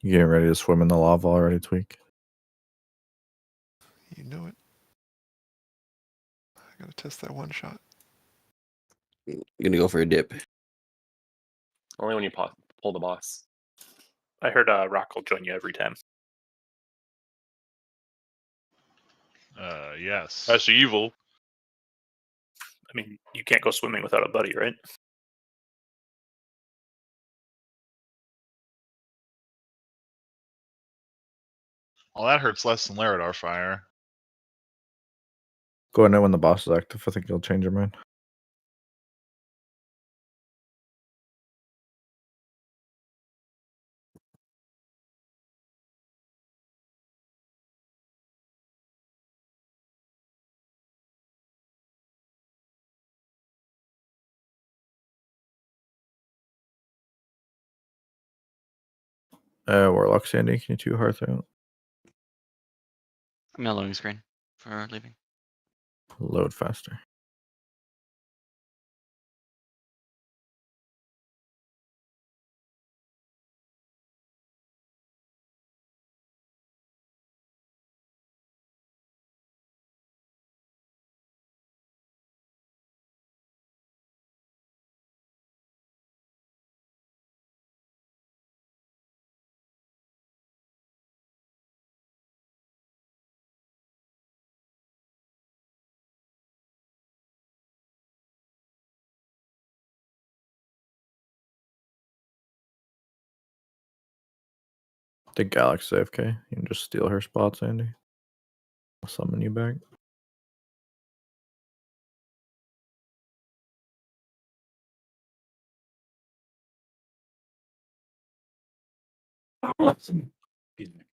You getting ready to swim in the lava already, Tweak? You know it. I gotta test that one shot. I'm gonna go for a dip. Only when you pull the boss. I heard Rock will join you every time. Yes. That's evil. I mean, you can't go swimming without a buddy, right? Well, that hurts less than Laradar fire. Go in there when the boss is active. I think you'll change your mind. Warlock Sandy, can you 2 hearts out? I'm not loading screen for leaving. Load faster. I think Galaxy AFK. You can just steal her spot, Sandy. I'll summon you back. Excuse me.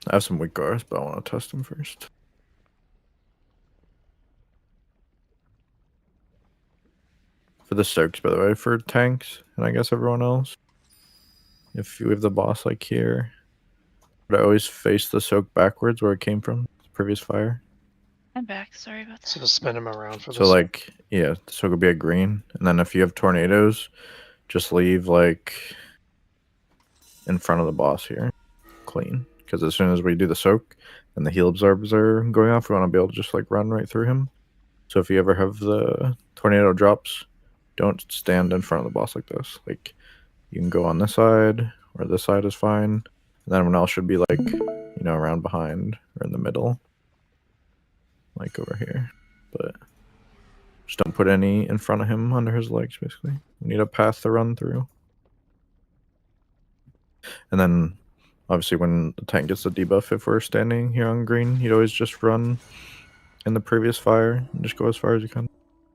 I have some weak guards, but I want to test them first. For the soaks, by the way, for tanks, and I guess everyone else. If you have the boss like here, but I always face the soak backwards where it came from, the previous fire. I'm back. Sorry about that. So spin him around for So like, yeah, the soak would be a green, and then if you have tornadoes, just leave like in front of the boss here, clean. Because as soon as we do the soak and the heal absorbs are going off, we want to be able to just like run right through him. So if you ever have the tornado drops, don't stand in front of the boss like this. Like, you can go on this side, or this side is fine. And then everyone else should be like, you know, around behind or in the middle. Like over here. But just don't put any in front of him under his legs, basically. We need a path to run through. And then, obviously, when the tank gets the debuff, if we're standing here on green, you'd always just run in the previous fire and just go as far as you can.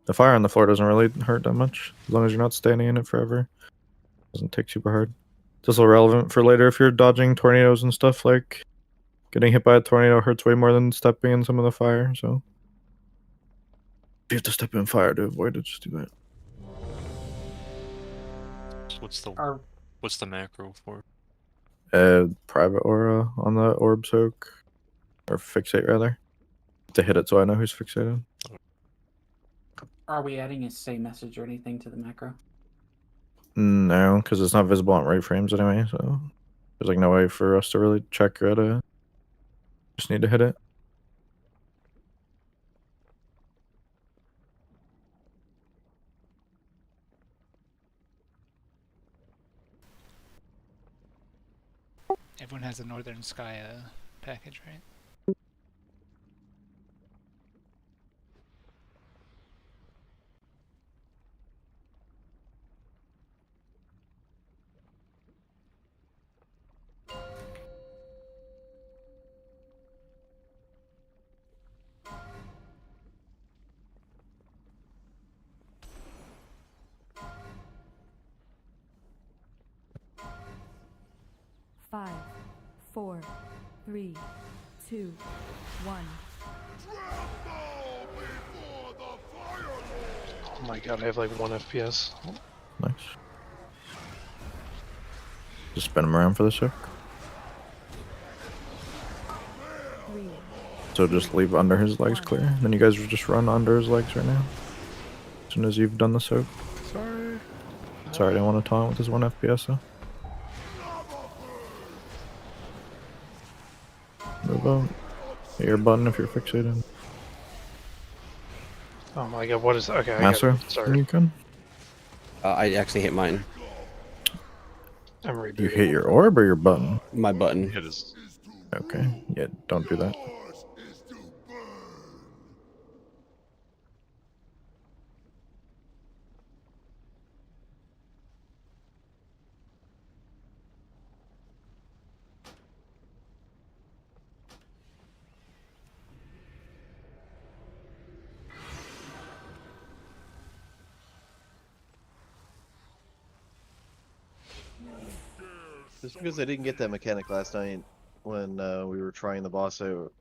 The fire on the floor doesn't really hurt that much, as long as you're not standing in it forever. Doesn't take super hard. It's also relevant for later if you're dodging tornadoes and stuff, like getting hit by a tornado hurts way more than stepping in some of the fire, so if you have to step in fire to avoid it, just do that. What's the macro for? Private aura on the orb soak, or fixate rather, to hit it so I know who's fixated. Are we adding a say message or anything to the macro? No, because it's not visible on right frames anyway, so there's like no way for us to really check it. Just need to hit it. Everyone has a Northern Sky package, right? 5, 4, 3, 2, 1. Oh my god, I have like 1 FPS. Nice. Just spin him around for the sec. 3. So just leave under his legs clear. Then you guys will just run under his legs right now. As soon as you've done the soak. Sorry. Sorry, I didn't want to taunt with his 1 FPS though. Move out. Hit your button if you're fixated. Oh my god, what is that? Okay, Master, I got it. Sorry. you can. I actually hit mine. I'm rebooting. You hit your orb or your button? My button. Hit his. Okay. Yeah, don't do that. Just because I didn't get that mechanic last night when we were trying the boss out.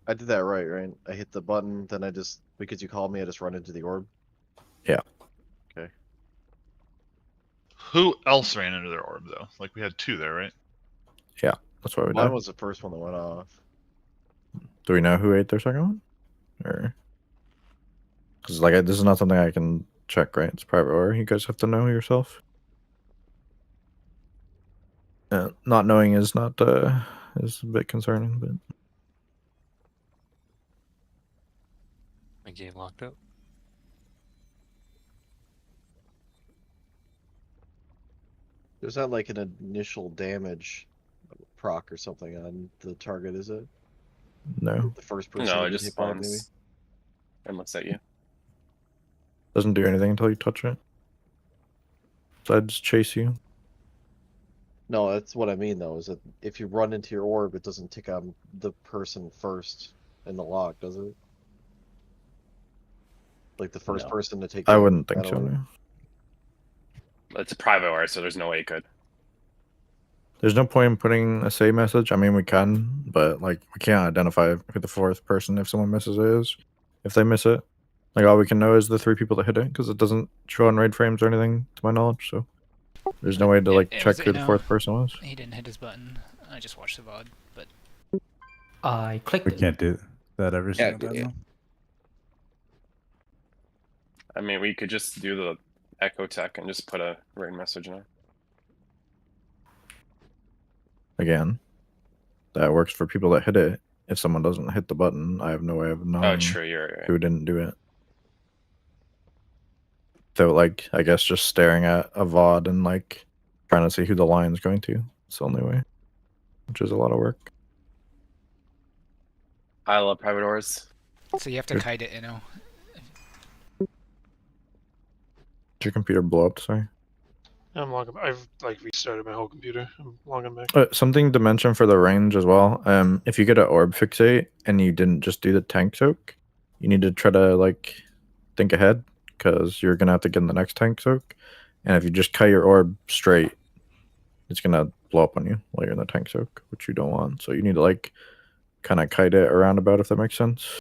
I did that right? I hit the button, then I just, because you called me, I just run into the orb. Yeah. Okay. Who else ran into their orb though? Like we had 2 there, right? Yeah, that's why we Mine did. was the first one that went off. Do we know who ate their second one? Or because like this is not something I can check, right? It's private order. You guys have to know yourself. Not knowing is not is a bit concerning, but My game locked up. There's not like an initial damage proc or something on the target, is it? no, The first person No, to it get just hit by it, maybe? spawns and looks at you. doesn't do anything until you touch it. Besides chase you. No, that's what I mean though, is that if you run into your orb, it doesn't tick on the person first in the lock, does it? Like the first No. person to take I damage, wouldn't think that so. orb? No. It's a private order, so there's no way it could. There's no point in putting a say message. I mean, we can, but like we can't identify who the 4th person if someone misses it is. If they miss it, like all we can know is the 3 people that hit it because it doesn't show on raid frames or anything to my knowledge. So there's no way to like It check was, who the 4th person was. He didn't hit his button. I just watched the VOD, but I clicked We it. can't do that every Yeah, single time. yeah. though. I mean, we could just do the echo tech and just put a raid message in it. Again, that works for people that hit it. If someone doesn't hit the button, I have no way of knowing Oh, true. You're right. who didn't do it. So, like, I guess just staring at a VOD and, like, trying to see who the line's going to. It's the only way, which is a lot of work. I love private orders. so you have to Good. kite it, you know. Did your computer blow up? Sorry. I'm logging. I've like restarted my whole computer. I'm logging back. Something to mention for the range as well. If you get an orb fixate and you didn't just do the tank soak, you need to try to like think ahead because you're gonna have to get in the next tank soak. And if you just cut your orb straight, it's gonna blow up on you while you're in the tank soak, which you don't want. So you need to like kind of kite it around about if that makes sense.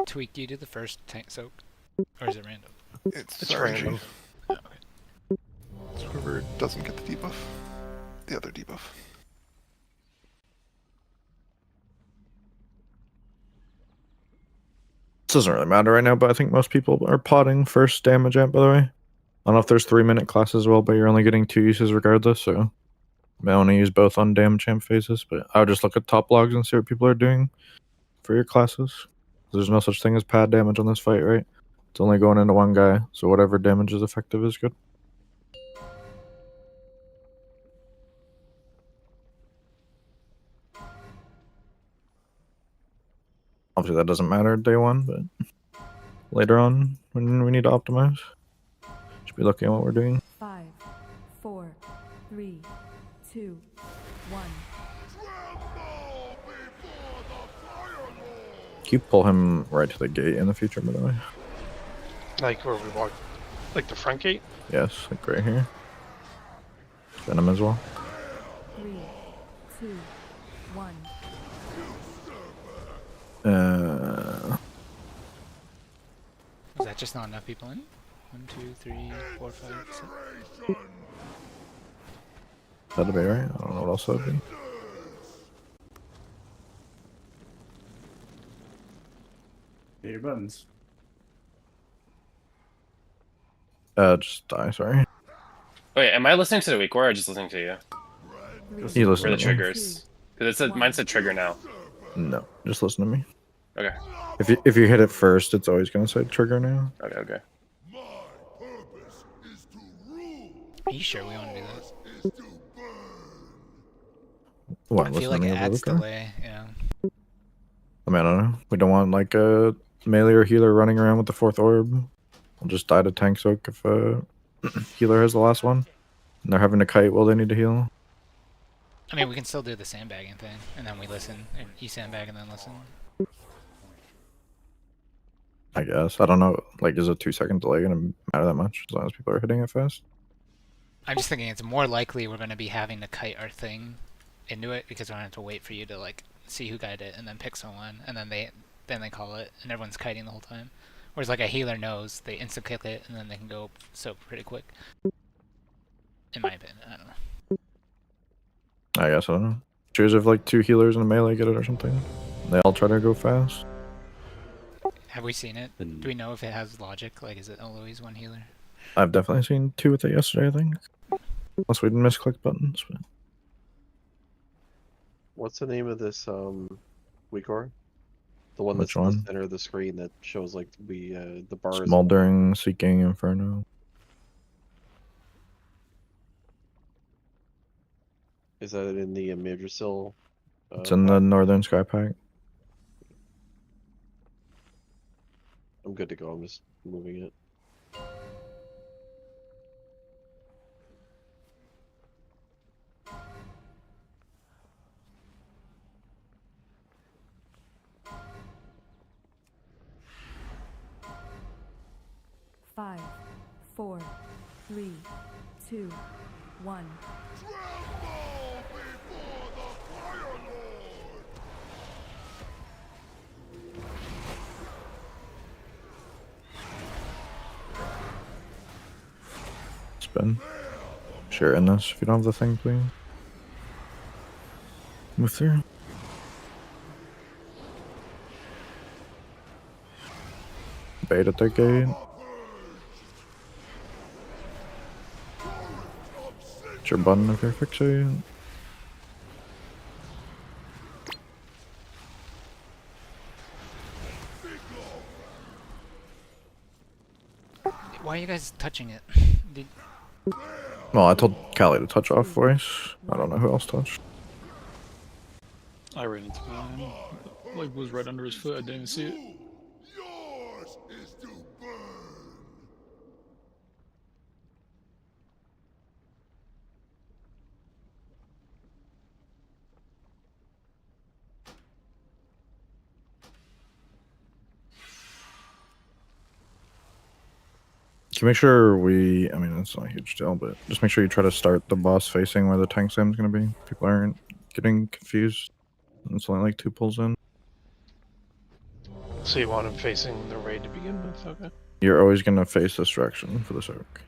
Tweak, do you do the first tank soak? Or is it random? It's It's RNG. random. Oh, okay. It's whoever doesn't get the debuff. The other debuff. This doesn't really matter right now, but I think most people are potting first damage amp, by the way. I don't know if there's 3-minute classes as well, but you're only getting 2 uses regardless, so I may only use both on damage amp phases, but I would just look at top logs and see what people are doing for your classes. There's no such thing as pad damage on this fight, right? It's only going into one guy, so whatever damage is effective is good. Obviously that doesn't matter day one, but later on when we need to optimize, should be looking at what we're doing. 5, 4, 3, 2, 1. Can you pull him right to the gate in the future, by the way? Like where we walk, like the front gate. Yes, like right here. Spin him as well. 3, 2, 1. Was that just not enough people in? 1, 2, 3, 4, 5, 6. That'd be right. I don't know what else that'd be. Hit your buttons. Just die, sorry. Wait, am I listening to the weak war or just listening to you? You For listen the to me. triggers. Because it said mine's a trigger now. No, just listen to me. Okay. If you hit it first, it's always gonna say trigger now. Okay, okay. Are you sure we want to do this? What, I feel like listening it to adds Luca? delay. Yeah. I mean, I don't know. We don't want like a melee or healer running around with the fourth orb. We'll just die to tank soak if healer has the last one. And they're having to kite while they need to heal. I mean, we can still do the sandbagging thing, and then we listen, and you sandbag and then listen. I guess. I don't know. Like, is a 2-second delay gonna matter that much as long as people are hitting it fast? I'm just thinking it's more likely we're going to be having to kite our thing into it because we're going to have to wait for you to like see who guided it and then pick someone, and then they call it, and everyone's kiting the whole time. Whereas like a healer knows, they instant kick it, and then they can go soak pretty quick. In my opinion, I don't know. I guess I don't know. Choose if like 2 healers and a melee get it or something. They all try to go fast. Have we seen it? Do we know if it has logic? Like, is it always one healer? I've definitely seen 2 with it yesterday, I think. Unless we didn't misclick buttons. But... What's the name of this weak ore? The one Which that's in one? the center of the screen that shows like the bars. Smoldering, Seeking, Inferno. Is that in the Amirdrassil? It's in the Northern Sky Pack. I'm good to go. I'm just moving it. Five, 4, 3, 2, 1. Spin. Share in this if you don't have the thing, please. Move through. Bait at that gate. Hit your button if you're fixated. Why are you guys touching it? Did... Well, I told Callie to touch off voice. I don't know who else touched. I ran into mine. Like, was right under his foot. I didn't even see it. Can you make sure we, I mean, it's not a huge deal, but just make sure you try to start the boss facing where the tank sam's going to be. People aren't getting confused. It's only like 2 pulls in. So you want him facing the raid to begin with? Okay. You're always going to face this direction for the soak.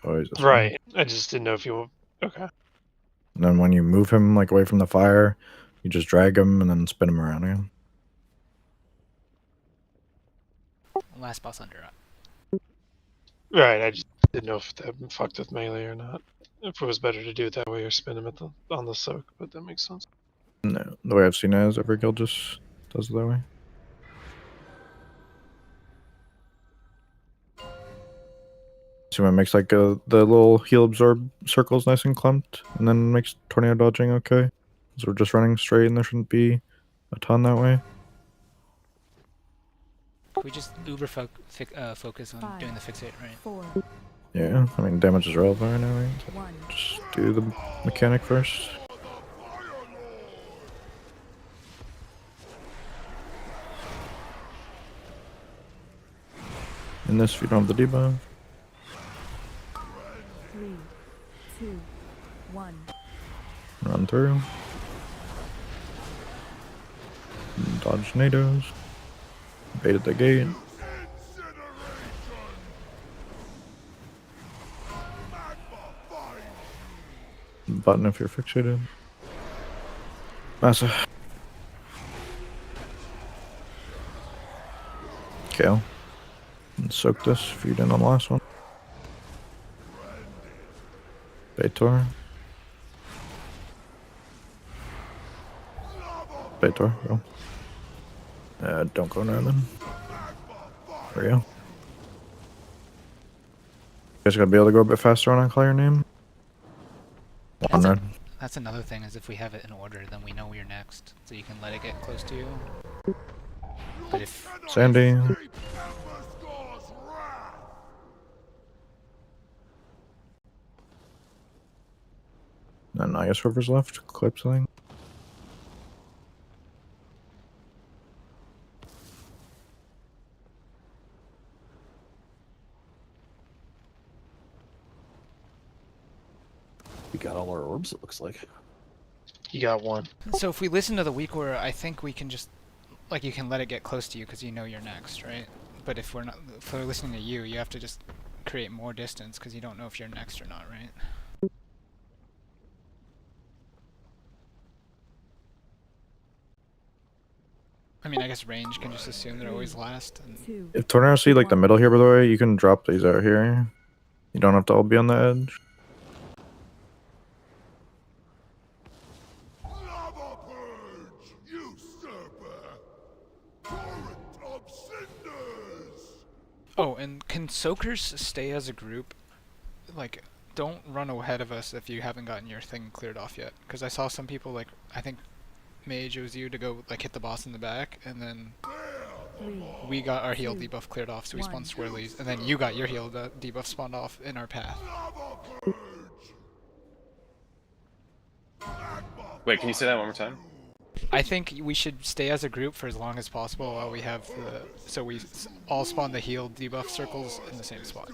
Always this way. Right. I just didn't know if you. Okay. And then when you move him like away from the fire, you just drag him and then spin him around again. Last boss under up. Right. I just didn't know if that fucked with melee or not. If it was better to do it that way or spin him at the on the soak, but that makes sense. No, the way I've seen it is every guild just does it that way. So when it makes like the little heal absorb circles nice and clumped, and then makes tornado dodging okay. So we're just running straight, and there shouldn't be a ton that way. Can we just uber focus on doing the fixate, right? 4, Yeah, I mean damage is relevant right now. Right? So 1. just do the mechanic first. In this, if you don't have the debuff. 3, 2, 1. Run through. Dodge tornadoes. Bait at the gate. Button if you're fixated. Massive. Kale. And soak this if you didn't on the last one. Baitor. Baitor, go. Don't go near them. There you go. You guys gotta be able to go a bit faster on call your name. One red. That's another thing, is if we have it in order, then we know you're next, so you can let it get close to you. But if Sandy. And I guess whoever's left, clip something. We got all our orbs, it looks like. You got one. So if we listen to the weak order, I think we can just, like, you can let it get close to you because you know you're next, right? But if we're listening to you, you have to just create more distance because you don't know if you're next or not, right? I mean, I guess range can just assume they're always last. And... If tornadoes see like the middle here, by the way, you can drop these out here. You don't have to all be on the edge. Oh, and can soakers stay as a group? Like, don't run ahead of us if you haven't gotten your thing cleared off yet. Because I saw some people, like, I think Mage, it was you, to go, like, hit the boss in the back, and then we got our heal debuff cleared off, so we spawned swirlies, and then you got your heal debuff spawned off in our path. Wait, can you say that one more time? I think we should stay as a group for as long as possible while we have the... So we all spawn the heal debuff circles in the same spot.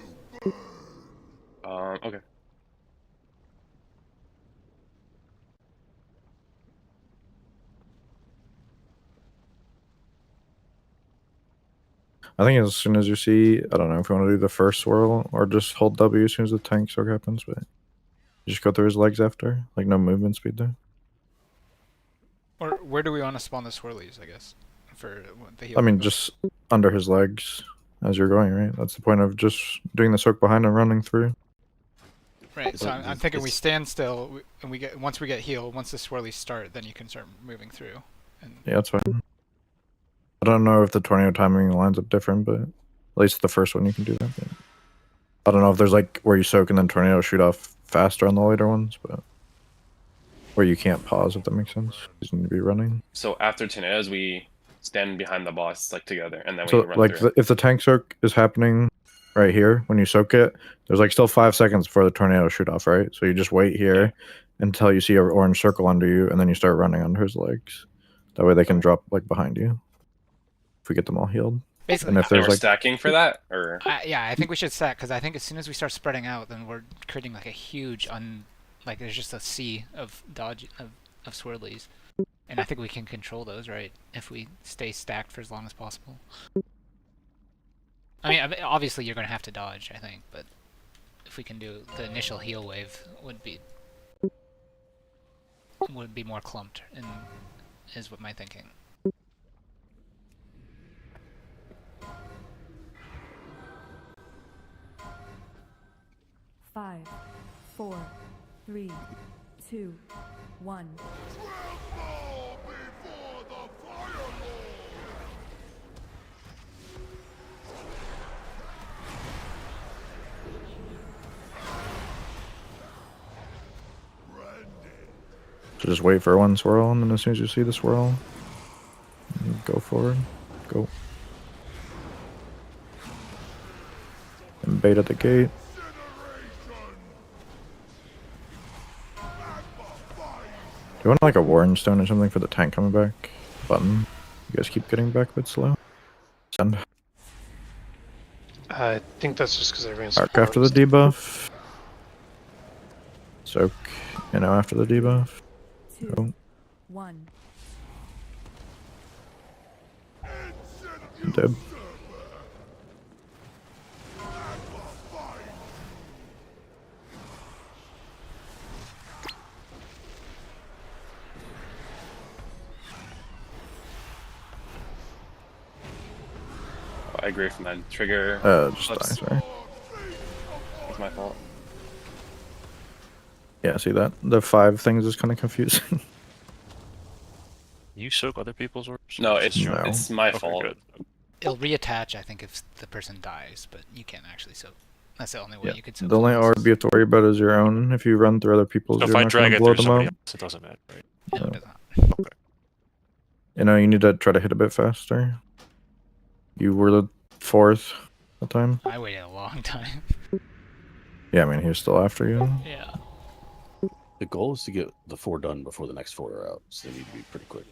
Okay. I think as soon as you see, I don't know if you want to do the first swirl or just hold W as soon as the tank soak happens, but you just go through his legs after, like no movement speed there. Or where do we want to spawn the swirlies, I guess? For the heal I mean, debuff? just under his legs as you're going, right? That's the point of just doing the soak behind and running through. Right, so I'm thinking we stand still, and we get once we get healed, once the swirlies start, then you can start moving through. And Yeah, that's fine. I don't know if the tornado timing lines up different, but at least the first one you can do that. But I don't know if there's like where you soak and then tornado shoot off faster on the later ones, but where you can't pause, if that makes sense. You just need to be running. So after tornadoes, we stand behind the boss like together, and then we So run like through. if the tank soak is happening right here when you soak it, there's like still 5 seconds before the tornado shoot off, right? So you just wait here until you see an orange circle under you, and then you start running under his legs. That way they can drop like behind you. If we get them all healed. basically, And if there's we're like stacking for that, or yeah, I think we should stack, because I think as soon as we start spreading out, then we're creating like a huge like there's just a sea of of swirlies, and I think we can control those, right? If we stay stacked for as long as possible. I mean, obviously you're gonna have to dodge, I think, but if we can do the initial heal wave, would be more clumped, and is what my thinking. Five, 4, 3, 2, 1. So just wait for one swirl, and then as soon as you see the swirl, go forward. Go. And bait at the gate. Do you want like a Warren Stone or something for the tank coming back? Button. You guys keep getting back a bit slow. Send. I think that's just because I ran Arc after the debuff. Soak. You know, after the debuff. 2, Oh. 1. Dead. Oh, I agree from that trigger. Just Flips. die, sorry. It's my fault. Yeah, see that? The 5 things is kind of confusing. You soak other people's orbs? No, Or it's just your No. own? it's my Okay, fault. good. It'll reattach, I think, if the person dies, but you can't actually soak. That's the only way Yeah. you could soak. The only someone orb else's. you have to worry about is your own. If you run through other people's, So if you're I not drag going to it blow through them somebody up. else, it doesn't matter, right? No, No. it does not. You know, you need to try to hit a bit faster. You were the 4th at the time. I waited a long time. Yeah, I mean, he was still after you. Yeah. The goal is to get the 4 done before the next 4 are out, so they need to be pretty quick.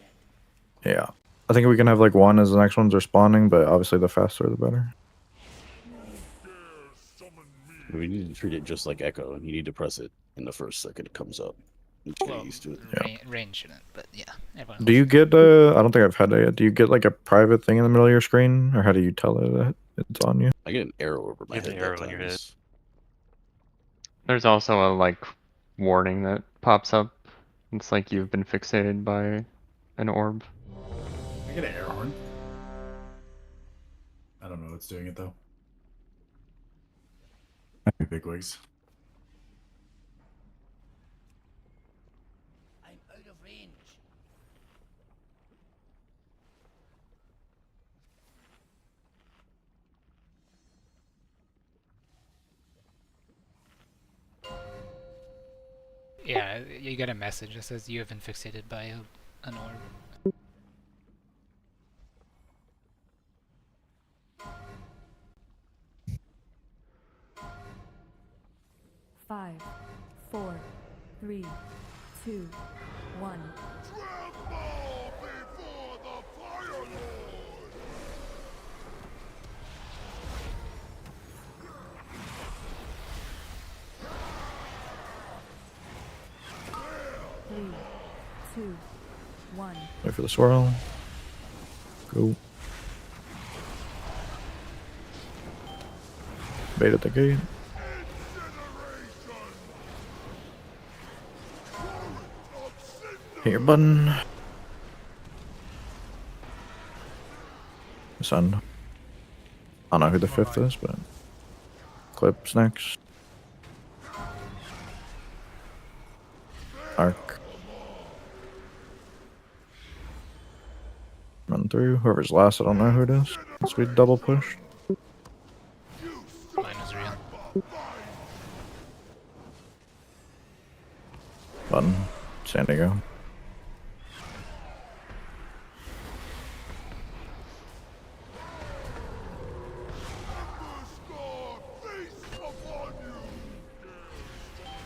Yeah. I think we can have like 1 as the next ones are spawning, but obviously the faster the better. We need to treat it just like Echo, and you need to press it in the first second it comes up. You just get used to it. Yeah. Range shouldn't, but yeah. Everyone Do else you is. get I don't think I've had it yet. Do you get like a private thing in the middle of your screen, or how do you tell it that it's on you? I get an arrow over my You have head. the arrow that in your time. head. There's also a like warning that pops up. It's like you've been fixated by an orb. I get an air horn. I don't know what's doing it though. Big wigs. I'm out of range. Yeah, you get a message that says you have been fixated by an orb. Five, 4, 3, 2, 1. Three, 2, 1. Wait for the swirl. Go. Bait at the gate. Hit your button. Send. I don't know who the 5th is, but Clip's next. Arc. Run through. Whoever's last, I don't know who it is. Sweet double push. Mine was real. Button. San Diego.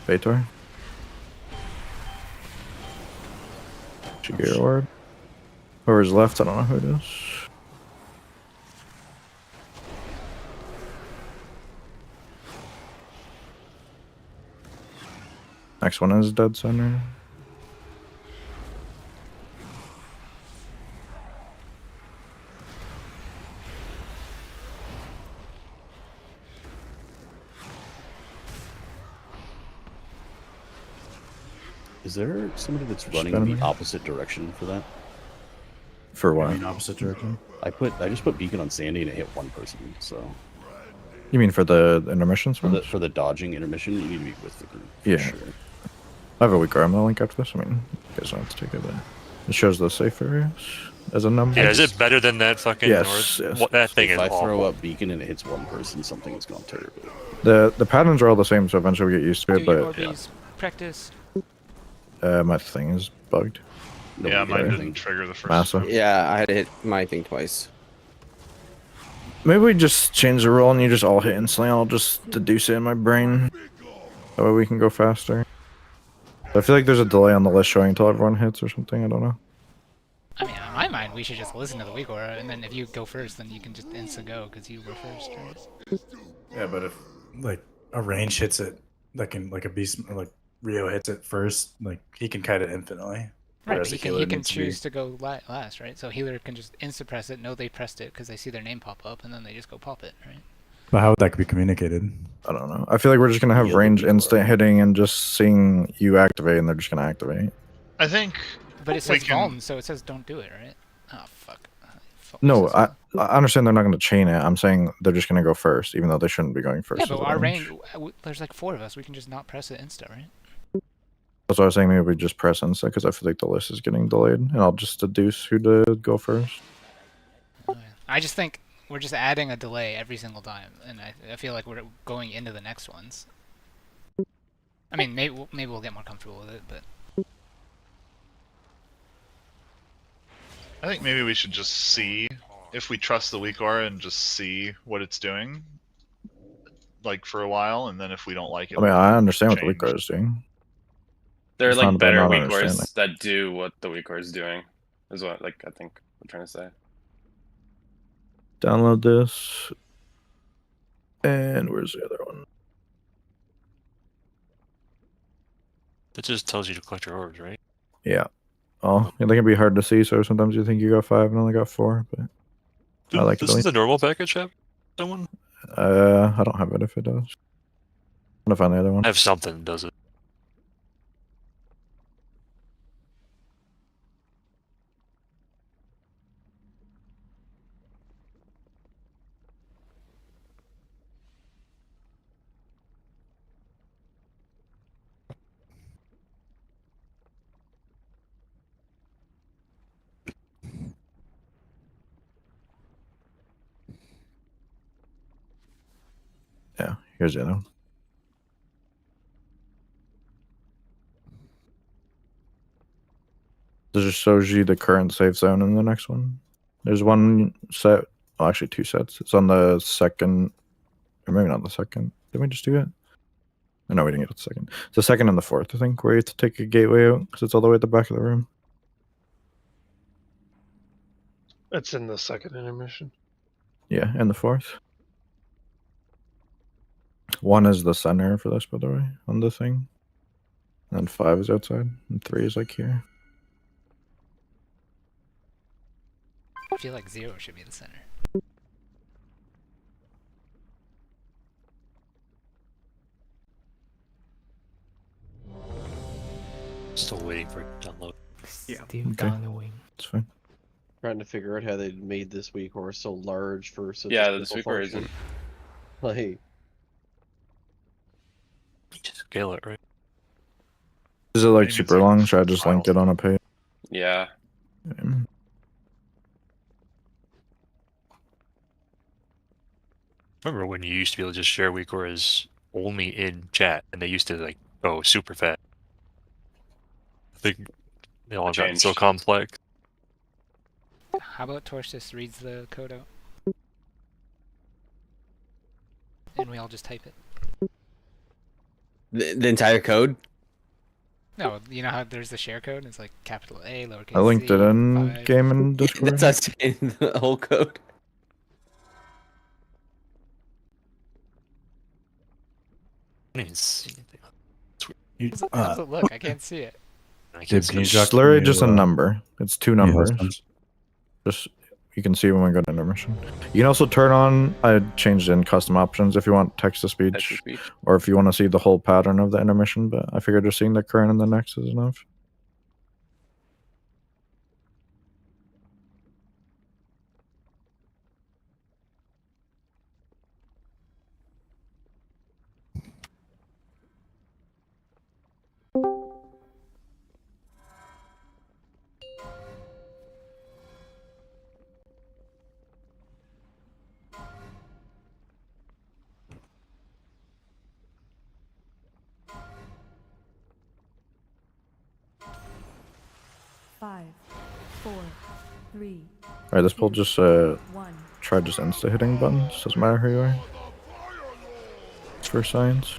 Baitor. Shigeru word. Whoever's left, I don't know who it is. Next one is dead center. Is there somebody that's running Spinning. the opposite direction for that? For what? I mean, opposite direction. I just put beacon on Sandy and it hit 1 person. So You mean for the intermissions? for the dodging intermission, you need to be with the group. for Yeah. Sure. I have a weaker ammo link after this. I mean, you guys don't have to take it, but it shows the safe areas as a number. Yeah, is it better than that fucking Yes, North? yes. What, that thing If is I awful. throw up beacon and it hits 1 person, something has gone terrible. The patterns are all the same, so eventually we get used to Do it. your But Orbeez practice. my thing is bugged. Yeah, Nobody mine did didn't anything. trigger the first. Massa. Yeah, I had to hit my thing twice. Maybe we just change the rule and you just all hit instantly. I'll just deduce it in my brain. That way we can go faster. I feel like there's a delay on the list showing until everyone hits or something. I don't know. I mean, in my mind, we should just listen to the weak aura, and then if you go first, then you can just insta go because you were first, right? Yeah, but if like a range hits it, that can like a beast, or like Rio hits it first, like he can kite it infinitely. Right, Whereas but a he can, healer he can needs to choose be- to go last, right? So healer can just insta-press it, know they pressed it because they see their name pop up, and then they just go pop it, right? But how would that be communicated? I don't know. I feel like we're just gonna have Yeah, range the weak instant aura. hitting and just seeing you activate, and they're just gonna activate. I think But it we says can. Vuln, so it says don't do it, right? Oh, fuck. No, I understand they're not gonna chain it. I'm saying they're just gonna go first, even though they shouldn't be going first. Yeah, as but a our range, there's like 4 of us. We can just not press it insta, right? That's why I was saying maybe we just press instant because I feel like the list is getting delayed, and I'll just deduce who to go first. I just think we're just adding a delay every single time, and I feel like we're going into the next ones. I mean, maybe we'll get more comfortable with it, but I think maybe we should just see if we trust the weak aura and just see what it's doing, like for a while, and then if we don't like it, I mean, we I can understand what the change. weak aura is doing. There are It's not like about better not weak understanding. auras that do what the weak aura is doing, is what like I think I'm trying to say. Download this. And where's the other one? That just tells you to collect your orbs, right? Yeah. Oh, it can be hard to see, so sometimes you think you got 5 and only got 4, but I like it. This is the normal package, have someone? I don't have it if it does. I'm gonna find the other one. I have something that does it. Yeah, here's the other one. This just shows you the current safe zone in the next one. There's one set, well, actually 2 sets. It's on the second, or maybe not the second. Did we just do it? Oh, no, we didn't get it the second. It's the second and the 4th, I think, where you have to take a gateway out because it's all the way at the back of the room. It's in the second intermission. Yeah, and the 4th. 1 is the center for this, by the way, on the thing. And then 5 is outside, and 3 is like here. I feel like 0 should be the center. Still waiting for it to download. Yeah. Okay. It's fine. Trying to figure out how they made this weak aura so large for such Yeah, a this simple weak aura function. isn't. Like, Just scale it, right? Is it like Maybe it's super like long? Should I just file link it on a page? Yeah. Remember when you used to be able to just share weak auras only in chat, and they used to like go super fast. I think they all got so changed. complex. How about Torch just reads the code out? And we all just type it. The entire code? No, you know how there's the share code and it's like capital A, lowercase I linked c, it in 5. game and Discord. That's us in the whole code. I didn't see anything. How does it look? I can't see it. I Dib, can you It's drop literally me, just a number. It's 2 numbers. husbands? Just you can see when we go to intermission. You can also turn on. I changed in custom options if you want text to speech, Text to speech. or if you want to see the whole pattern of the intermission. But I figured just seeing the current and the next is enough. Five, 4, 3, All right, this pull just 1. try just insta hitting buttons. Doesn't matter who you are. It's for science.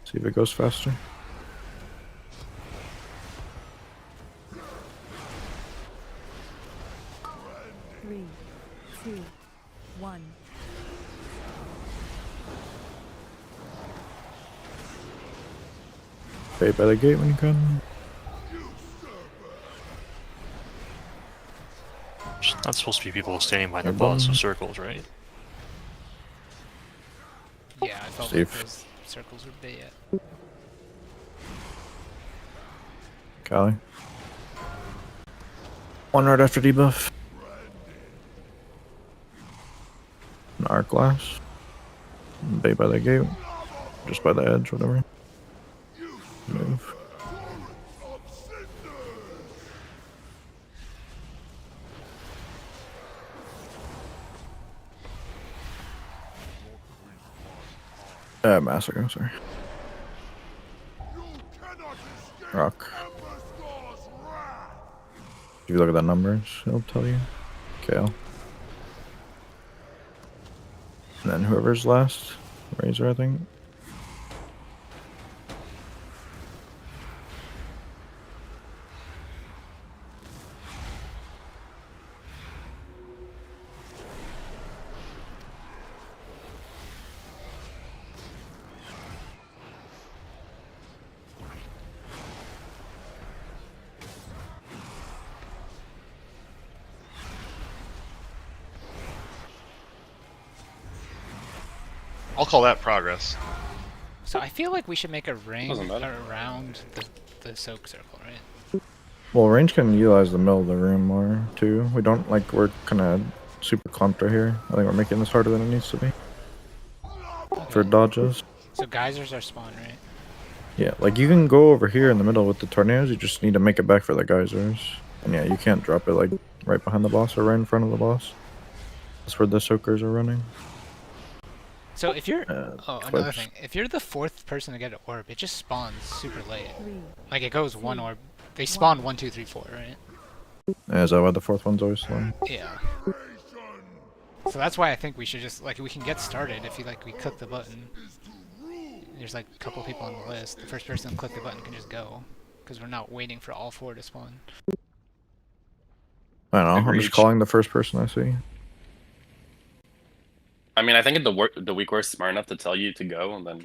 See if it goes faster. Three, 2, 1. bait by the gate when you can. There's not supposed to be people standing behind the Your boss of button. circles, right? Yeah, I felt Safe. like those circles were bait. Callie. One right after debuff. An arc glass. Bait by the gate. Just by the edge, whatever. Move. Massacre, sorry. Rock. If you look at the numbers, it'll tell you. Kale. And then whoever's last. Razor, I think. I'll call that progress. So I feel like we should make a ring Doesn't matter. around the soak circle, right? Well, range can utilize the middle of the room more, too. We don't, like, we're kind of super clumped right here. I think we're making this harder than it needs to be. For dodges. So geysers are spawn, right? Yeah, like, you can go over here in the middle with the tornadoes, you just need to make it back for the geysers. And yeah, you can't drop it, like, right behind the boss or right in front of the boss. That's where the soakers are running. So if you're another clips. thing, if you're the fourth person to get an orb, it just spawns super late. Like it goes one orb. They spawn 1, 2, 3, 4, right? Is that why the fourth one's always slow? Yeah. So that's why I think we should just like we can get started if you like we click the button. There's like a couple people on the list. The first person to click the button can just go, because we're not waiting for all 4 to spawn. I don't know, I'm Agreed. just calling the first person I see. I mean, I think the weak core is smart enough to tell you to go, and then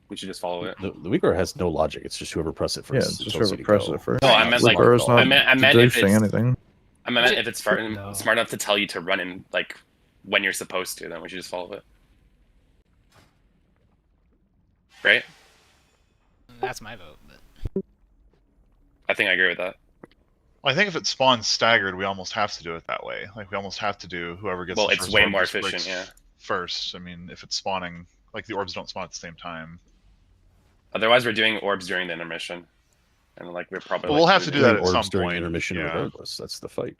we should just follow it. The weaker has no logic. It's just whoever presses it Yeah, first. it's just it tells whoever you to presses go. it first. No, I meant like Weaker's not I meant if saying it's anything. I meant if it's smart enough to tell you to run in like when you're supposed to, then we should just follow it. Right? That's my vote. But... I think I agree with that. Well, I think if it spawns staggered, we almost have to do it that way. Like we almost have to do whoever gets. Well, the it's first way orb more just efficient, breaks yeah. First, I mean, if it's spawning, like the orbs don't spawn at the same time. Otherwise, we're doing orbs during the intermission, and like we're probably. Well, we'll have to do that at Orbs some during point. intermission Yeah. regardless. That's the fight.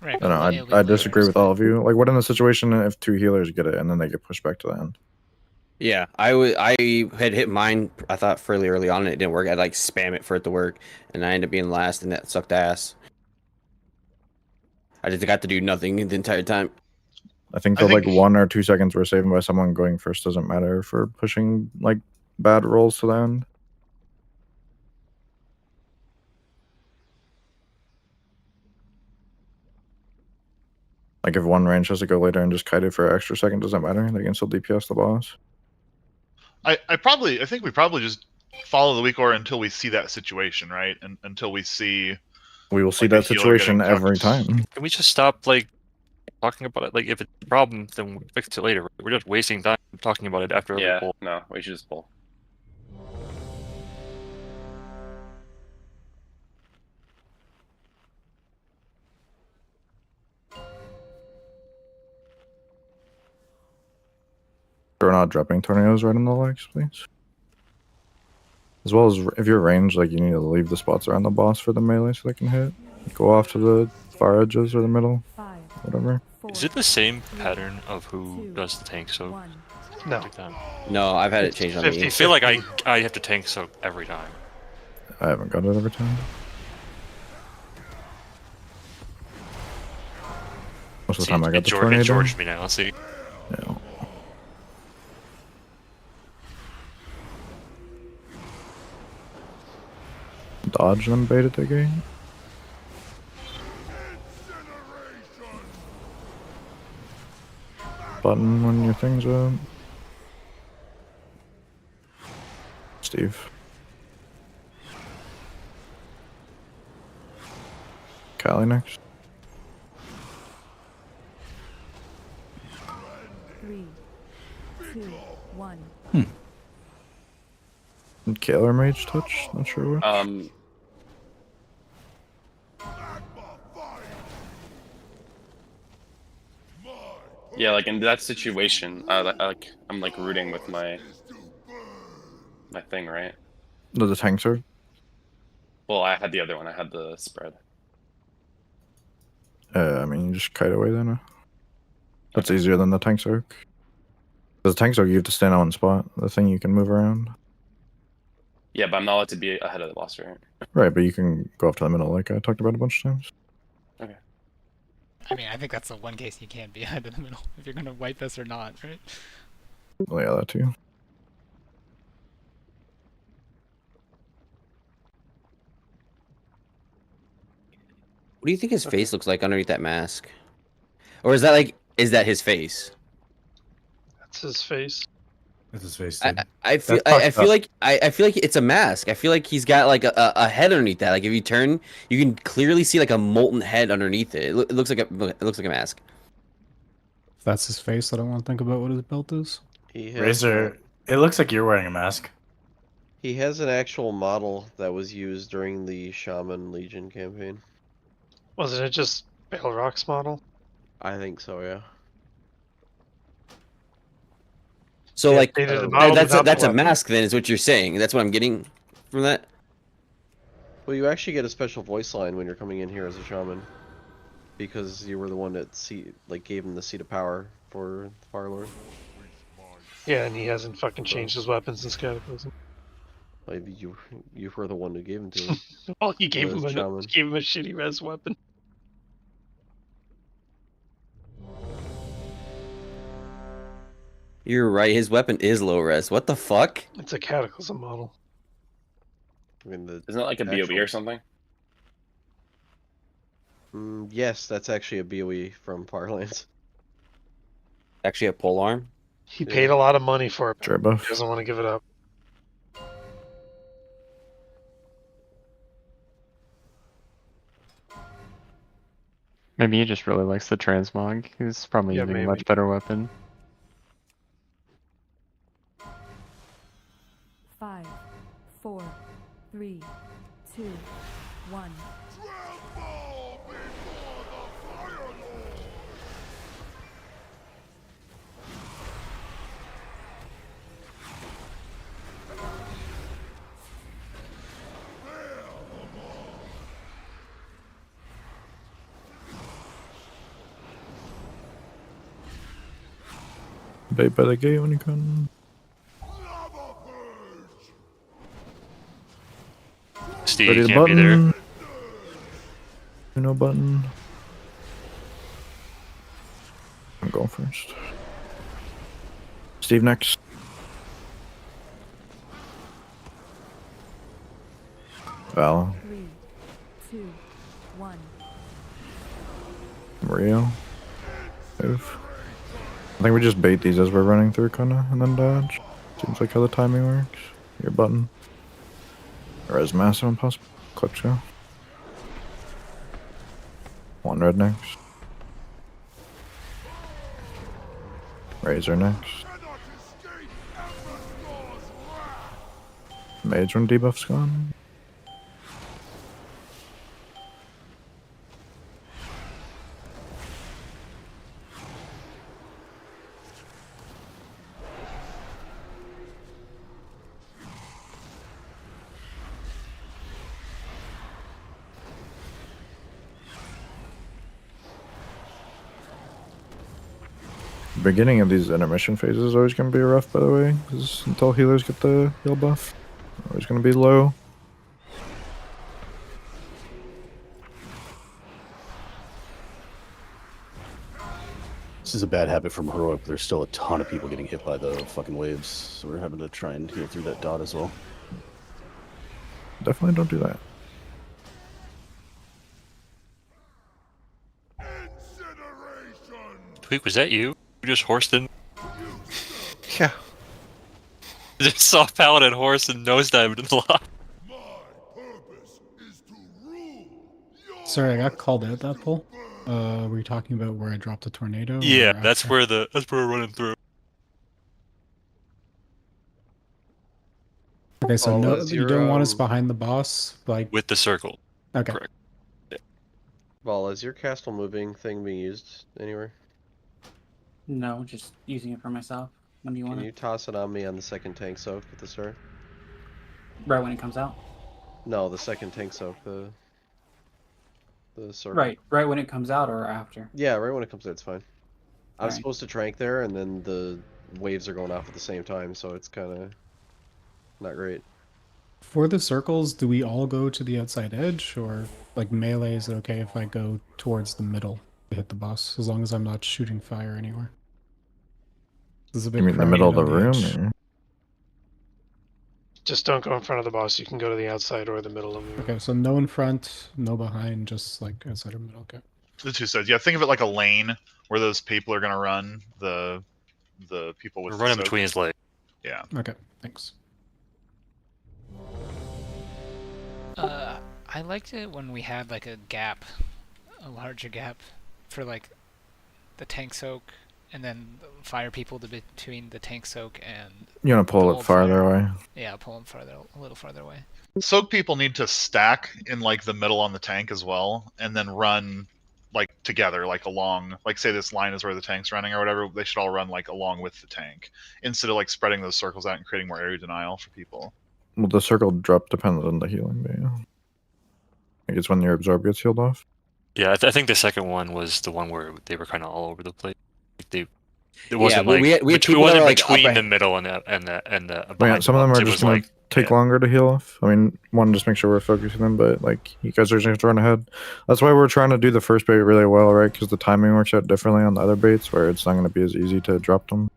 Right, I don't know, I disagree with all of you. Like, what in the situation if 2 healers get it and then they get pushed back to the end? Yeah, I had hit mine, I thought, fairly early on, and it didn't work. I'd like spam it for it to work, and I ended up being last, and that sucked ass. I just got to do nothing the entire time. I think the like 1 or 2 seconds we're saving by someone going first doesn't matter for pushing like bad rolls to the end. Like if one range has to go later and just kite it for an extra second, doesn't matter. They can still DPS the boss. I think we probably just follow the weak aura until we see that situation, right? And until we see. We will see like, a that healer situation getting every tucked. time. Can we just stop like talking about it? Like if it's a problem, then we fix it later. We're just wasting time talking about it after every Yeah, pull. no, we should just pull. We're not dropping tornadoes right in the legs, please. As well as if you're ranged, like you need to leave the spots around the boss for the melee so they can hit. Go off to the far edges or the middle, whatever. Is it the same pattern of who does the tank soak? No. Like that? No, I've had it changed on me. I feel like I have to tank soak every time. I haven't got it every time. Most of the time I got the tornado. It Georged me now, let's see. Yeah. Dodge and bait at the gate. Button when your thing's up. Steve. Callie next. 3, 2, 1. And Kaler Mage touch? Not sure which. Yeah, like in that situation, I'm like rooting with my thing, right? The tank sword? Well, I had the other one. I had the spread. I mean, you just kite away then. That's easier than the tank soak. Because the tank soak, you have to stand on one spot. The thing you can move around. Yeah, but I'm not allowed to be ahead of the boss, right? Right, but you can go off to the middle like I talked about a bunch of times. Okay. I mean, I think that's the one case you can't be ahead in the middle if you're gonna wipe this or not, right? Well, yeah, that too. What do you think his face looks like underneath that mask? Or is that his face? That's his face. That's his face, dude. I feel like it's a mask. I feel like he's got like a head underneath that. Like if you turn, you can clearly see like a molten head underneath it. It looks like a mask. If that's his face, I don't want to think about what his belt is. He has Razor, it looks like you're wearing a mask. He has an actual model that was used during the Shaman Legion campaign. Wasn't it just Balrog's model? I think so, yeah. So Yeah, like they did the model that's without the a weapon. mask then is what you're saying. That's what I'm getting from that. Well, you actually get a special voice line when you're coming in here as a shaman, because you were the one that gave him the seat of power for the Fire Lord. Yeah, and he hasn't fucking changed his weapons since Cataclysm. Like, you were the one who gave him to him. Well, you gave him As a shaman. shitty res weapon. You're right. His weapon is low res. What the fuck? It's a Cataclysm model. I mean, Isn't it like a BOE or something? Yes, that's actually a BOE from Firelands. Actually, a pole arm. He paid a lot of money for it. Sure buff. He doesn't want to give it up. Maybe he just really likes the transmog. He's probably Yeah, using maybe. a much better weapon. 5, 4, 3, 2, 1. Bait by the gate when you come. Steve, Ready you the can't be there. button. No button. I'm going first. Steve next. Val. 3, 2, 1. Mario. Move. I think we just bait these as we're running through, kinda, and then dodge. Seems like how the timing works. Your button. Res mass when possible. Clips go. One red next. Razor next. Mage when debuff's gone. Beginning of these intermission phases is always going to be rough, by the way, because until healers get the heal buff, always going to be low. This is a bad habit from Heroic, but there's still a ton of people getting hit by the fucking waves, so we're having to try and heal through that dot as well. Definitely don't do that. Tweak, was that you? You just horsed in? Yeah. Just saw Paladin horse and nosedived in the lot. Sorry, I got called out that pull. Were you talking about where I dropped a tornado? Yeah, or that's after? where we're running through. Okay, so Paul, no, is you your, don't want us behind the boss, like. With the circle. Okay. Correct. Paul, is your castle moving thing being used anywhere? No, just using it for myself. When do you want Can it? you toss it on me on the second tank soak at the start? Right when it comes out. No, the second tank soak, the circle. Right when it comes out or after. Yeah, right when it comes out, it's fine. I was Alright. supposed to trank there, and then the waves are going off at the same time, so it's kind of not great. For the circles, do we all go to the outside edge, or like melee? Is it okay if I go towards the middle to hit the boss, as long as I'm not shooting fire anywhere? This is a bit You mean the crowded middle of the on room? edge. Or? Just don't go in front of the boss. You can go to the outside or the middle of the room. Okay, so no in front, no behind, just like outside or middle. Okay. The two sides. Yeah, think of it like a lane where those people are gonna run. The people with We're running soak. between his legs. Yeah. Okay, thanks. I liked it when we had like a gap, a larger gap, for like the tank soak, and then fire people between the tank soak and. You want to pull it farther away? Yeah, pull them a little farther away. Soak people need to stack in like the middle on the tank as well, and then run like together, like along. Like say this line is where the tank's running or whatever. They should all run like along with the tank instead of like spreading those circles out and creating more area denial for people. Well, the circle drop depends on the healing, but yeah. I guess when your absorb gets healed off. Yeah, I think the second one was the one where they were kind of all over the place. It wasn't but like we had it people wasn't that were, like, between upper- the middle and the Yeah, behind some the of them ones. are It just was gonna like take longer to heal off. I mean, one, just make sure we're focusing them, but like you guys are just gonna have to run ahead. That's why we're trying to do the first bait really well, right? Because the timing works out differently on the other baits, where it's not gonna be as easy to drop them.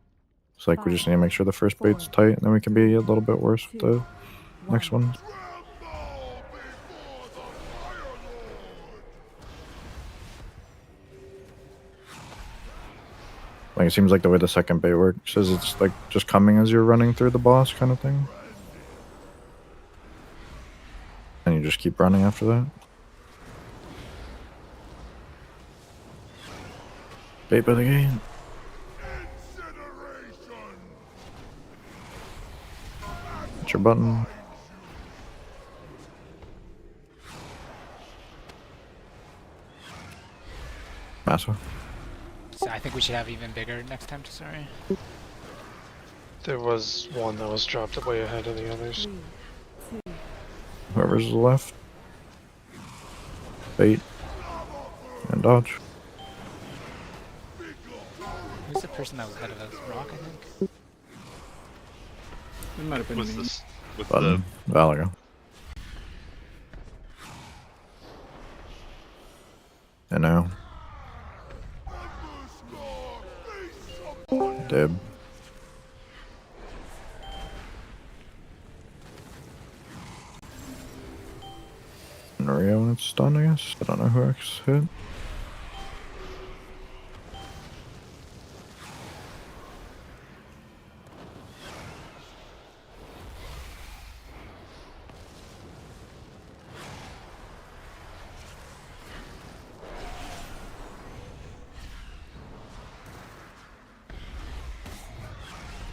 It's like we just need to make sure the first bait's tight, and then we can be a little bit worse with the next one. Like it seems like the way the second bait works is it's like just coming as you're running through the boss kind of thing. And you just keep running after that. Bait by the gate. Hit your button. Massive. So I think we should have even bigger next time. Sorry. There was one that was dropped way ahead of the others. Whoever's left. Bait. And dodge. Who's the person that was ahead of us? Rock, I think. It might have been me. With Button. Valaga. And now. Dib. Mario when it's done, I guess. I don't know who X hit.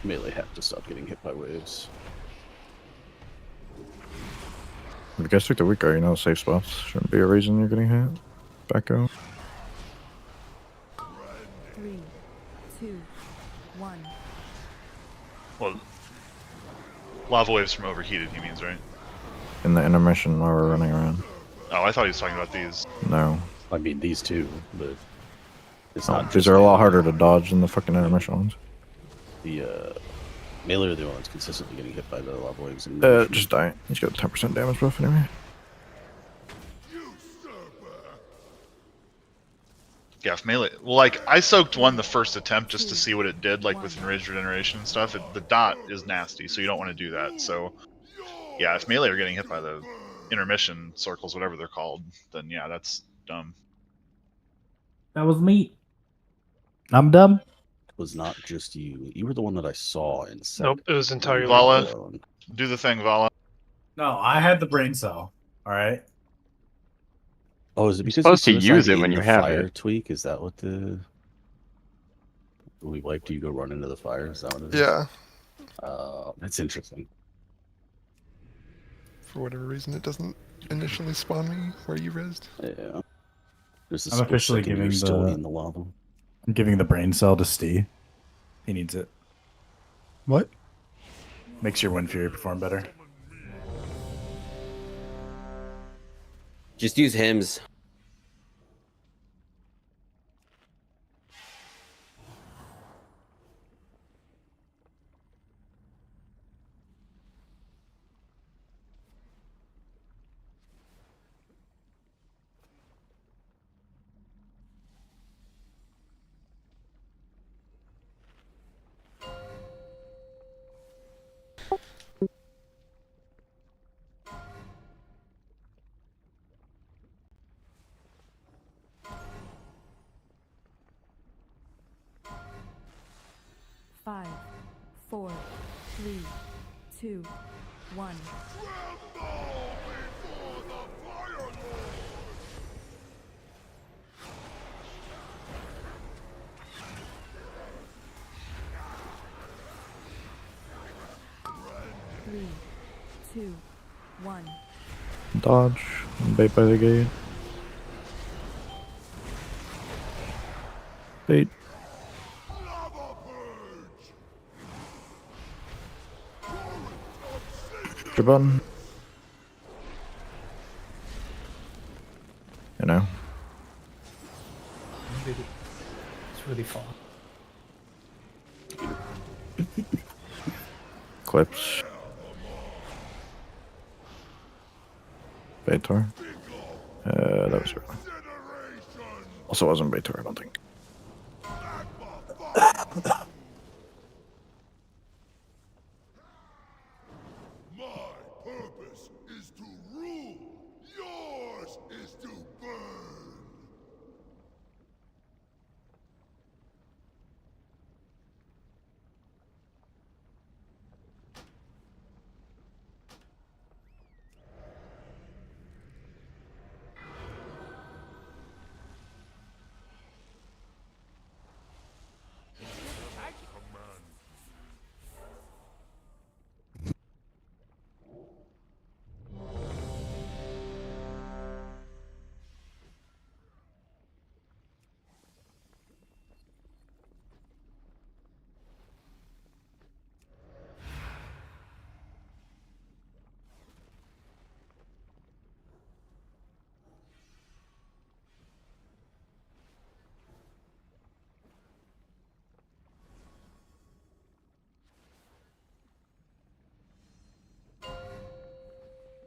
Melee have to stop getting hit by waves. If you guys took the weak guard, you know safe spots. Shouldn't be a reason you're getting hit. Back out. 3, 2, 1. Well, lava waves from overheated, he means, right? In the intermission while we're running around. Oh, I thought he was talking about these. No. I mean, these two, but it's Oh, not. these are a lot harder to dodge than the fucking intermission ones. The melee are the ones consistently getting hit by the lava waves. And Just die. He's got 10% damage buff anyway. Yeah, if melee. Well, like, I soaked one the first attempt just to see what it did, like with enraged regeneration and stuff. The dot is nasty, so you don't want to do that. So, yeah, if melee are getting hit by the intermission circles, whatever they're called, then yeah, that's dumb. That was me. I'm dumb. was not just you. You were the one that I saw in Nope, it was entirely Vala, alone. do the thing, Vala. No, I had the brain cell. All right. Oh, is it You're because supposed to suicide use it in when the you have fire it. tweak? Is that what the when we wiped you go run into the fire? Is that what it is? Yeah. That's interesting. For whatever reason, it doesn't initially spawn me where you rezzed. Yeah. There's a I'm split officially second you're giving still the in the lava. I'm giving the brain cell to Steve. He needs it. What? Makes your Wind Fury perform better. Just use hymns. Five, 4, 3, 2, 1. Three, 2, 1. Dodge. Bait by the gate. Bait. Your button. You know. It's really fun. Clips. Baitor. That was early. Also wasn't Baitor, I don't think.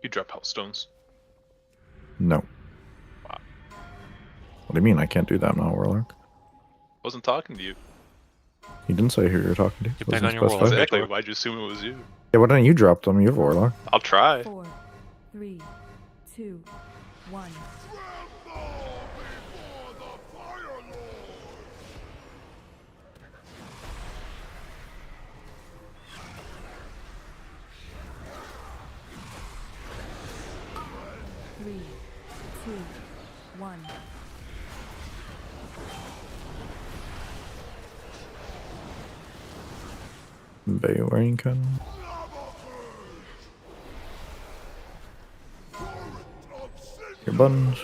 You drop Hellstones. No. Wow. What do you mean I can't do that now, Warlock? Wasn't talking to you. He didn't say who you were talking to. Get back Wasn't on your specified. Warlock. Exactly. Why'd you assume it was you? Yeah, why don't you drop them? You have Warlock. I'll try. 4, 3, 2, 1. Three, 2, 1. Baywarinkan. Your buttons.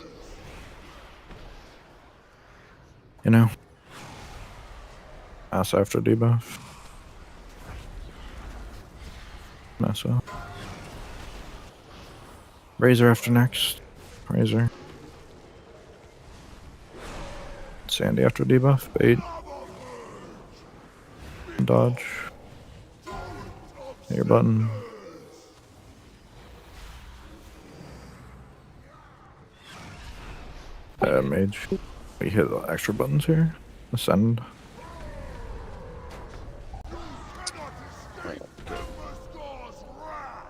You know. Ass after debuff. Nessa. Razor after next. Razor. Sandy after debuff. Bait. Dodge. Your button. Mage. We hit the extra buttons here. Ascend.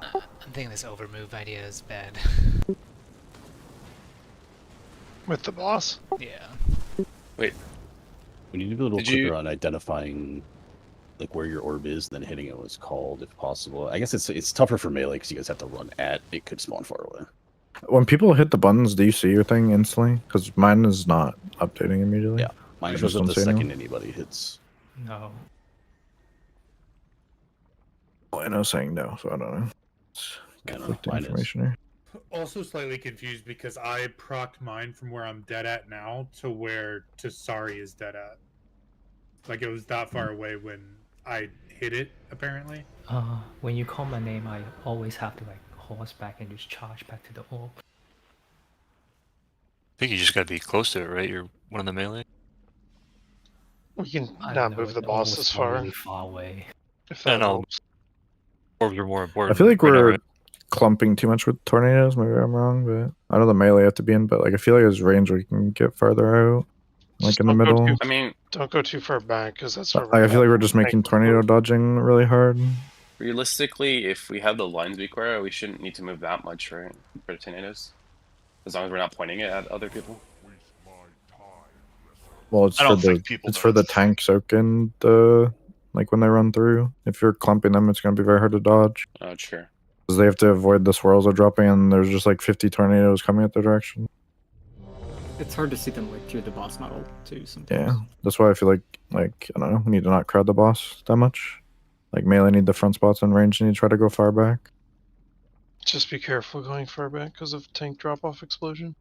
I'm thinking this overmove idea is bad. With the boss? Yeah. Wait. When We need to be a little Did quicker you- on identifying like where your orb is, then hitting it when it's called, if possible. I guess it's tougher for melee because you guys have to run at. It could spawn far away. When people hit the buttons, do you see your thing instantly? Because mine is not updating immediately. Yeah, mine I shows just up don't the see second anyone. anybody hits. No. Well, I know saying no, so I don't know. It's conflicting mine is. information here. Also slightly confused because I procced mine from where I'm dead at now to where Tasari is dead at. Like it was that far away when I hit it, apparently. When you call my name, I always have to like horse back and just charge back to the orb. I think you just gotta be close to it, right? You're one of the melee. We can I not know, move the it boss always as far far. really far away. If I that know. helps. Orbs are more I important. feel like right now, we're right? clumping too much with tornadoes. Maybe I'm wrong, but I know the melee have to be in, but like I feel like as range we can get farther out, like Just in the don't go middle. I mean, Don't go too far back because that's where I feel like we're just make making the tornado move. dodging really hard. realistically, if we have the lines we require, we shouldn't need to move that much, right? For the tornadoes, as long as we're not pointing it at other people. Well, it's I for don't the think people it's for the tank soak and like when they run through. If you're clumping them, it's gonna be very hard to dodge Oh, sure. because they have to avoid the swirls are dropping, and there's just like 50 tornadoes coming at their direction. It's hard to see them like through the boss model too sometimes. Yeah, that's why I feel like I don't know, we need to not crowd the boss that much. Like melee need the front spots, and range need to try to go far back. Just be careful going far back because of tank drop off explosion.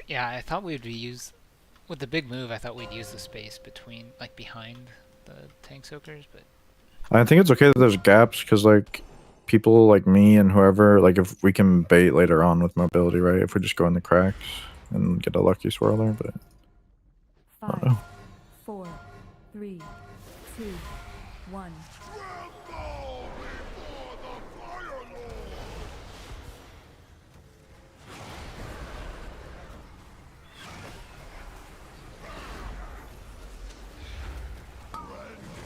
Yeah, I thought we'd use with the big move. I thought we'd use the space between, like, behind the tank soakers, but I think it's okay that there's gaps because like people like me and whoever, like if we can bait later on with mobility, right? If we just go in the cracks and get a lucky swirl there, but I don't know. 5, 4, 3, 2, 1.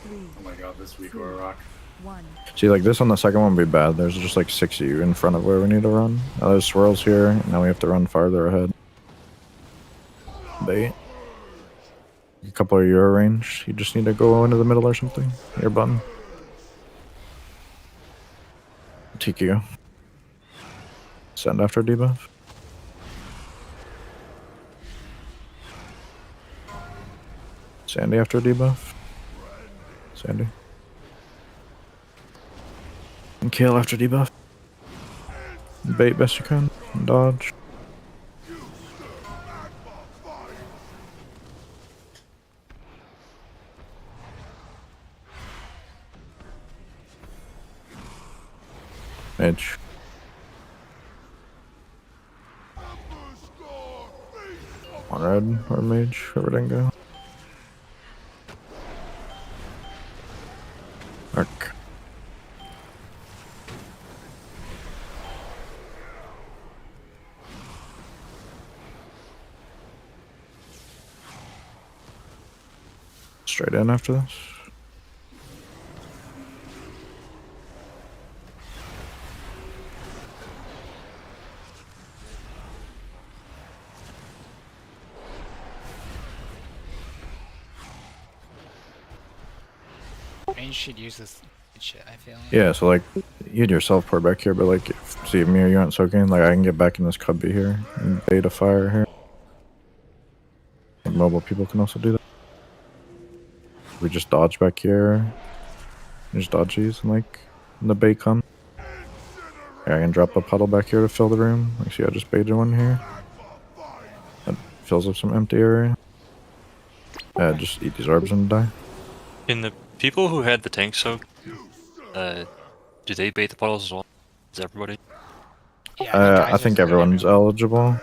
Oh my god, this week or rock. 1. See, like this on the second one would be bad. There's just like 6 of you in front of where we need to run. Now there's swirls here, and now we have to run farther ahead. Bait. A couple of your range. You just need to go into the middle or something. Your button. TQ. Send after debuff. Sandy after debuff. Sandy. And kill after debuff. Bait best you can. Dodge. Mage. On red or mage, whoever didn't go. Arc. Straight in after this. range should use this shit, I feel. Yeah, so like you had yourself pour back here, but like see if Mir you aren't soaking, like I can get back in this cubby here and bait a fire here. And mobile people can also do that. We just dodge back here. Just dodge these and like when the bait come. Yeah, I can drop a puddle back here to fill the room. Like see I just baited one here. That fills up some empty area. Just eat these orbs and die. In the people who had the tank soak, do they bait the puddles as well? Is everybody? I think everyone's eligible.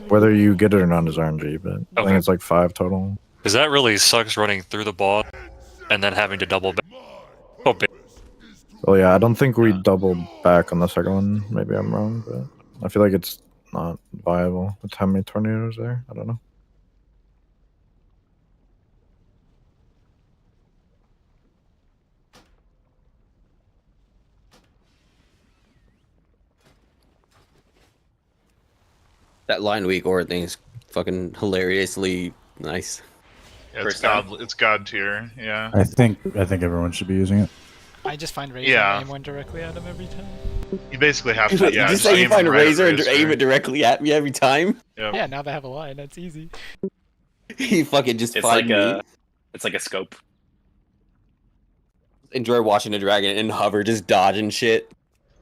Whether you get it or not is RNG, but I think it's like 5 total. Because that really sucks running through the boss and then having to double back. Oh, Well, yeah, I don't think we doubled back on the second one. Maybe I'm wrong, but I feel like it's not viable with how many tornadoes there. I don't know. That line weak aura thing is fucking hilariously nice. Yeah, it's god tier. Yeah. I think everyone should be using it. I just find Razor Yeah. and aim one directly at him every time. You basically have to. Did Yeah. you say you aim find a right at Razor and aim it directly at me every time? Yep. Yeah, now they have a line. That's easy. You fucking just It's find like me. it's like a scope. Enjoy watching a dragon and hover, just dodging shit.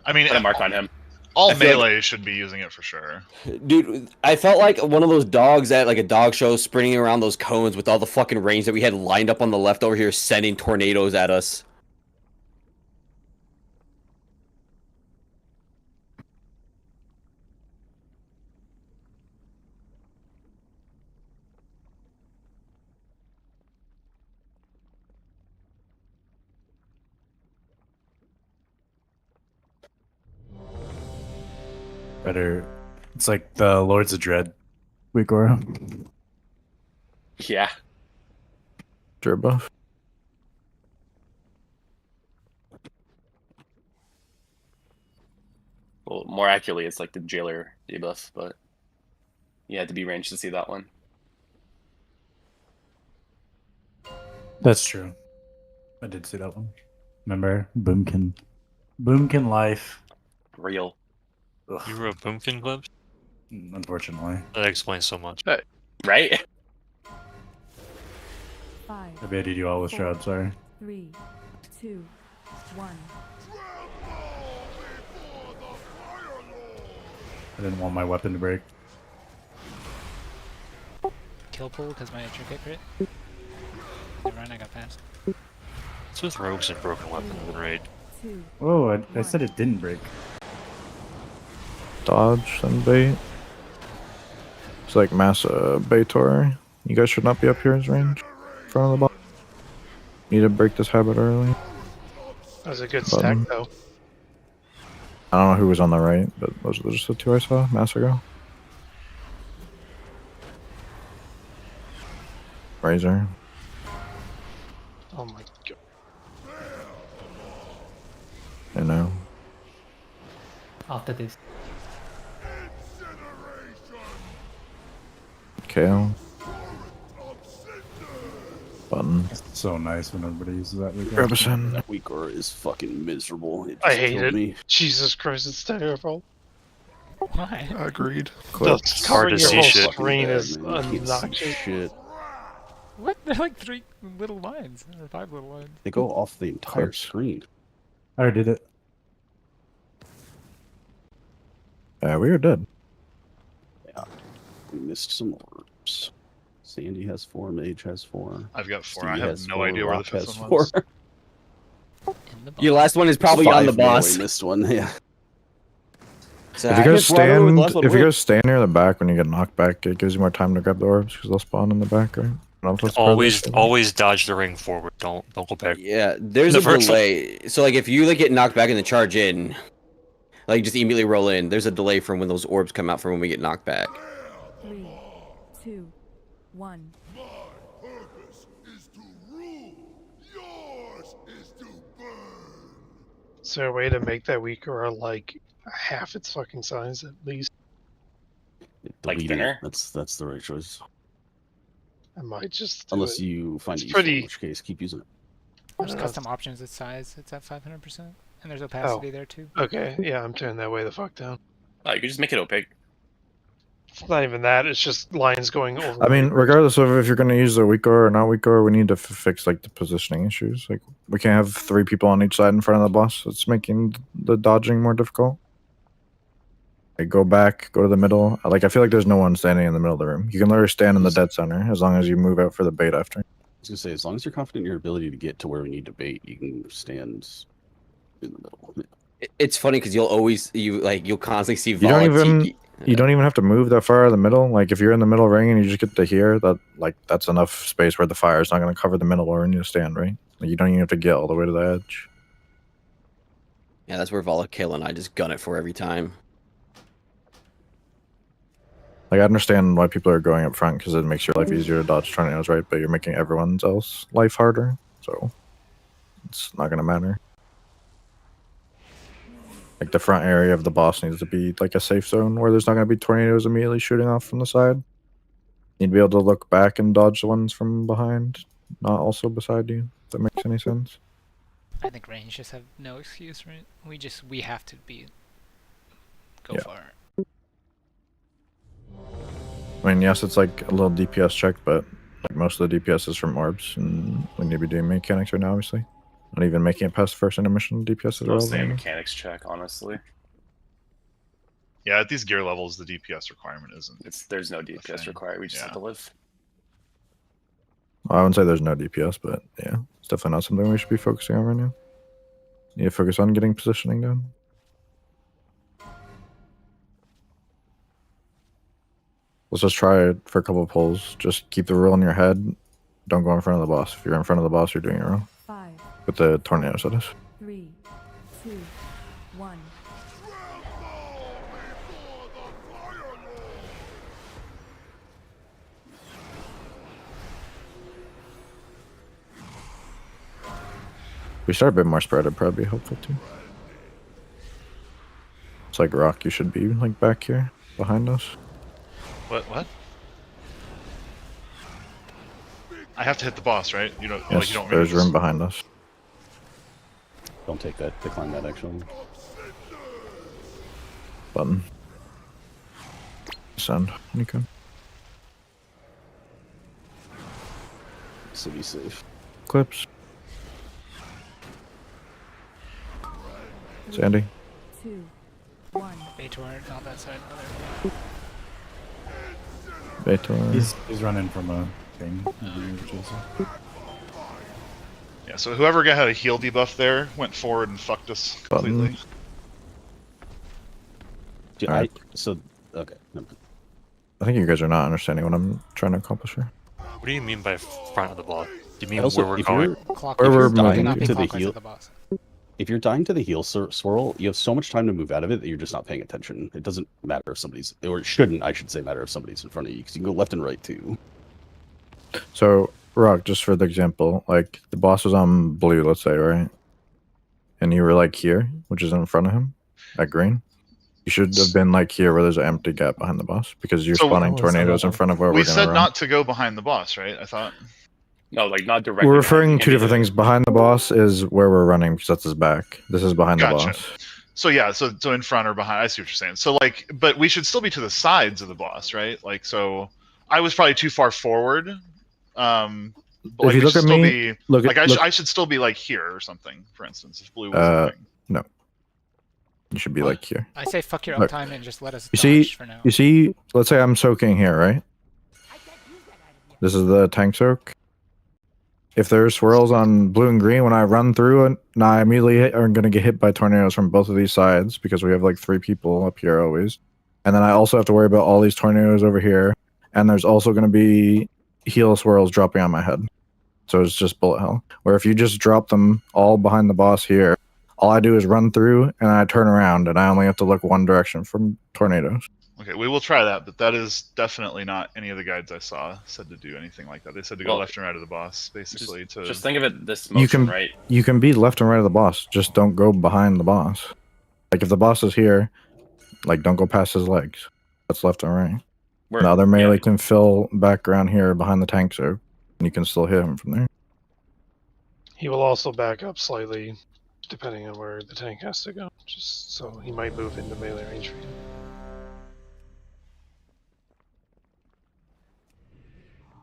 I mean, Put a mark on him. all I feel like- melee should be using it for sure. Dude, I felt like one of those dogs at like a dog show sprinting around those cones with all the fucking range that we had lined up on the left over here, sending tornadoes at us. Better. It's like the Lords of Dread weak aura. Yeah. Dread buff. Well, more accurately, it's like the jailer debuff, but you had to be ranged to see that one. That's true. I did see that one. Remember? Boomkin life. Real. Ugh, You wrote Boomkin clips? unfortunately. That explains so much. Right? 5, I baited you all with Shroud, sorry. 3, 2, 1. I didn't want my weapon to break. Kill pool because my trinket crit. Never mind, I got past. It's with rogues and broken weapons in raid. 2. Oh, I said it didn't break. Dodge and bait. It's like Massa Baitor. You guys should not be up here as range. In front of the boss. Need to break this habit early. That was a good stack, though. I don't know who was on the right, but those are just the two I saw. Massacre. Razor. Oh my god. I know. After this. KO. Button. It's so nice when everybody uses that weak aura. Grab a send. That weak aura is fucking miserable. It I just hate killed it. me. Jesus Christ, it's terrible. Why? Agreed. Just hard covering to your see whole shit. screen is Man, you can't see obnoxious. shit. What? They're like 3 little lines or 5 little lines. They go off the entire Clips. screen. I already did it. Yeah, we are dead. Yeah. We missed some orbs. Sandy has 4, Mage has 4. I've got 4. Stevie I have has no 4, idea where the Rock fifth has one 4. was. In the Your box. last one is probably on the 5 melee boss. missed one, yeah. So If I you guys just brought over with the last stand, one if you win. guys stand near the back when you get knocked back, it gives you more time to grab the orbs because they'll spawn in the back, right? I don't know if that's part of this. Always dodge the ring forward. Don't go back. Yeah, there's The a first delay. So like if you like get knocked back and then charge in, like just immediately roll in, there's a delay from when those orbs come out from when we get knocked back. 3, 2, 1. Is there a way to make that weak aura like half its fucking size at least? Like Deleting it, thinner? That's the right choice. I might just do Unless it. you find It's it useful, pretty- in which case keep using it. There's know. custom options its size. It's at 500%. And there's opacity there too. Okay, yeah, I'm turning that way the fuck down. Oh, you could just make it opaque. It's not even that, it's just lines going over. I mean, regardless of if you're going to use the weak aura or not weak aura, we need to fix like the positioning issues. Like we can't have 3 people on each side in front of the boss. It's making the dodging more difficult. Like go back, go to the middle. Like I feel like there's no one standing in the middle of the room. You can literally stand in the dead center as long as you move out for the bait after. I was gonna say, as long as you're confident in your ability to get to where we need to bait, you can stand in the middle. It's funny because you'll constantly see You don't even Tiki. you don't even have to move that far out of the middle. Like if you're in the middle ring and you just get to here, that's enough space where the fire is not going to cover the middle where you need to stand, right? Like you don't even have to get all the way to the edge. Yeah, that's where Volakale and I just gun it for every time. Like I understand why people are going up front because it makes your life easier to dodge tornadoes, right? But you're making everyone's else life harder, so it's not going to matter. Like the front area of the boss needs to be like a safe zone where there's not going to be tornadoes immediately shooting off from the side. You'd be able to look back and dodge the ones from behind, not also beside you. If that makes any sense. I think range just have no excuse, right? We have to go Yeah. far. I mean, yes, it's like a little DPS check, but like most of the DPS is from orbs, and we need to be doing mechanics right now, obviously. Not even making it past the first intermission, DPS is Mostly a relevant. mechanics check, honestly. Yeah, at these gear levels, the DPS requirement isn't. There's no DPS required. We just have to live. Well, I wouldn't say there's no DPS, but yeah, it's definitely not something we should be focusing on right now. Need to focus on getting positioning down. Let's just try it for a couple of pulls. Just keep the rule in your head. Don't go in front of the boss. If you're in front of the boss, you're doing it wrong. 5, With the tornadoes, that is. 3, 2, 1. If we start a bit more spread, it'd probably be helpful too. It's like Rock, you should be like back here behind us. What? I have to hit the boss, right? You don't. Yes, like, you don't there's really room behind us. Don't take that. Decline that, actually. Button. Send. You can. So be safe. Clips. Sandy. 2, 1. Baytor, not that side. Baytor. He's running from a thing. Yeah. So whoever had a heal debuff there went forward and fucked us completely. Dude, Alright. Okay. Never mind. I think you guys are not understanding what I'm trying to accomplish here. What do you mean by front of the boss? Do you mean Also, where we're if going? Where we're dying moving to the clockwise heal, of the boss. if you're dying to the heal swirl, you have so much time to move out of it that you're just not paying attention. It doesn't matter if somebody's, or it shouldn't, I should say, matter if somebody's in front of you, because you can go left and right too. So, Rock, just for the example, like the boss was on blue, let's say, right? And you were like here, which is in front of him, at green. You should have been like here where there's an empty gap behind the boss because you're So spawning tornadoes in front of where We we're going said to run. not to go behind the boss, right? I thought. No, like not directly. We're referring behind two different things. Behind the boss is where we're running because that's his back. This is behind the Gotcha. boss. So yeah, so in front or behind. I see what you're saying. So like, but we should still be to the sides of the boss, right? Like, so I was probably too far forward. But, like, If you we look should at still me, be, look like at I should still be like here or something, for instance, if blue was moving. No. You should be like here. I say fuck your Look, uptime and just let us You dodge see, for now. you see. Let's say I'm soaking here, right? This is the tank soak. If there's swirls on blue and green when I run through it, now I immediately are going to get hit by tornadoes from both of these sides because we have like 3 people up here always. And then I also have to worry about all these tornadoes over here. And there's also going to be heal swirls dropping on my head. So it's just bullet hell. Where if you just drop them all behind the boss here, all I do is run through and I turn around and I only have to look one direction from tornadoes. Okay, we will try that, but that is definitely not any of the guides I saw said to do anything like that. They said to go Well, left and right of the boss, basically. Just think of it this motion, right? You can be left and right of the boss, just don't go behind the boss. Like if the boss is here, like don't go past his legs. That's left and right. The other melee can fill back around here behind the tank, so you can still hit him from there. He will also back up slightly, depending on where the tank has to go. Just so he might move into melee range for you.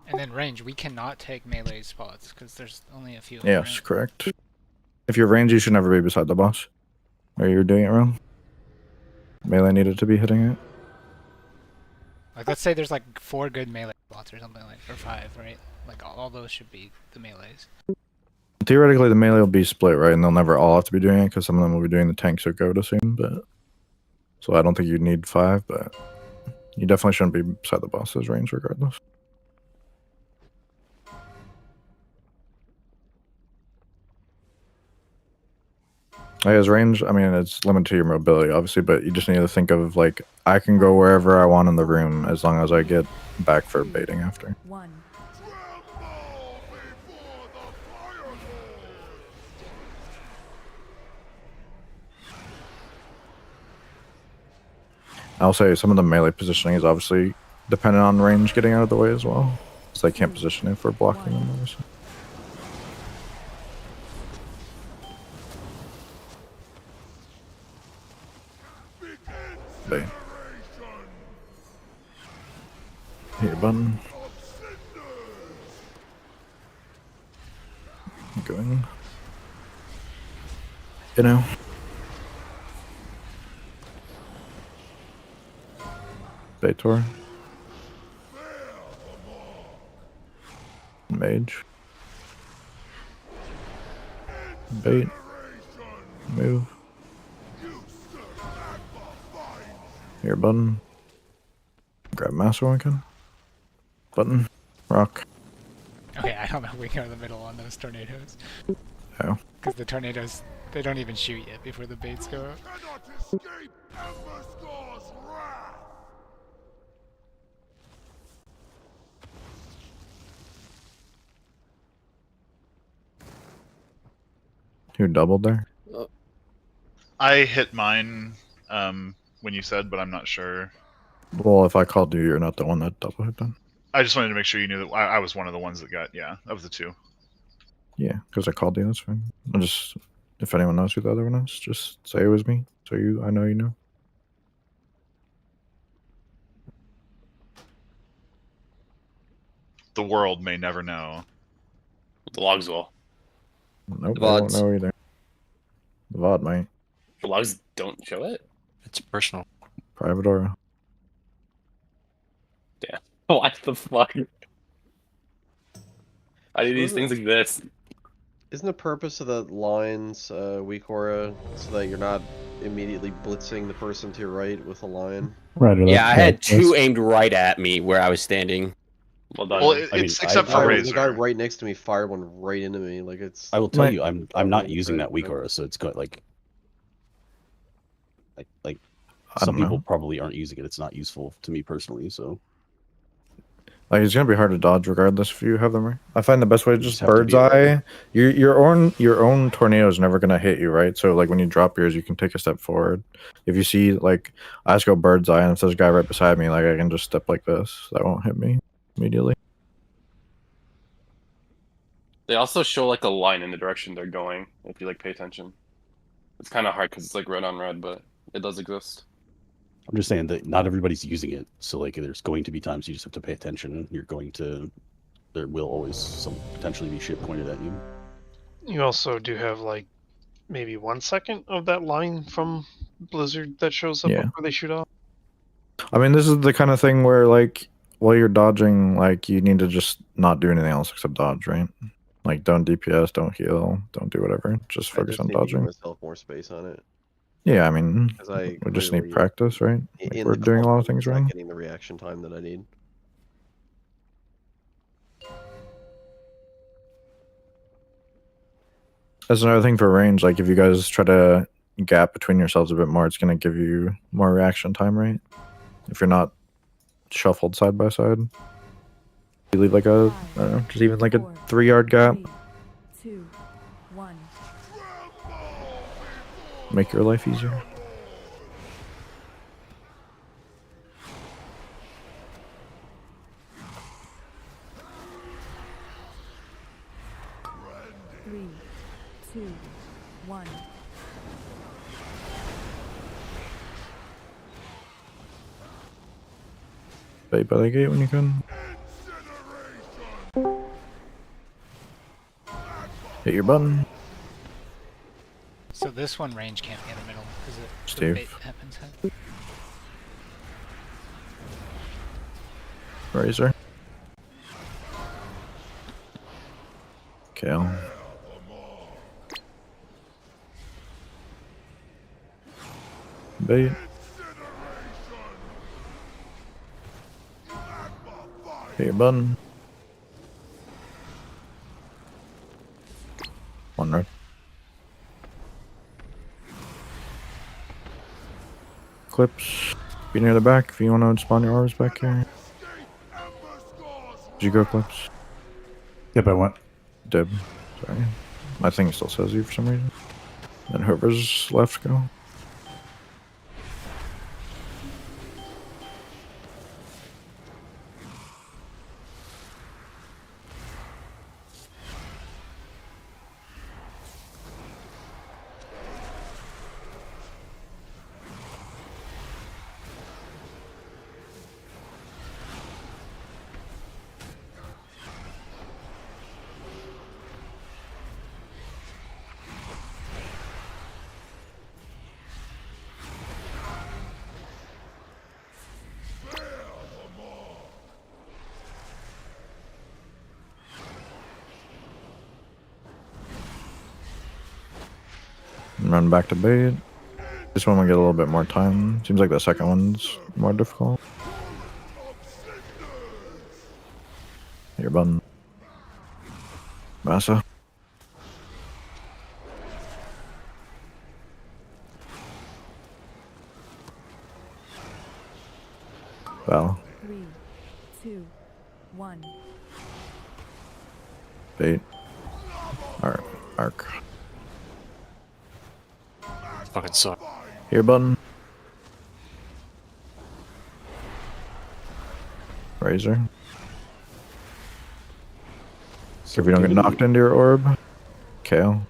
And then range, we cannot take melee spots because there's only a few. Yes, correct. If you're range, you should never be beside the boss. Or you're doing it wrong. Melee needed to be hitting it. Like let's say there's like 4 good melee spots or something like, or 5, right? Like all those should be the melees. Theoretically, the melee will be split, right? And they'll never all have to be doing it because some of them will be doing the tank soak, I would assume. But so I don't think you'd need 5, but you definitely shouldn't be beside the boss's range regardless. His range, I mean, it's limited to your mobility, obviously, but you just need to think of, like, I can go wherever I want in the room as long as I get back for baiting after. 1. I'll say some of the melee positioning is obviously dependent on range getting out of the way as well. So they can't position if we're blocking them, obviously. Bait. Hit your button. Going. You know. Baitor. Mage. Bait. Move. Here, button. Grab Master Lincoln. Button. Rock. Okay, I don't know. We go in the middle on those tornadoes. Oh. Because the tornadoes, they don't even shoot yet before the baits go up. Who doubled there? I hit mine when you said, but I'm not sure. Well, if I called you, you're not the one that double hit then. I just wanted to make sure you knew that I was one of the ones that got, yeah, of the two. Yeah, because I called you, that's fine. I'll just, if anyone knows who the other one is, just say it was me. So I know you know. The world may never know. The logs will. Nope, The I won't VODs. know either. The VOD might. The logs don't show it? It's personal. Private aura. Damn. What the fuck? How do these things exist? Isn't the purpose of the lines weak aura so that you're not immediately blitzing the person to your right with a line? Right. Yeah, I had two aimed right at me where I was standing. Well done. Well, it's except for Razor. The guy right next to me fired one right into me. Like it's. I will tell you, I'm not using that weak aura, so it's good. Like some people probably aren't using it. It's not useful to me personally. So Like it's gonna be hard to dodge regardless if you have them right. I find the best way to just have to bird's be eye. Your own tornado is never gonna hit you, right? So like when you drop yours, you can take a step forward. If you see like I just go bird's eye, and if there's a guy right beside me, like I can just step like this. That won't hit me immediately. They also show like a line in the direction they're going if you like pay attention. It's kind of hard because it's like red on red, but it does exist. I'm just saying that not everybody's using it. So like, there's going to be times you just have to pay attention. There will always potentially be shit pointed at you. You also do have like maybe 1 second of that line from Blizzard that shows up Yeah. before they shoot off. I mean, this is the kind of thing where like while you're dodging, like you need to just not do anything else except dodge, right? Like don't DPS, don't heal, don't do whatever. Just focus on need to give dodging. myself more space on it. Yeah, I mean, 'Cause I we just need clearly- practice, right? Like, In we're the doing a lot of conflict, things not wrong. Getting the reaction time that I need. That's another thing for range. Like if you guys try to gap between yourselves a bit more, it's gonna give you more reaction time, right? If you're not shuffled side by side, you leave like a, I don't know, just even like a 3-yard gap. 2, 1. Make your life easier. Three, 2, 1. Bait by the gate when you can. Hit your button. So this one range can't be in the middle because the Steve. bait happens. Razor. Kale. Bait. Hit your button. One red. Clips. Be near the back if you want to spawn your orbs back here. Did you go Clips? Yep, I went. Dib. Sorry. My thing still says you for some reason. And whoever's left go. Run back to bait. This one will get a little bit more time. Seems like the second one's more difficult. Your button. Massa. Well. 3, 2, 1. Bait. Arc. Fucking suck. Here button. Razor. So if you don't get knocked into your orb, KO.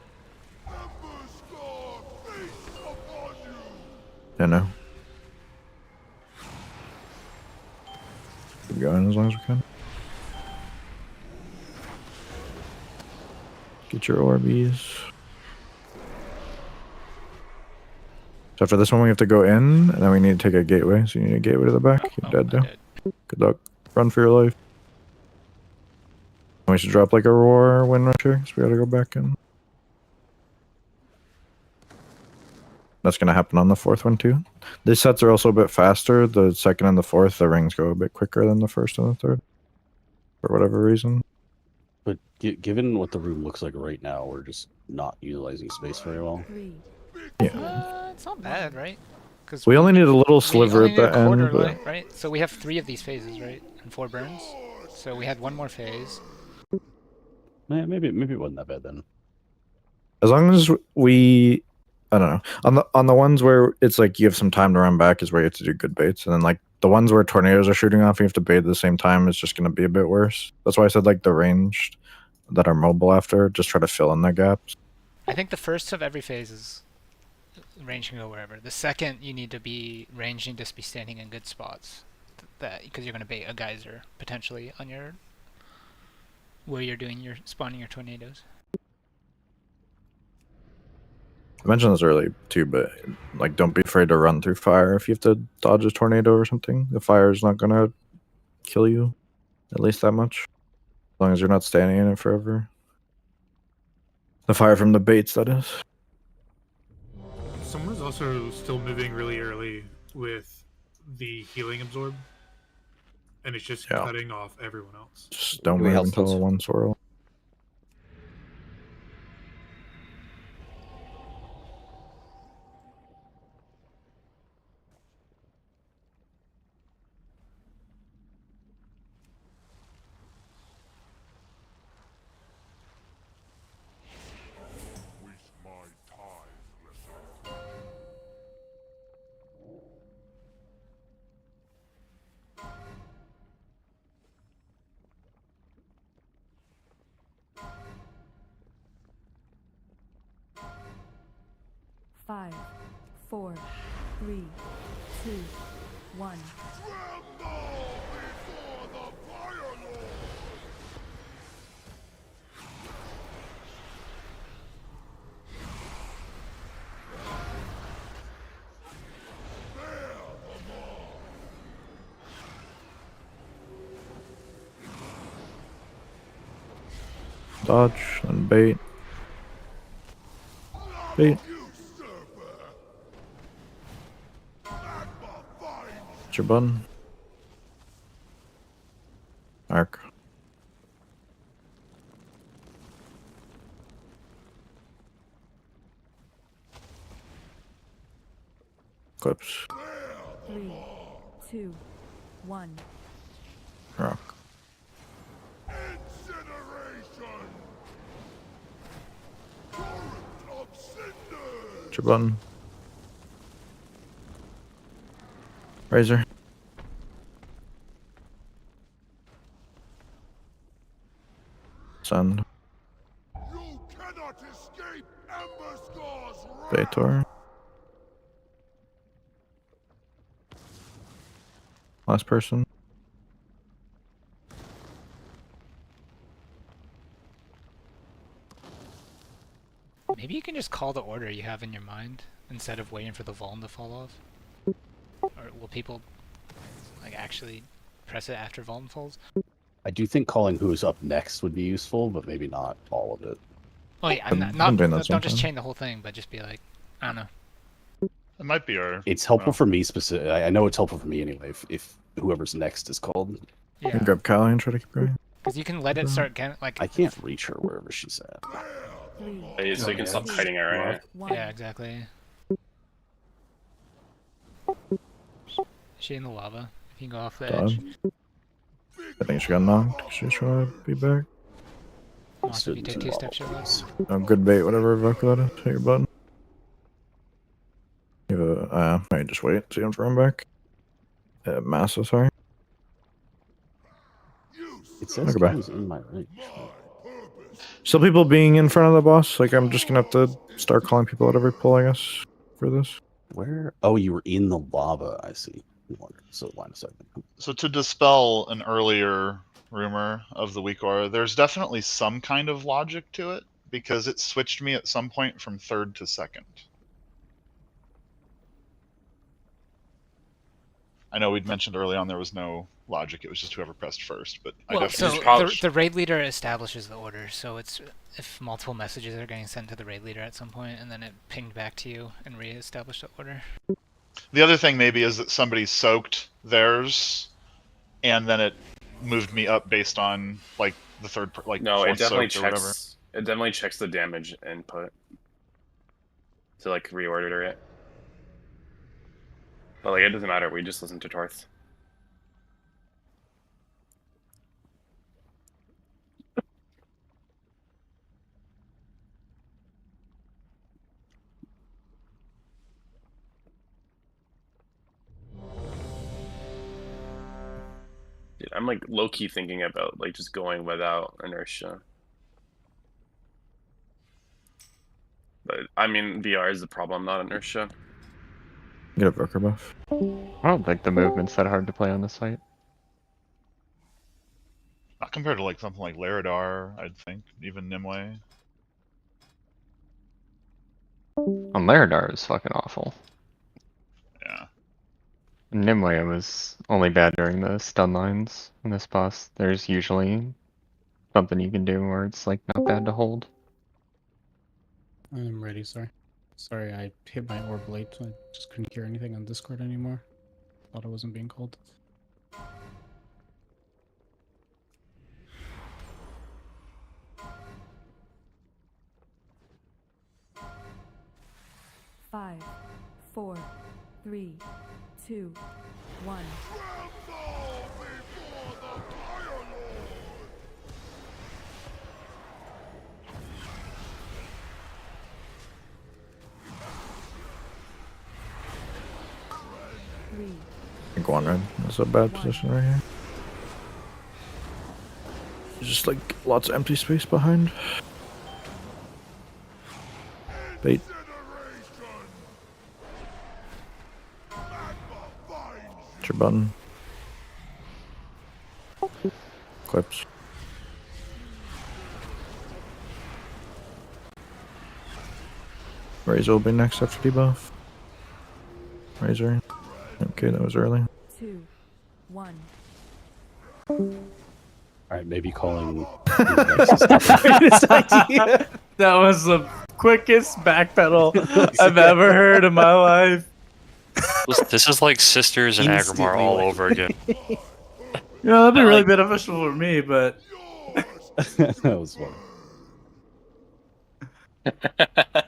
Yeah, no. Keep going as long as we can. Get your Orbeez. So after this one, we have to go in, and then we need to take a gateway. So you need a gateway to the back. You're dead now. Good luck. Run for your life. We should drop like a roar wind rusher, so we gotta go back in. That's gonna happen on the fourth one too. These sets are also a bit faster. The second and the fourth, the rings go a bit quicker than the first and the third. For whatever reason. But given what the room looks like right now, we're just not utilizing space very well. Yeah. It's not bad, right? Because We only need a little sliver at the end. But... right? So we have 3 of these phases, right? And 4 burns. So we had 1 more phase. Maybe it wasn't that bad then. As long as we, I don't know, on the ones where it's like you have some time to run back is where you have to do good baits, and then like the ones where tornadoes are shooting off, you have to bait at the same time. It's just going to be a bit worse. That's why I said like the ranged that are mobile after, just try to fill in the gaps. I think the first of every phase is range can go wherever. The second, you need to be ranged and just be standing in good spots, that because you're going to bait a geyser potentially on your where you're doing your spawning your tornadoes. I mentioned this earlier too, but like don't be afraid to run through fire if you have to dodge a tornado or something. The fire is not gonna kill you, at least that much, as long as you're not standing in it forever. The fire from the baits, that is. Someone's also still moving really early with the healing absorb, and it's just cutting off everyone else. Just don't move until one swirl. Five, 4, 3, 2, 1. Dodge and bait. Bait. What's your button? Arc. Clips. 3, 2, 1. Rock. What's your button? Razor. Send. Baitor. Last person. Maybe you can just call the order you have in your mind instead of waiting for the Vuln to fall off. Or will people like actually press it after Vuln falls? I do think calling who's up next would be useful, but maybe not all of it. Oh yeah, I'm not I'm doing that don't just sometimes. chain the whole thing, but just be like, I don't know. It might be our. It's helpful for me specific. I know it's helpful for me anyway. If whoever's next is called. Yeah. Grab Callie and try to keep going. Because you can let it start getting like. I can't reach her wherever she's at. Hey, so you can stop kiting it, right? Yeah, exactly. Is she in the lava? If you can go off the edge. I think she got knocked. She's trying to be back. Also, if you take 2 steps, you'll lose. Oh, good bait, whatever evoker that is. Hit your button. You have a, maybe just wait. See him run back. Massa, sorry. It says Okay, Callie's in my range. Still people being in front of the boss. Like, I'm just gonna have to start calling people at every pull, I guess, for this. Where? Oh, you were in the lava. I see. So line of sight. So to dispel an earlier rumor of the weak aura, there's definitely some kind of logic to it because it switched me at some point from 3rd to 2nd. I know we'd mentioned early on there was no logic; it was just whoever pressed first. But Well, I so definitely the raid leader establishes the order. So it's if multiple messages are getting sent to the raid leader at some point, and then it pinged back to you and re-established the order. The other thing maybe is that somebody soaked theirs, and then it moved me up based on like the third, like No, it fourth definitely soaked or whatever. checks. It definitely checks the damage input to like reorder it. But like it doesn't matter. We just listen to Torth. Dude, I'm like low-key thinking about like just going without inertia. But I mean VR is the problem, not inertia. Get a Evoker buff. I don't think the movement's that hard to play on the site. Not compared to like something like Laradar, I'd think, even Nimue. On Laradar is fucking awful. Yeah. Nimue was only bad during the stun lines. In this boss, there's usually something you can do where it's like not bad to hold. I'm ready, sorry. Sorry, I hit my orb late. I just couldn't hear anything on Discord anymore. Thought I wasn't being called. Five, 4, 3, 2, 1. Three, I think one red. That's a bad position right here. Just like lots of empty space behind. Bait. It's your button. Clips. Razor will be next after debuff. Razor. Okay, that was early. 2, 1. Alright, maybe calling. That was the quickest backpedal I've ever heard in my life. This is like Sisters and Agrimar all over again. You know, that'd be really beneficial for me, but That was fun.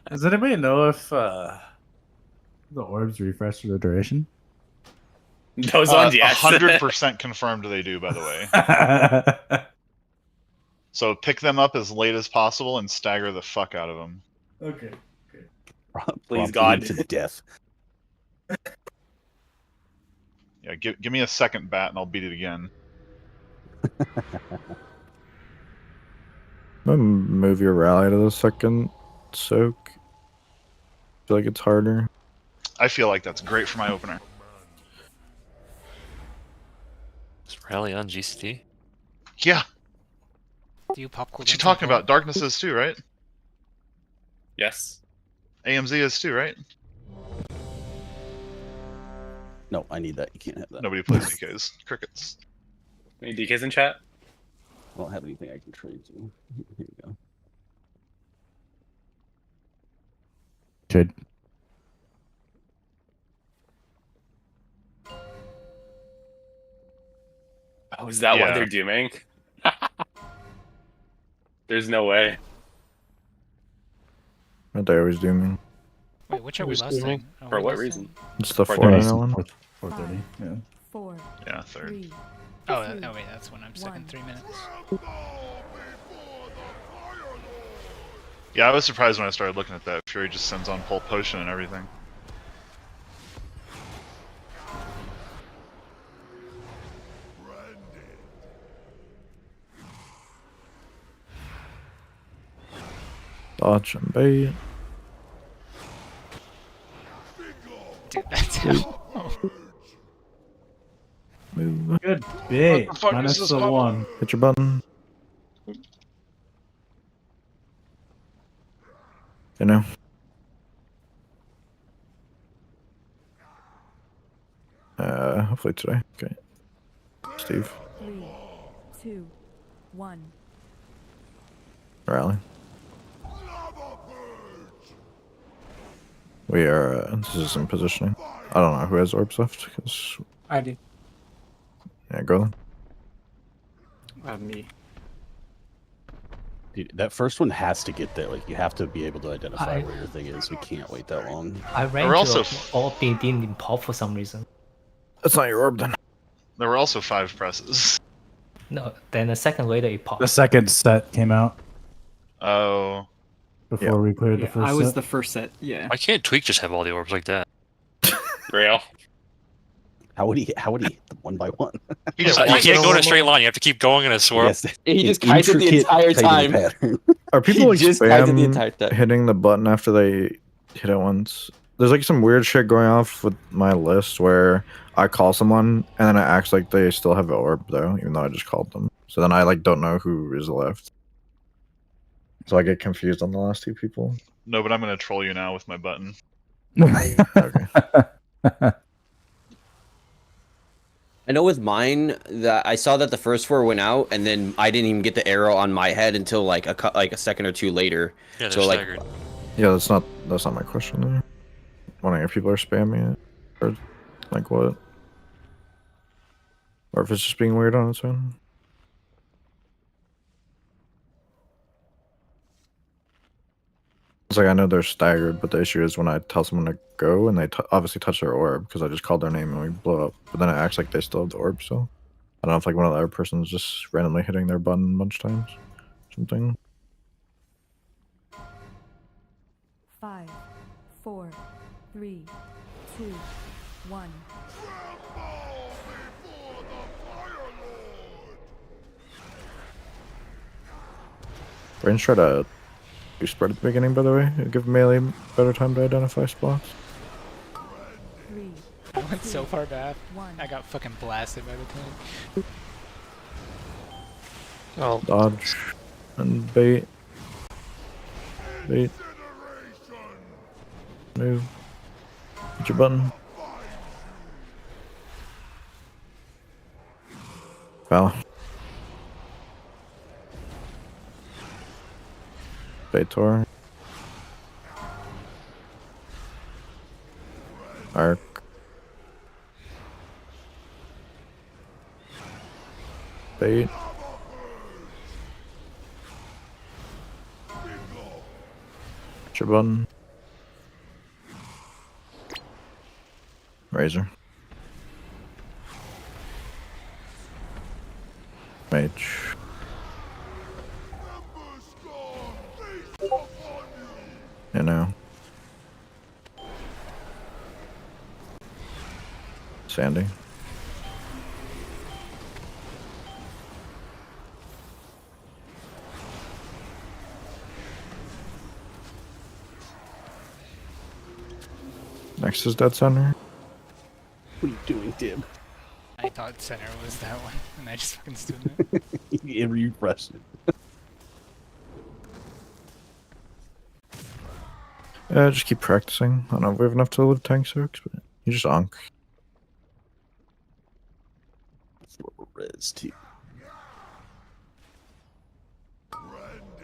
does anybody know if the orbs refresh for the duration? Those ones, yes. 100% confirmed they do, by the way. So pick them up as late as possible and stagger the fuck out of them. Okay. Please, God. To death. Yeah, give me a second bat and I'll beat it again. Move your rally to the second soak. I feel like it's harder. I feel like that's great for my opener. Is Rally on GCT? Yeah. Do you pop cooldown? What you talking about? Darkness is too, right? Yes. AMZ is too, right? No, I need that. You can't have that. Nobody plays DKs. Crickets. Any DKs in chat? I don't have anything I can trade to. Here we go. Trade. Oh, is that why Yeah. they're dooming? There's no way. Aren't they always dooming? Wait, which are we Who's lusting? dooming? Are For we what lusting? reason? It's the 4:30. 4 one. 4:30. Yeah. 4. Yeah, third. 3. Oh, wait, that's when I'm sick in 3 minutes. Yeah, I was surprised when I started looking at that. Fury just sends on Pulp Potion and everything. Dodge and bait. Dude, that's how. Move. Good bait. What the fuck is Minus this the button? 1. Hit your button. You know. Hopefully today. Okay. Steve. 3, 2, 1. Rally. We are. This is in positioning. I don't know who has orbs left. Because I do. yeah, go then. Me. Dude, that first one has to get there. Like, you have to be able to identify I- where your thing is. We can't wait that long. I ran We're to also all didn't pop for some reason. That's not your orb then. There were also 5 presses. No, then a second later it popped. The second set came out Oh. before we cleared the Yeah, first I was set. the first set. Yeah. Why can't Tweak just have all the orbs like that? Real. How would he hit them one by one? He just You walks can't in go in a a straight line. You have to keep going in a swirl. Yes, He just an kites it the intricate entire kiting time. pattern. Are people He like just kites it the entire spam time. hitting the button after they hit it once? There's like some weird shit going off with my list where I call someone and then it acts like they still have an orb though, even though I just called them. So then I like don't know who is left. So I get confused on the last 2 people. No, but I'm gonna troll you now with my button. Okay. I know with mine that I saw that the first 4 went out, and then I didn't even get the arrow on my head until like a second or 2 later. Yeah, they're so like, staggered. Yeah, that's not my question there. Wondering if people are spamming it or like what, or if it's just being weird on its own. It's like I know they're staggered, but the issue is when I tell someone to go and they obviously touch their orb because I just called their name and we blow up, but then it acts like they still have the orb still. I don't know if like one of the other person's just randomly hitting their button a bunch of times, something. 5, 4, 3, 2, 1. Brains try to do spread at the beginning, by the way. It'll give melee better time to identify spots. 3. I went so far back. 1. I got fucking blasted by the time. Oh, Dodge and bait. Bait. Move. Hit your button. Foul. Baitor. Arc. Bait. Hit your button. Razor. Mage. You know. Sandy. Next is Dead Center. What are you doing, Dim? I thought center was that one, and I just fucking stood there. You refreshed it. Just keep practicing. I don't know if we have enough to live tank soaks, but you just onk. Res 2.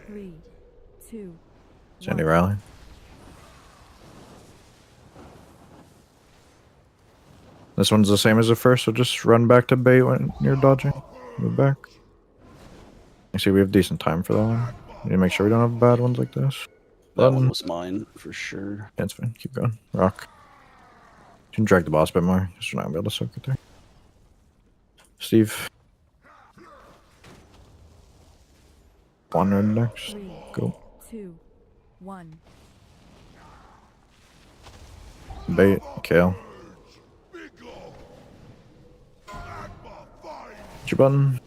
3, 2, Sandy rally. This one's the same as the first, so just run back to bait when you're dodging. move back. I see we have decent time for that one. Need to make sure we don't have bad ones like this. That one was mine for sure. Yeah, it's fine. Keep going. Rock. You can drag the boss a bit more, because we're not gonna be able to soak it there. Steve. Wander next. 3, Go. 2, 1. Bait. Kale. Hit your button.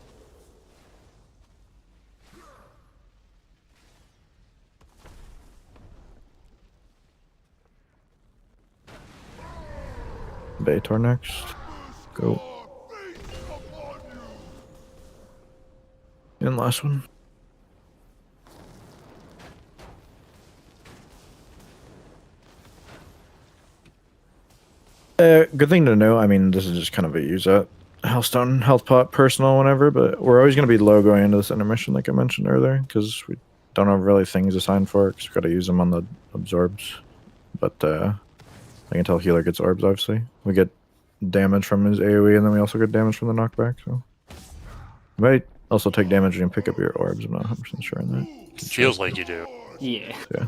Baitor next. Go. And last one. Good thing to know. I mean, this is just kind of a use that Hellstone health pot personal whenever, but we're always going to be low going into this intermission, like I mentioned earlier, because we don't have really things assigned for it, because we've got to use them on the absorbs. But I can tell healer gets orbs, obviously. We get damage from his AoE, and then we also get damage from the knockback, so. You might also take damage and pick up your orbs. I'm not 100% sure on that. Feels like you do. Yeah. Yeah.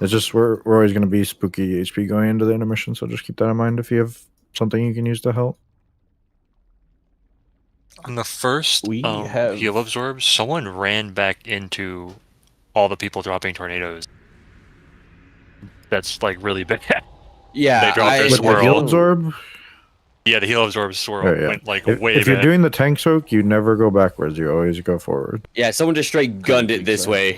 It's just we're always going to be spooky HP going into the intermission, so just keep that in mind if you have something you can use to help. On the first have heal absorbs, someone ran back into all the people dropping tornadoes. That's like really bad. Yeah, they dropped their With the swirl. heal absorb? Yeah, the heal absorb swirl Oh, yeah. went like if, way if you're back. doing the tank soak, you never go backwards. You always go forward. Yeah, someone just straight gunned it this way.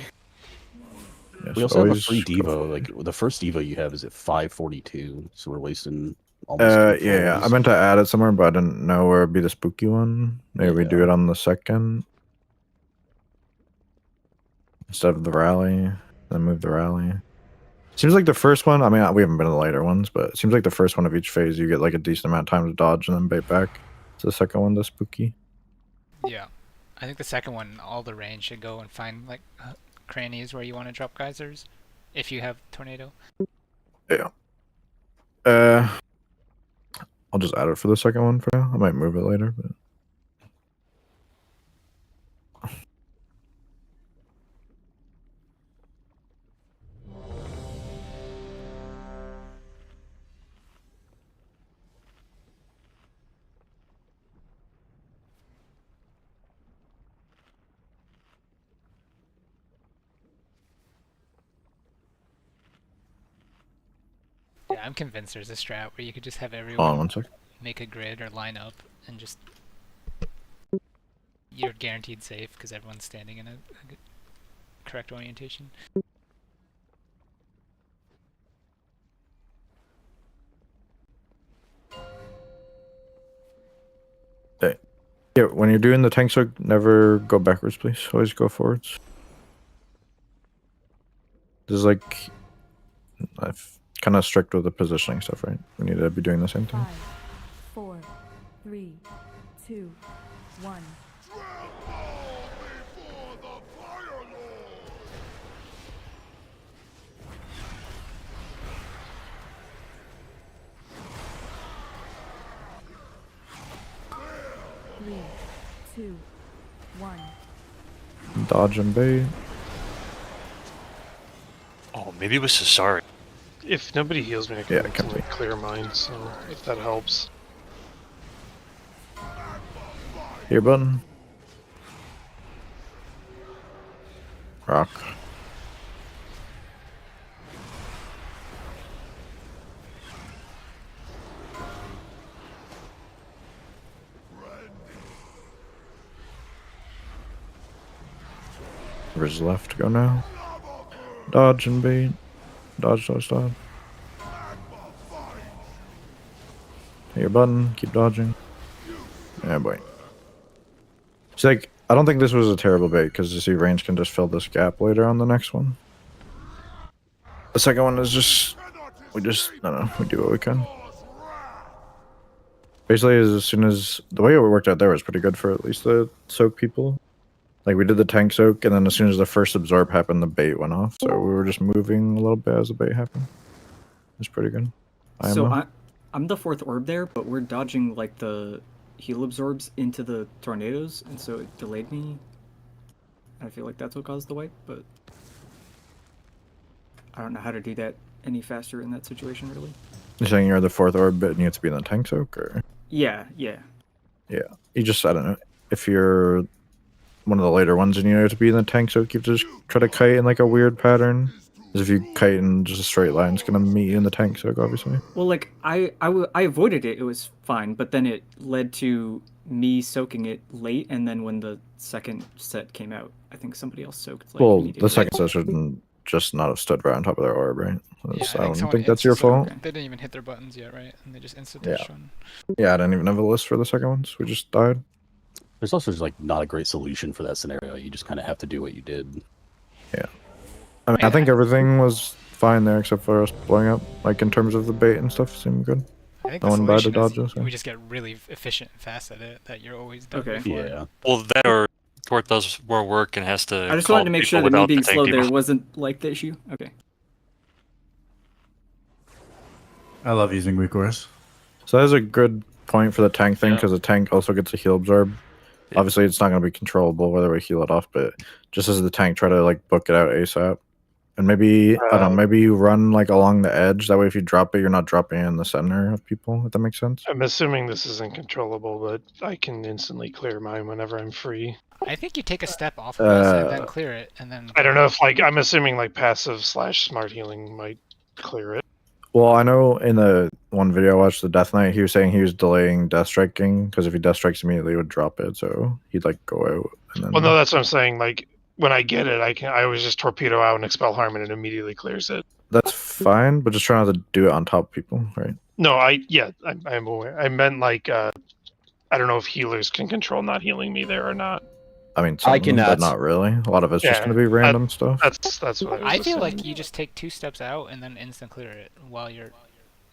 Yes, We also have a always free go Devo. forward. Like the first Devo you have is at 542, so we're wasting almost. Yeah, I meant to add it somewhere, but I didn't know where it'd be the spooky one. Maybe we do it on the second instead of the rally, then move the rally. Seems like the first one. I mean, we haven't been in the later ones, but it seems like the first one of each phase, you get like a decent amount of time to dodge and then bait back. So the second one, the spooky. Yeah. I think the second one, all the range should go and find like crannies where you want to drop geysers, if you have tornado. Yeah. I'll just add it for the second one for now. I might move it later, but. Yeah, I'm convinced there's a strat where you could just have Hold on everyone one sec. make a grid or line up and just you're guaranteed safe because everyone's standing in a correct orientation. Hey. Yeah, when you're doing the tank soak, never go backwards, please. Always go forwards. This is like I've kind of strict with the positioning stuff, right? We need to be doing the same thing. 5, 4, 3, 2, 1. Three, 2, 1. Dodge and bait. Oh, maybe it was Cesari. If nobody heals me, I Yeah, can, it can be. like, clear mine, so if that helps. Here button. Rock. Where's left to go now? Dodge and bait. Dodge, dodge, dodge. Hit your button. Keep dodging. Yeah, boy. It's like, I don't think this was a terrible bait, because you see range can just fill this gap later on the next one. The second one is just, I don't know, we do what we can. Basically, as soon as, the way it worked out there was pretty good for at least the soak people. Like, we did the tank soak, and then as soon as the first absorb happened, the bait went off. So we were just moving a little bit as the bait happened. It was pretty good. So I'm the fourth orb there, but we're dodging like the heal absorbs into the tornadoes, and so it delayed me. I feel like that's what caused the wipe, but I don't know how to do that any faster in that situation, really. You're saying you're the 4th orb and you have to be in the tank soak, or? Yeah, yeah. Yeah. You just, I don't know. If you're one of the later ones and you have to be in the tank soak, you have to just try to kite in like a weird pattern. Because if you kite in just a straight line, it's going to meet you in the tank soak, obviously. Well, like, I avoided it, it was fine, but then it led to me soaking it late, and then when the second set came out, I think somebody else soaked, like, Well, immediately. the second set should just not have stood right on top of their orb, right? Yeah, I don't someone think that's your fault. They didn't even hit their buttons yet, right? And they just instant Yeah. touched one. Yeah, I didn't even have a list for the second ones. We just died. There's also just like not a great solution for that scenario. You just kind of have to do what you did. Yeah. I mean, I think everything was fine there except for us blowing up. Like, in terms of the bait and stuff, seemed good. I think No the one died to solution dodges. is we just get really efficient and fast at it. That you're always done Okay. before. Yeah. Well, that or Tort does more work and has to. I just call wanted to make people sure that me without the being tank slow people. there wasn't, like, the issue. Okay. I love using weak ores. So that's a good point for the tank thing, because the tank also gets a heal absorb. Obviously, it's not going to be controllable whether we heal it off, but just as the tank, try to like book it out ASAP. And maybe, I don't know, maybe you run like along the edge. That way, if you drop it, you're not dropping it in the center of people, if that makes sense. I'm assuming this isn't controllable, but I can instantly clear mine whenever I'm free. I think you take a step off of us and then clear it, and then. I don't know if, like, I'm assuming like passive / smart healing might clear it. Well, I know in the one video I watched, the Death Knight, he was saying he was delaying Death Striking, because if he Death Strikes immediately, it would drop it, so he'd like go out. And then... Well, no, that's what I'm saying. Like, when I get it, I always just torpedo out and expel harm, and it immediately clears it. That's fine, but just try not to do it on top of people, right? No, I'm aware. I meant like, I don't know if healers can control not healing me there or not. I mean, some, but not really. A lot of it's just Yeah, going to be random stuff. That's what I feel like you just take 2 steps out and then instant clear it while you're,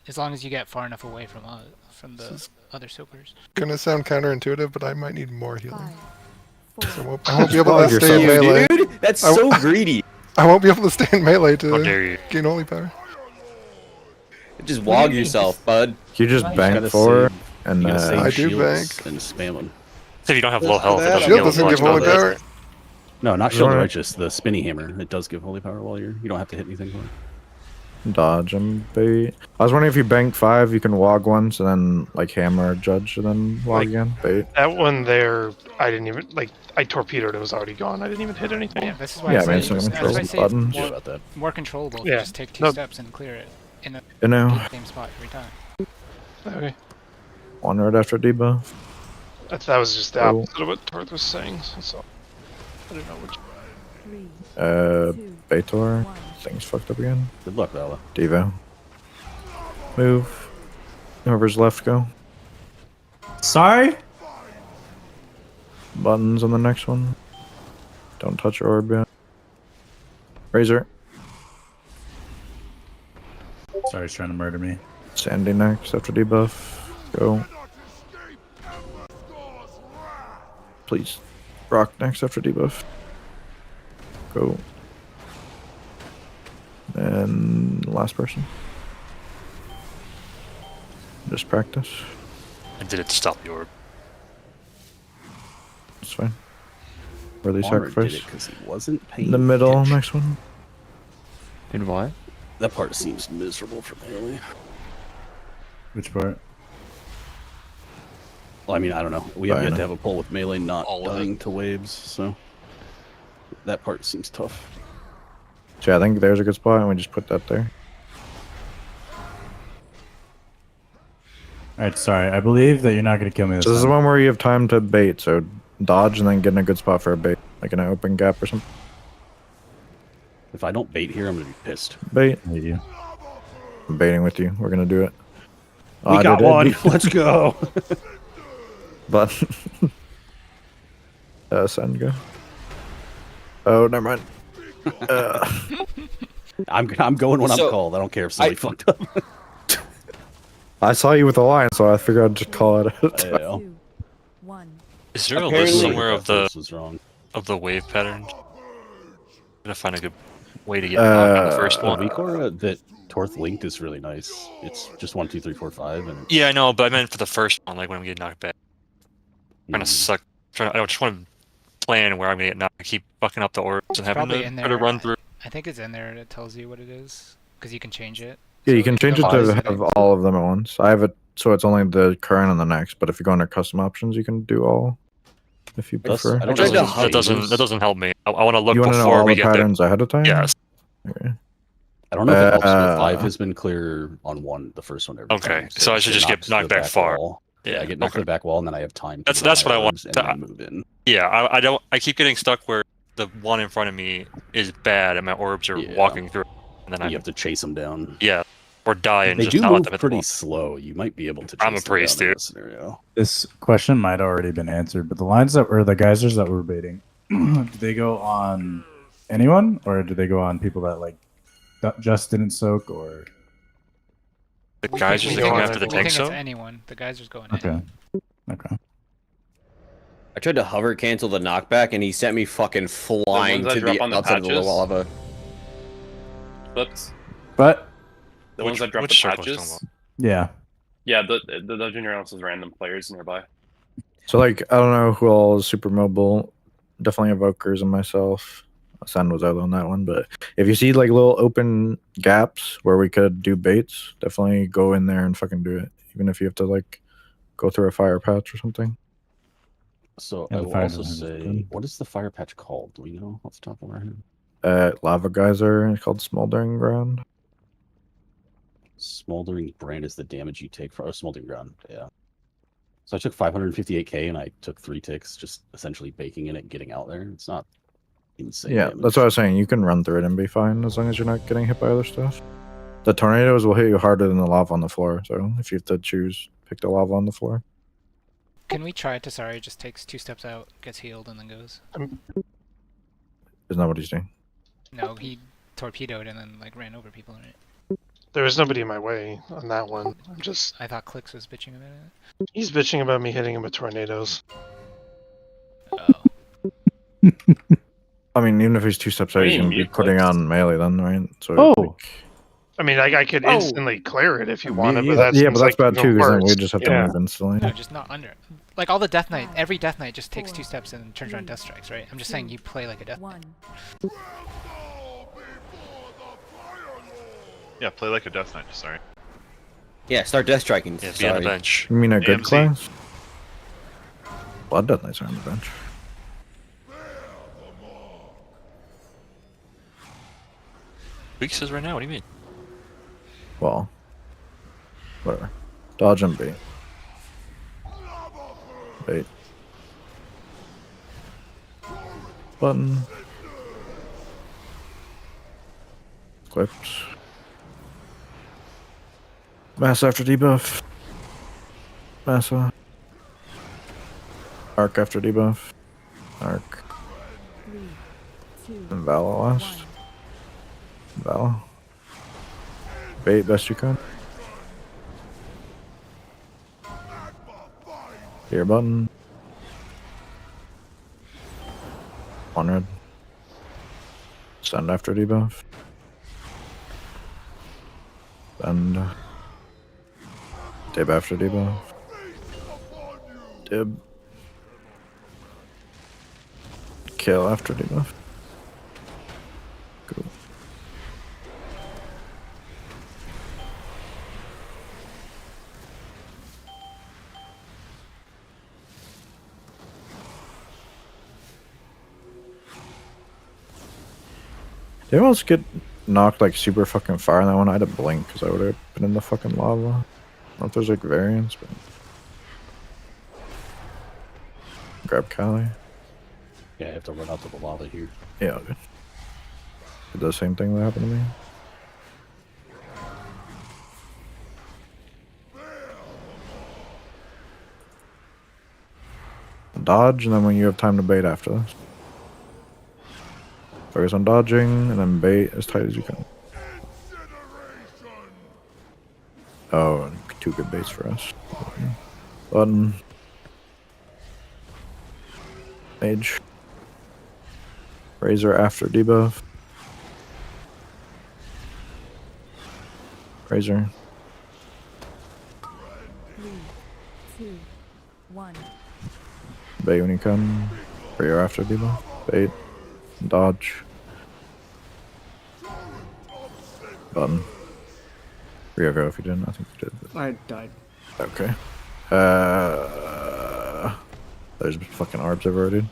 as long as you get far enough away from the other soakers. Gonna sound counterintuitive, but I might need more healing. 5, 4, I won't be able to stay in melee. Dude, that's so greedy. I won't be able to stay in melee How dare to you. gain holy power. Just wog yourself, bud. You just bank for and I do bank. And spam them. If you don't have low health, it doesn't Shield give doesn't much give holy benefit. power. No, not Shield of Alright. Righteous. The spinny hammer. It does give holy power while you don't have to hit anything for it. dodge and bait. I was wondering if you bank 5, you can wog once, and then like hammer judge, and then wog again. Bait. That one there, I didn't even, like, I torpedoed, it was already gone. I didn't even hit anything. Yeah, this is why Yeah, I I mean, say, it's not that's why I say buttons. it's Yeah, more, about that. more controllable if you Yeah. just take 2 No. steps and clear it in a You know. same spot every time. Okay. One right after debuff. That was just the Oh. opposite of what Torth was saying, so I don't know which. 3, Baitor. Things fucked up again. Good luck, Vala. Devo. Move. Whoever's left, go. Sorry? Buttons on the next one. Don't touch your orb yet. Razor. Sorry, he's trying to murder me. Sandy next after debuff. Go. Please. Rock next after debuff. Go. And last person. Just practice. I did it to stop the orb. It's fine. Worthy Armor sacrifice. did it 'cause he wasn't paying The middle, attention. next one. In what? That part seems miserable for melee. Which part? Well, I mean, I don't know. We have yet Fine. to have a pull with melee not All of dying to waves, so that part seems tough. So yeah, I think there's a good spot, and we just put that there. Alright, sorry. I believe that you're not going to kill me this So this is the time. one where you have time to bait, so dodge and then get in a good spot for a bait, like in an open gap or something. If I don't bait here, I'm gonna be pissed. Bait. I hate you. I'm baiting with you. We're gonna do it. We I got did it. one. Let's go. But send go. Oh, never mind. I'm going when I'm So, called. I don't care if somebody fucked up. I saw you with the line, so I figured I'd just call it out. Yeah. Is there a Apparently- list somewhere of This was wrong. the wave patterns? I'm gonna find a good way to get knocked on the first one. Vicor that Torth linked is really nice. It's just 1, 2, 3, 4, 5, and Yeah, I know, but I meant for the first one, like when I'm getting knocked back. Trying to suck. I don't just want to plan where I'm gonna get knocked. I keep fucking up the orbs and It's having probably to in try there. to run through. I think it's in there. It tells you what it is because you can change it. Yeah, So you can if you change go it to to settings- have all of them at once. I have it so it's only the current and the next. But if you go under custom options, you can do all. If you prefer. I don't That know doesn't help me. I want to look You want to know before all we the get there. patterns ahead of time? Yes. Okay. I don't know if it helps, but 5 has been clear on 1, the first one every Okay, time. so I should just get knocked back far. Wall. Yeah, I get knocked okay. to the back wall, and then I have time to That's what I want. and then move in. Yeah, I don't. I keep getting stuck where the one in front of me is bad, and my orbs are walking through, and then You have to chase them down. Yeah, or die and They just do not let move them hit the pretty wall. slow. You might be able to. I'm a chase them priest, down in dude. this scenario. This question might already been answered, but the lines that were the geysers that we're baiting, do they go on anyone, or do they go on people that like just didn't soak, or The We guys think- just we looking think after the it's- tank, We think so it's anyone. The guys are going. okay, okay. I tried to hover cancel the knockback, and he sent me fucking flying that to drop the on the outside of the patches? lava. Flips. But The ones that drop the which circle is patches. yeah, Yeah, the junior analysis is random players nearby. So like I don't know who all is super mobile. Definitely Evokers and myself. Sun was out on that one, but if you see like little open gaps where we could do baits, definitely go in there and fucking do it. Even if you have to like go through a fire patch or something. So Yeah, I the will fire also doesn't have say, good. what is the fire patch called? Do we know off the top of our head? Lava Geyser, it's called Smoldering Ground. Smoldering Brand is the damage you take from Smoldering Ground. Yeah. So I took 558k and I took 3 ticks, just essentially baking in it, getting out there. It's not insane. Yeah, damage. that's what I was saying. You can run through it and be fine as long as you're not getting hit by other stuff. The tornadoes will hit you harder than the lava on the floor, so if you have to choose, pick the lava on the floor. Can we try Tasari? Just takes 2 steps out, gets healed, and then goes. Isn't that what he's doing? No, he torpedoed and then like ran over people in it. There was nobody in my way on that one. I'm just. I thought Clicks was bitching about it. He's bitching about me hitting him with tornadoes. Oh. I mean, even if he's 2 steps out, he's Hey, going to be mute putting clicks. on melee then, right? So Oh, I mean, I could Oh. instantly clear it if you wanted, yeah, but that yeah, seems but that's like bad too, because then we worse. just have to Yeah. move instantly. No, just not under. Like all the Death Knight, every Death Knight just takes 2 steps and turns around Death Strikes, right? I'm just saying you play like a Death Knight. 1. Yeah, play like a Death Knight. Sorry. Yeah, start death striking. Yeah, be on the Sorry. bench. You mean a good AMC. class? Blood Death Knights are on the bench. Weeks is right now. What do you mean? Well, whatever. Dodge and bait. Bait. Button. Clipped. Mass after debuff. Massa. Arc after debuff. Arc. 3, 2, And Vala last. 1. Vala. Bait best you can. Here button. 100. Send after debuff. Send. Dib after debuff. Dib. Kill after debuff. Cool. Did anyone else get knocked like super fucking far in that one? I had to blink because I would have been in the fucking lava. I don't know if there's like variants, but grab Kali. Yeah, I have to run out to the lava here. Yeah, okay. Did the same thing that happened to me. Dodge, and then when you have time to bait after this. Focus on dodging, and then bait as tight as you can. Oh, 2 good baits for us. Button. Mage. Razor after debuff. Razor. 3, 2, 1. Bait when you come. Or you're after Debo. Bait. Dodge. Button. Re-aggro if you didn't. I think you did. But... I died. Okay. There's fucking arbs everywhere, dude.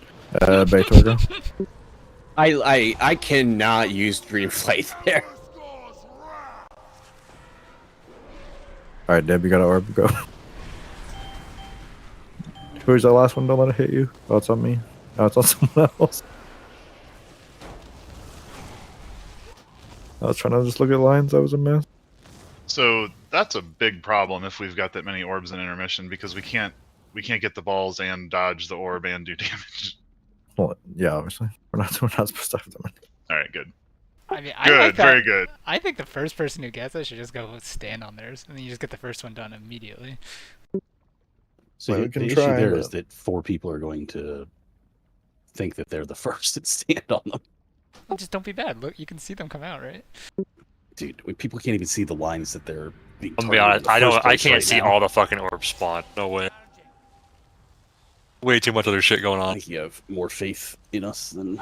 Bait Torgo. I cannot use Dream Flight there. Alright, Deb, you got an orb. Go. Who's that last one? Don't let it hit you. Oh, it's on me. Oh, it's on someone else. I was trying to just look at lines. That was a mess. So that's a big problem if we've got that many orbs in intermission because we can't get the balls and dodge the orb and do damage. Well, yeah, obviously. We're not supposed to have them. All right, good. I mean, Good, I like that. very good. I think the first person who gets it should just go stand on theirs, and then you just get the first one done immediately. So Well, the we can issue try, there but- is that 4 people are going to think that they're the first and stand on them. Well, just don't be bad. Look, you can see them come out, right? Dude, people can't even see the lines that they're being I'm gonna be targeted honest, in the first I place can't right see now. all the fucking orbs spawn. No way. Way too much other shit going I on. think you have more faith in us than...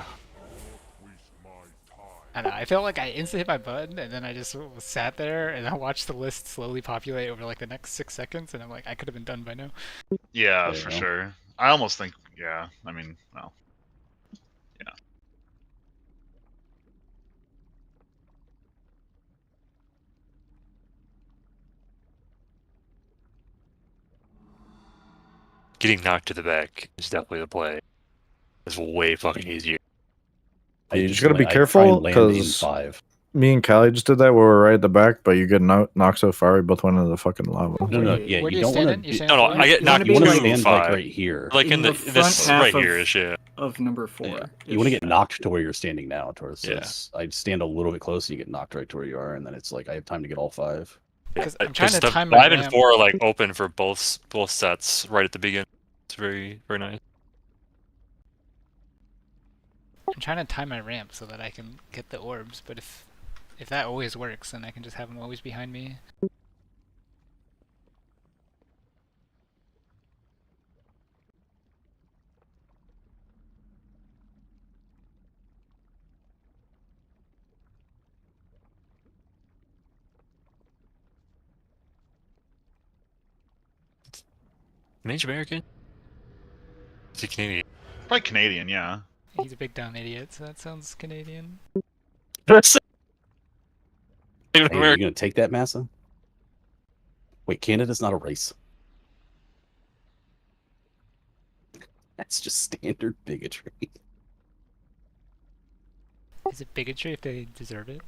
I don't know. I felt like I instantly hit my button, and then I just sat there, and I watched the list slowly populate over like the next 6 seconds, and I'm like, I could have been done by now. Yeah, There you for go. sure. I almost think, yeah. I mean, well, yeah. Getting knocked to the back is definitely the play. It's way fucking easier. You just gotta be careful because me and Callie just did that where we're right at the back, but you get knocked so far we both went into the fucking lava. No, yeah, Where do you you don't stand want in? You to... stand No, in no, I get You wanna knocked be, You want to like, stand five. like right here. Like in the this front half right of- here is shit. Of number 4. Yeah. You want to get knocked to where you're standing now, Taurus. So Yeah. I'd stand a little bit close and you get knocked right to where you are, and then it's like I have time to get all 5. Because I'm trying to the time my 5 and ramp. 4 are like open for both sets right at the beginning. It's very nice. I'm trying to time my ramp so that I can get the orbs, but if that always works, then I can just have them always behind me. Mage American? Is he Canadian? Probably Canadian, yeah. He's a big dumb idiot, so that sounds Canadian. Hey, are you going to take that, Massa? Wait, Canada's not a race. That's just standard bigotry. Is it bigotry if they deserve it?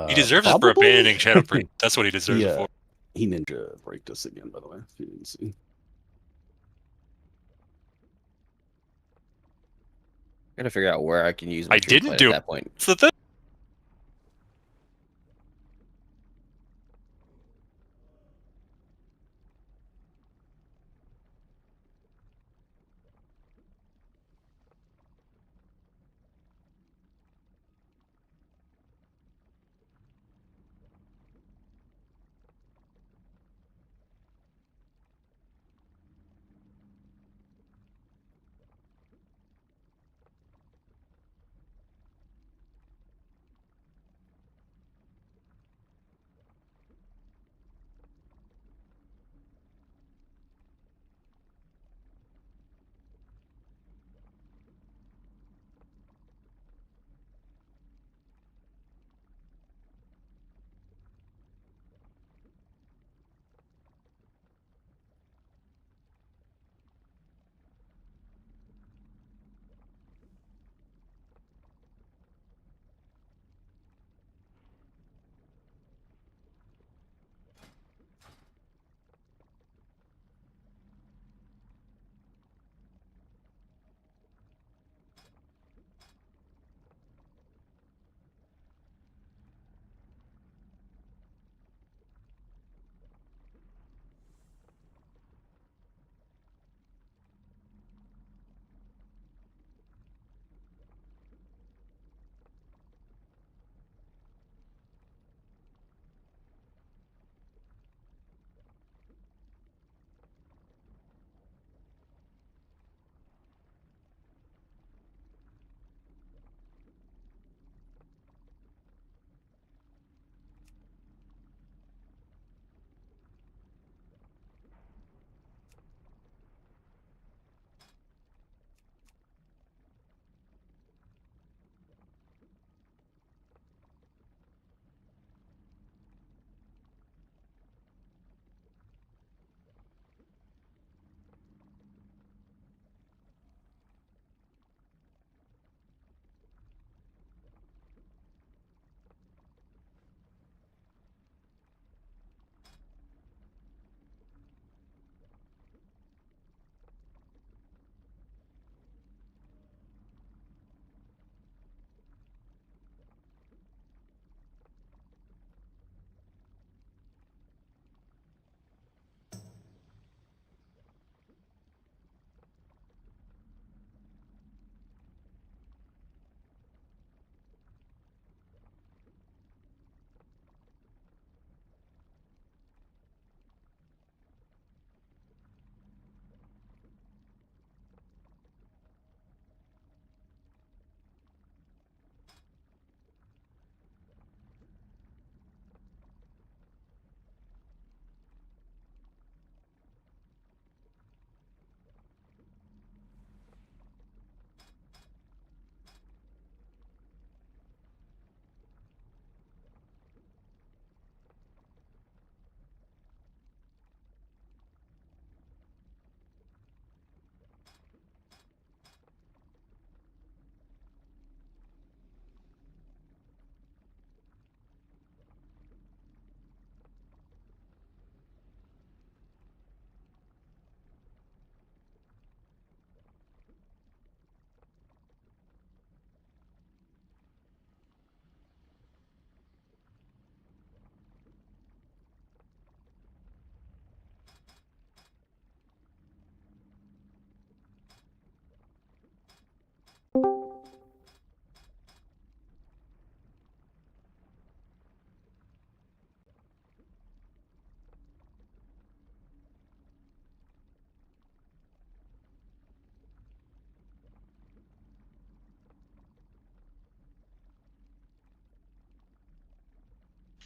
He deserves it for probably? abandoning Shadow Priest. That's what he deserves it for. He ninja braked us again, by the way, if you didn't see. Gotta figure out where I can use my I Dream didn't Flight do at that point. It's the thing.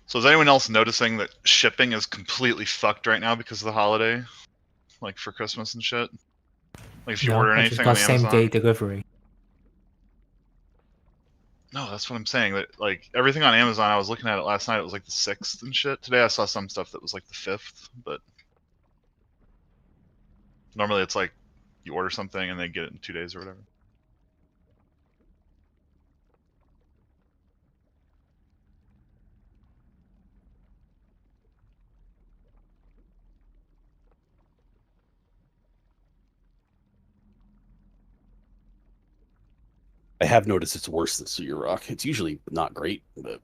So is anyone else noticing that shipping is completely fucked right now because of the holiday? Like for Christmas and shit? Like if you No, order I just anything got on same Amazon? day delivery. No, that's what I'm saying. That like everything on Amazon, I was looking at it last night, it was like the 6th and shit. Today I saw some stuff that was like the 5th, but normally it's like you order something and they get it in 2 days or whatever. I have noticed it's worse this year, Rock. It's usually not great, but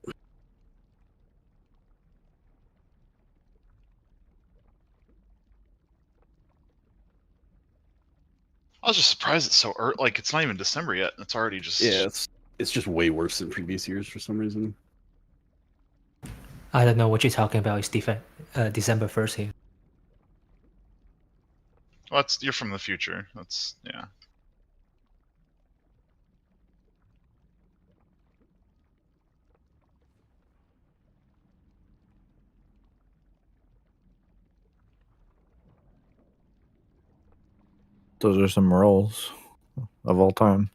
I was just surprised it's so early. Like it's not even December yet, and it's already just yeah, it's just way worse than previous years for some reason. I don't know what you're talking about. It's December 1st here. Well, that's you're from the future. That's yeah. Those are some rolls of all time.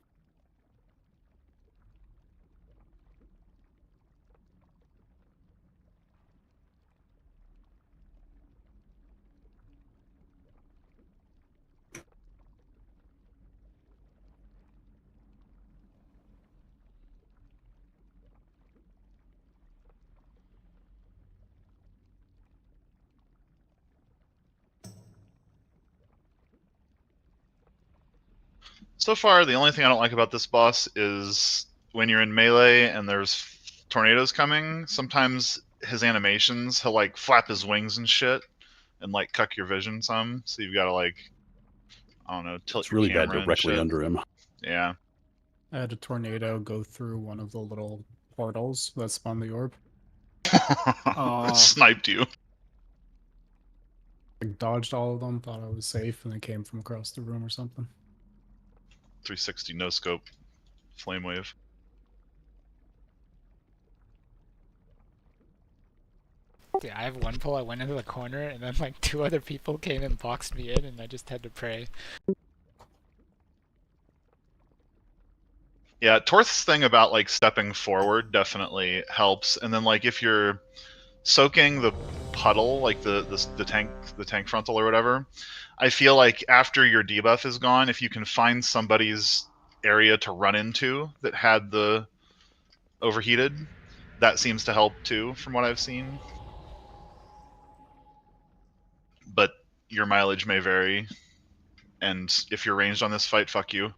So far, the only thing I don't like about this boss is when you're in melee and there's tornadoes coming, sometimes his animations, he'll like flap his wings and shit and like cuck your vision some, so you've got to like, I don't know, tilt It's your really bad camera and directly shit. under him. Yeah. I had a tornado go through one of the little portals that spawned the orb. It sniped you. I dodged all of them, thought I was safe, and it came from across the room or something. 360 no scope flame wave. Yeah, I have one pull. I went into the corner, and then like 2 other people came and boxed me in, and I just had to pray. Yeah, Torth's thing about like stepping forward definitely helps, and then like if you're soaking the puddle, like the tank frontal or whatever, I feel like after your debuff is gone, if you can find somebody's area to run into that had the overheated, that seems to help too, from what I've seen. But your mileage may vary, and if you're ranged on this fight, fuck you.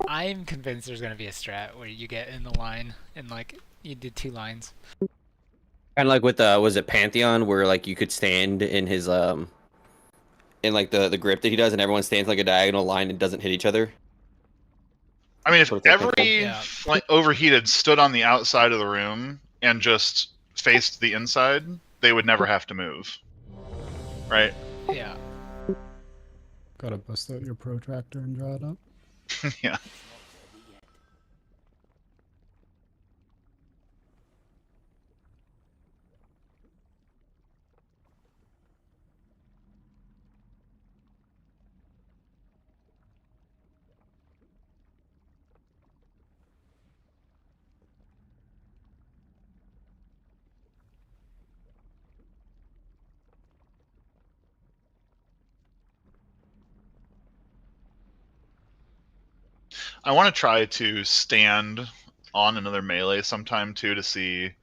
I'm convinced there's gonna be a strat where you get in the line and like you did 2 lines. Kind of like with was it Pantheon, where like you could stand in his in like the grip that he does, and everyone stands like a diagonal line and doesn't hit each other. I mean, if Sort of like every overheated stood on the outside of the room and just faced the inside, they would never have to move. Right? Yeah. Gotta bust out your protractor and draw it up. Yeah. I want to try to stand on another melee sometime too to see,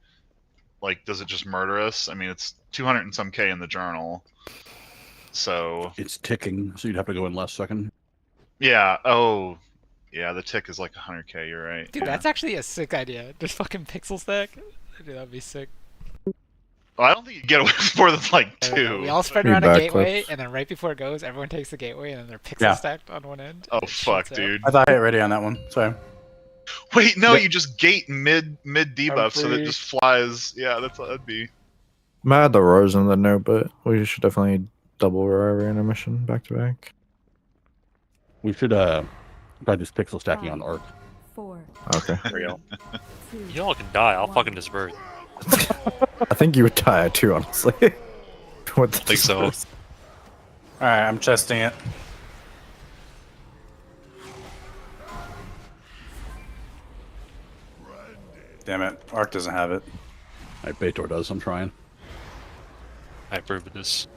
like, does it just murder us? I mean, it's 200 and some K in the journal, so it's ticking, so you'd have to go in last second. Yeah. Oh, yeah. The tick is like 100K. You're right. Dude, yeah. that's actually a sick idea. Just fucking pixel stack. Dude, that'd be sick. Well, I don't think you get away with more than like 2. We all spread around a gateway, and then right before it goes, everyone takes the gateway, and then they're pixel stacked on one end. Oh fuck, dude! I thought I hit ready on that one. Sorry. Wait, no, Wait. you just gate mid debuff, so that it just flies. Yeah, that'd be. I had the rose in the note, but we should definitely double our intermission back to back. We should try this pixel stacking on Arc. 4, Okay. Real. Y'all can die. I'll fucking disperse. I think you would die too, honestly. With the Think so. disperse. Alright, I'm chesting it. Damn it. Arc doesn't have it. Alright, Baitor does. I'm trying. I approve of this.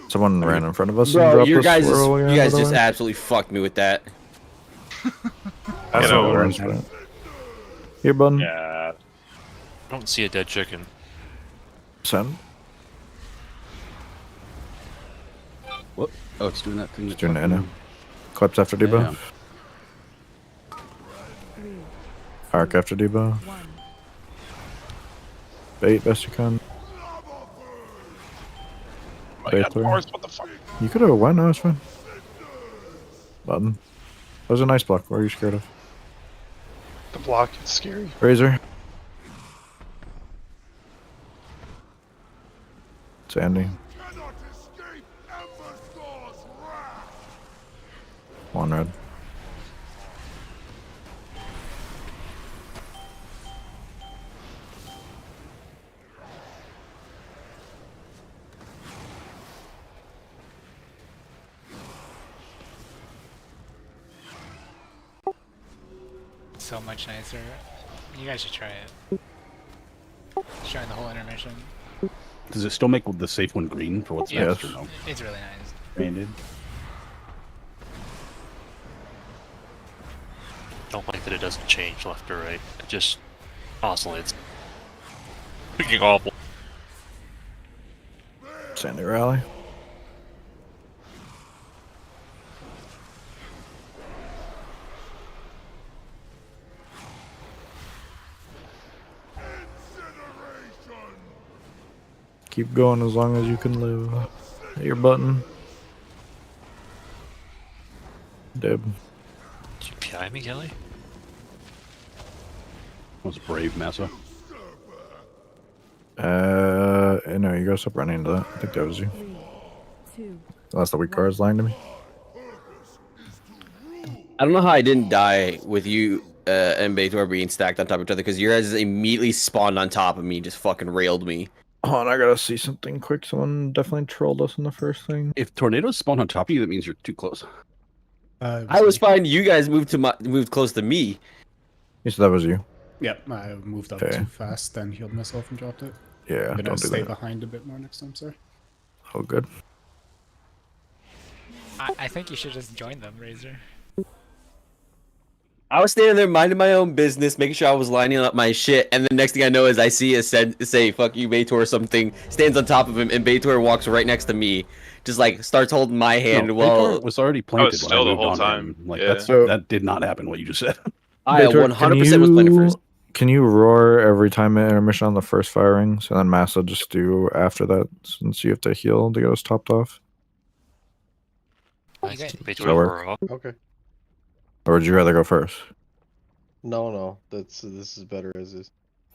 Someone ran in front of us and Bro, dropped you a guys, swirl again, you guys by the just way. absolutely fucked me with that. That's Yeah, what we're we're in. Here, button. Yeah. I don't see a dead chicken. Send. What? Oh, it's doing that thing. It's doing it now. Clips after debuff. Arc after debuff. Bait best you can. Bait through. What the fuck? You could have went, no, it's fine. Button. That was a nice block. What are you scared of? The block is scary. Razor. Sandy. One red. So much nicer. You guys should try it. Try the whole intermission. Does it still make the safe one green for what's Yeah, next or no? it's really nice. Branded. Don't like that it doesn't change left or right. It just oscillates. Freaking awful. Sandy rally. Keep going as long as you can live. Hit your button. Dib. Did you PI me, Kelly? Was brave, Massa. No, you gotta stop running into that. I think that was you. Unless the weak card's lying to me. I don't know how I didn't die with you and Baitor being stacked on top of each other because you guys immediately spawned on top of me, just fucking railed me. Hold on, I gotta see something quick. Someone definitely trolled us in the first thing. If tornadoes spawn on top of you, that means you're too close. I was fine. You guys moved close to me. You said that was you. Yep, I moved up Okay. too fast, then healed myself and dropped it. Yeah, I'm gonna don't do stay that. behind a bit more next time, sir. Oh, good. I think you should just join them, Razor. I was standing there minding my own business, making sure I was lining up my shit, and the next thing I know is I see it say "fuck you, Baitor" or something, stands on top of him, and Baitor walks right next to me, just like starts holding my hand No, while Baitor was already planted when still I the moved whole on time. him. Like Yeah. that did not happen. What you just said. I Baitor, 100% was planted first. Can you roar every time in intermission on the first firings, and then Massa just do after that, since you have to heal to get us topped off? You guys, Baitor that work? roar off. Okay. Or would you rather go first? No, this is better as is.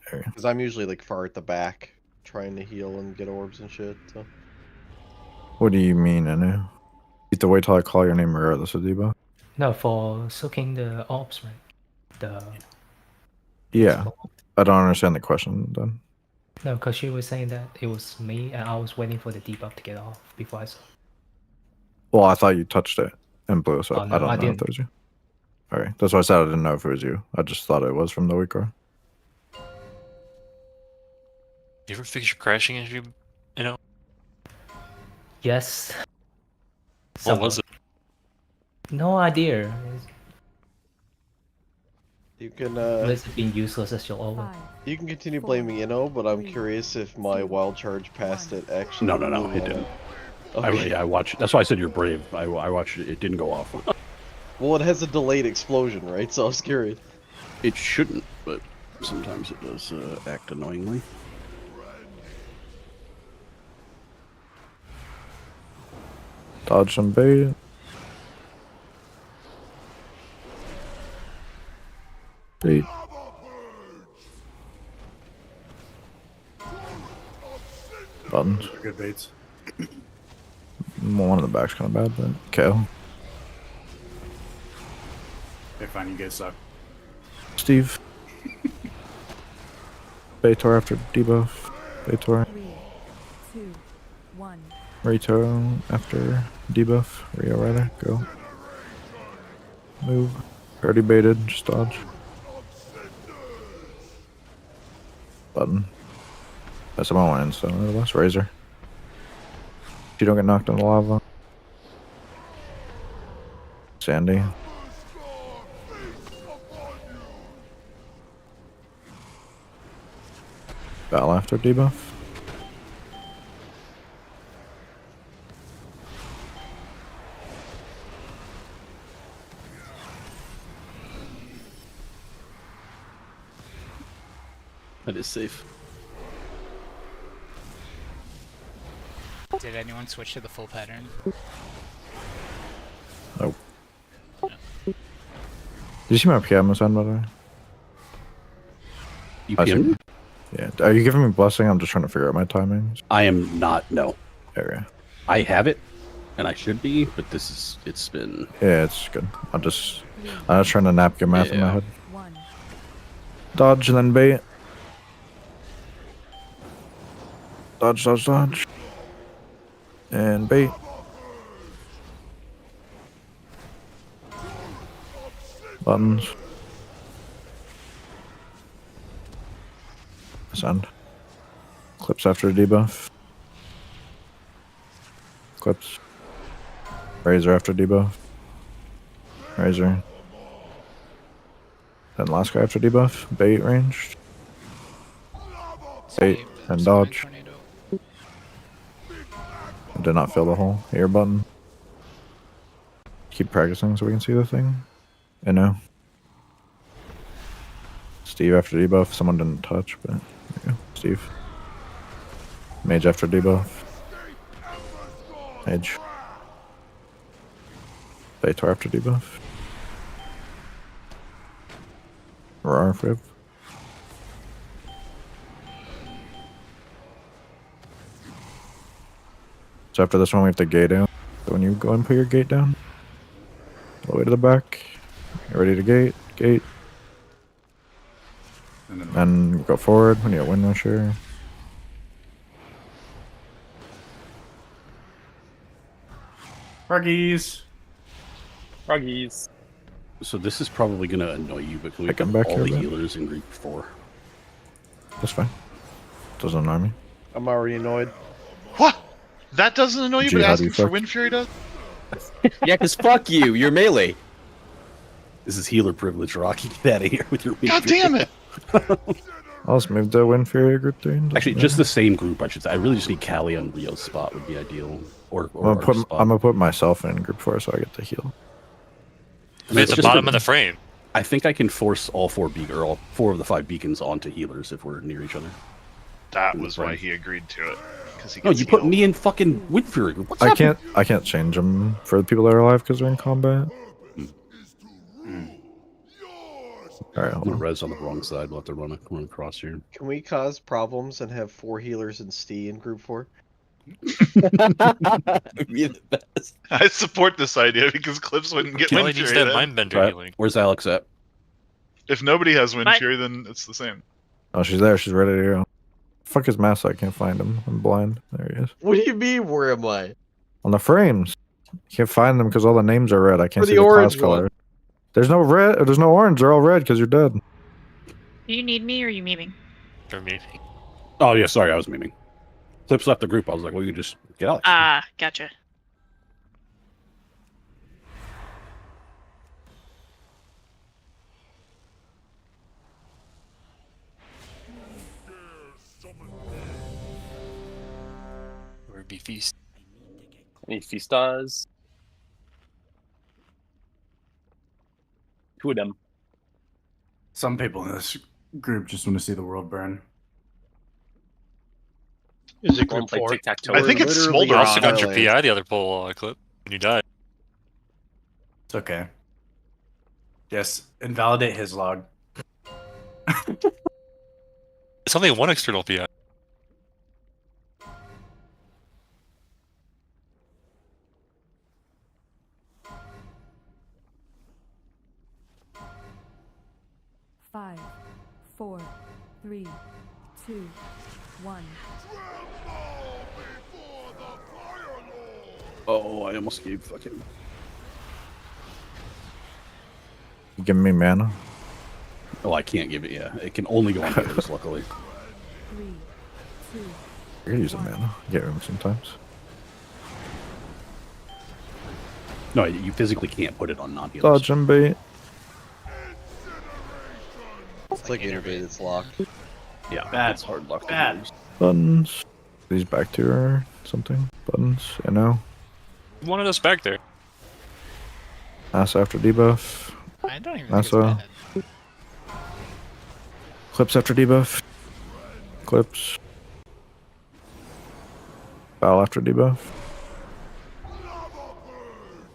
Okay. Because I'm usually like far at the back, trying to heal and get orbs and shit. So. What do you mean, Anu? You have to wait till I call your name regardless of debuff? No, for soaking the orbs, right? The Yeah. I don't understand the question then. no, because she was saying that it was me, and I was waiting for the debuff to get off before I saw. Well, I thought you touched it and blew us up. Oh, no, I don't I know if didn't. that was you. Okay, that's why I said I didn't know if it was you. I just thought it was from the weak card. You ever fix your crashing issue? You know? Yes. What was it? No idea. You can It's been useless as you'll always. you can continue blaming Inno, but I'm curious if my wild charge past it actually. No, it didn't. Okay. I watched. That's why I said you're brave. I watched it. It didn't go off. Well, it has a delayed explosion, right? So I was curious. It shouldn't, but sometimes it does act annoyingly. Dodge some bait. Bait. Buttons. Good baits. One in the back's kind of bad, but KO. Okay, fine, you guys suck. Steve. Baitor after debuff. Baitor. 3, 2, 1. Rito after debuff. Rio rather. Go. Move. Already baited. Just dodge. Button. That's about one so less razor. If you don't get knocked in the lava. Sandy. Battle after debuff. That is safe. Did anyone switch to the full pattern? Nope. Did you see my PM was on, by the way? You I see. PM'd? Yeah. Are you giving me blessing? I'm just trying to figure out my timings. I am not, no. Area. I have it, and I should be, but it's been... Yeah, it's good. I'm just trying to napkin math in my Yeah. head. Dodge and then bait. Dodge, dodge, dodge. And bait. Buttons. Send. Clips after debuff. Clips. Razor after debuff. Razor. Then last guy after debuff. Bait ranged. Bait and dodge. I did not fill the hole. Air button. Keep practicing so we can see the thing. I know. Steve after debuff. Someone didn't touch, but there you go. Steve. Mage after debuff. Mage. Baitor after debuff. Roar Fib. So after this one, we have to gate down. So when you go and put your gate down, all the way to the back, get ready to gate, gate. And go forward when you get wind rusher. Froggies. Froggies. So this is probably going to annoy you, but can we I come put back all here, the bro? healers in group 4? That's fine. Doesn't annoy me. I'm already annoyed. What? That doesn't annoy you, Gee, but how do you asking for fuck? Wind Fury does? Yeah, because fuck you. You're melee. This is healer privilege, Rocky. Get out of here with your... God damn it! I'll just move to Wind Fury group 3. Actually, just the same group, I should say. I really just need Callie on Rio's spot would be ideal. Or I'm our spot. gonna put myself in group 4 so I get the heal. I mean, it's the just bottom of the frame. I think I can force all 4 of the 5 beacons onto healers if we're near each other. That was why he agreed to it. Because he No, gets you put healed. me in fucking Wind Fury group. What's I happening? can't change them for the people that are alive because they're in combat. Alright, I'm hold gonna on. res on the wrong side. We'll have to run across here. Can we cause problems and have 4 healers and Stee in group 4? Be the best. I support this idea because Clips wouldn't get Kelly Wind needs Fury that then. Mindbender Right. healing. Where's Alex at? If nobody has Wind Bye. Fury, then it's the same. Oh, she's there. She's ready to go. Fuck his mask. I can't find him. I'm blind. There he is. What do you mean, where am I? On the frames. Can't find them because all the names are red. I can't For see the the class orange one. color. There's no red. There's no orange. They're all red because you're dead. Do you need me or are you memeing? For me. Oh, yeah, sorry, I was memeing. Clips left the group. I was like, well, you can just get Alex. Ah, gotcha. Or be feast. Any Feastas? 2 of them. Some people in this group just want to see the world burn. Is it Wanna group play 4? tic-tac-toe? I think it's literally You Smolder. also got your Highlight. PI the other pull clip when you died. It's okay. Yes, invalidate his log. It's only one external PI. 5, 4, 3, 2, 1. Oh, I almost gave fucking. You give me mana? Oh, I can't give it. Yeah, it can only go on healers. Luckily. 3, 2, You can use a mana. Get rid of sometimes. No, you physically can't put it on non-healers. Dodge and bait. It's like innervate, it's locked. Yeah, Bad. it's hard luck. Bad. Buttons. These back to or something. Buttons. I know. Who wanted us back there? Massa after debuff. I don't even think Massa. it's Clips after debuff. Clips. Foul after debuff.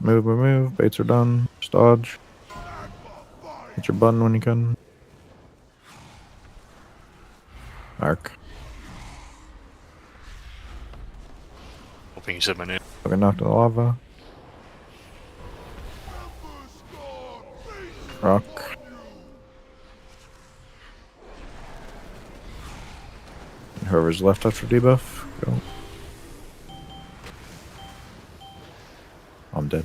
Move, move, move. Baits are done. Just dodge. Hit your button when you can. Arc. Hoping you said my name. Fucking knocked in the lava. Rock. And whoever's left after debuff, go. I'm dead.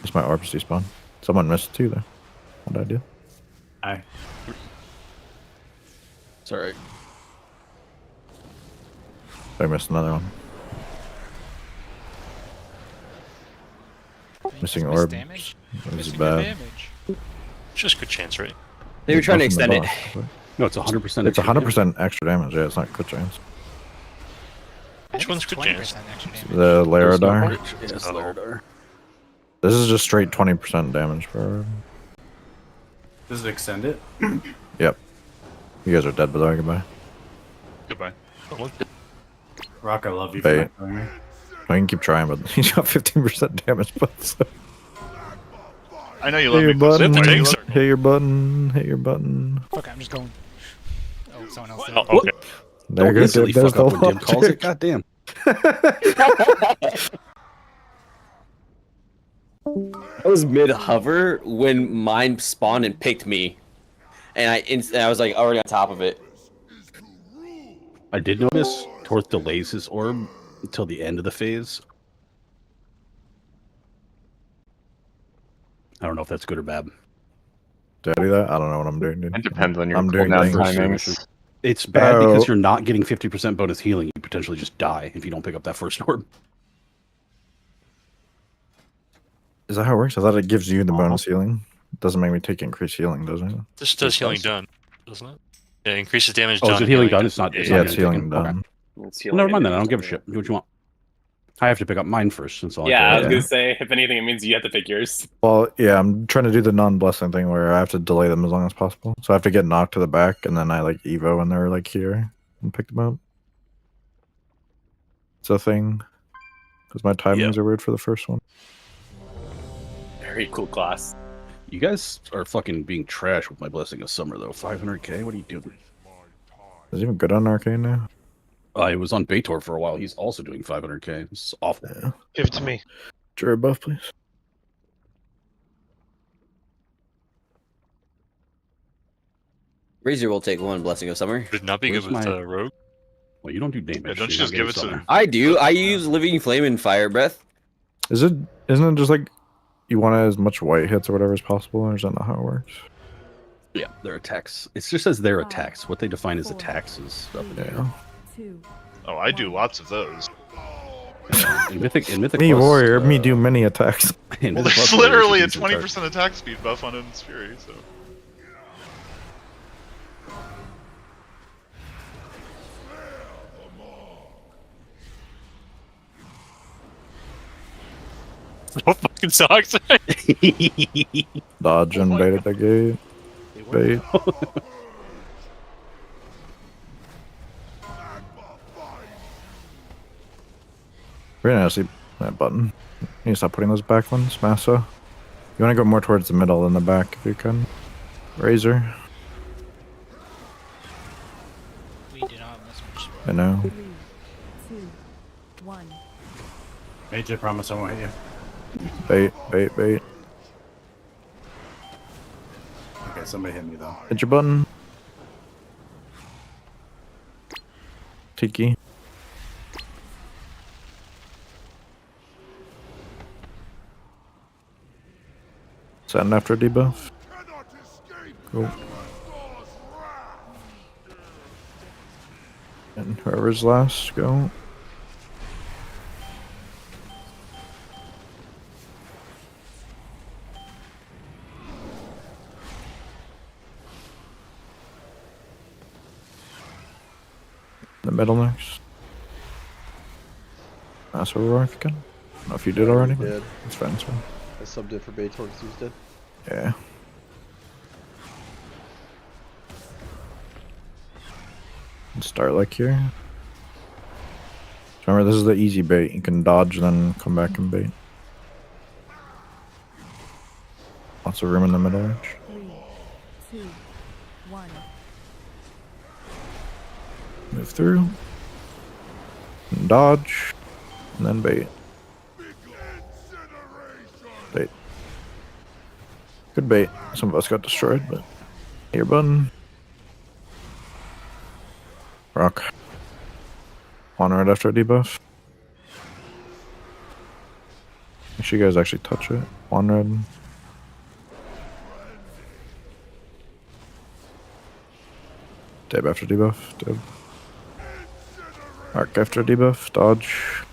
It's my orbs despawn. Someone missed too though. What'd I do? Aye. It's alright. I missed another one. Missing missed orb. damage? This is Missing bad. damage. Just good chance, right? They were trying to Nothing extend the it. boss. No, it's 100%. It's 100% extra damage. Yeah, it's not crit chance. Which one's good chance? The Laradar. Yes, Oh. Laradar. This is just straight 20% damage per. Does it extend it? Yep. You guys are dead, but goodbye. Goodbye. Rock, I love you Bait. for not killing me. I can keep trying, but he's got 15% damage. But so. I know you Hit love your me. Clips. button. I know you love- Hit your button. Hit your button. Fuck, I'm just going. Oh, someone else did. Oh, okay. There Don't goes instantly there's fuck the up when Dim calls it. logic. God damn. I was mid hover when mine spawned and picked me, and I was like already on top of it. I did notice Torth delays his orb until the end of the phase. I don't know if that's good or bad. Did I do that? I don't know what I'm doing, dude. It depends on your I'm doing cooldown things. timings. It's bad Oh. because you're not getting 50% bonus healing. You potentially just die if you don't pick up that first orb. Is that how it works? I thought it gives you the bonus healing. It doesn't make me take increased healing, does it? This does It healing does. done, doesn't it? Yeah, increases damage Oh, done. is it healing done? It's not. It's Yeah, not it's getting healing taken? done. It's Well, healing never mind then. I damage don't give a done. shit. Do what you want. I have to pick up mine first, since all Yeah, I I was can gonna say, if anything, it means you have to pick yours. Well, yeah, I'm trying to do the non-blessing thing where I have to delay them as long as possible. So I have to get knocked to the back, and then I like Evo when they're like here and pick them up. It's a thing. Because my timings are weird for the first one. Very cool class. You guys are fucking being trash with my Blessing of Summer, though. 500k? What are you doing? Is it even good on Arcane now? I was on Baitor for a while. He's also doing 500k. It's awful. Yeah. Give it to me. Jury buff, please. Razor will take one Blessing of Summer. Would it not be Where's good with my- Rogue? Well, you don't do damage. Yeah, don't you You're just not give getting it to Summer. them? I do. I use Living Flame and Fire Breath. Isn't it just like you want as much white hits or whatever as possible, or is that not how it works? Yeah, their attacks. It just says their attacks. What they define as attacks is up in the air. 2. Oh, I do lots of those. In Mythic Me Plus, warrior, me do many attacks. in Well, Mythic there's Plus, literally a decent attack. 20% attack speed buff on Odin's Fury, so. What fucking sucks? Dodge and bait at the gate. Bait. We're gonna see that button. You need to stop putting those back ones, Massa. You want to go more towards the middle than the back if you can. Razor. We do not miss much. I know. 3, 2, 1. Major promise I won't hit you. Bait, bait, bait. Okay, somebody hit me though. Hit your button. Tiki. Send after debuff. Cool. And whoever's last, go. The middle next. That's where we're again. I don't know if you did already. But did. it's fine, it's fine. I subbed it for Baitor because he was dead. Yeah. Start like here. Remember, this is the easy bait. You can dodge, then come back and bait. Lots of room in the middle range. 3, 2, 1. Move through. And dodge. And then bait. Bait. Good bait. Some of us got destroyed, but here button. Rock. On right after a debuff. Make sure you guys actually touch it. On red. Dab after debuff. Dab. Arc after debuff. Dodge.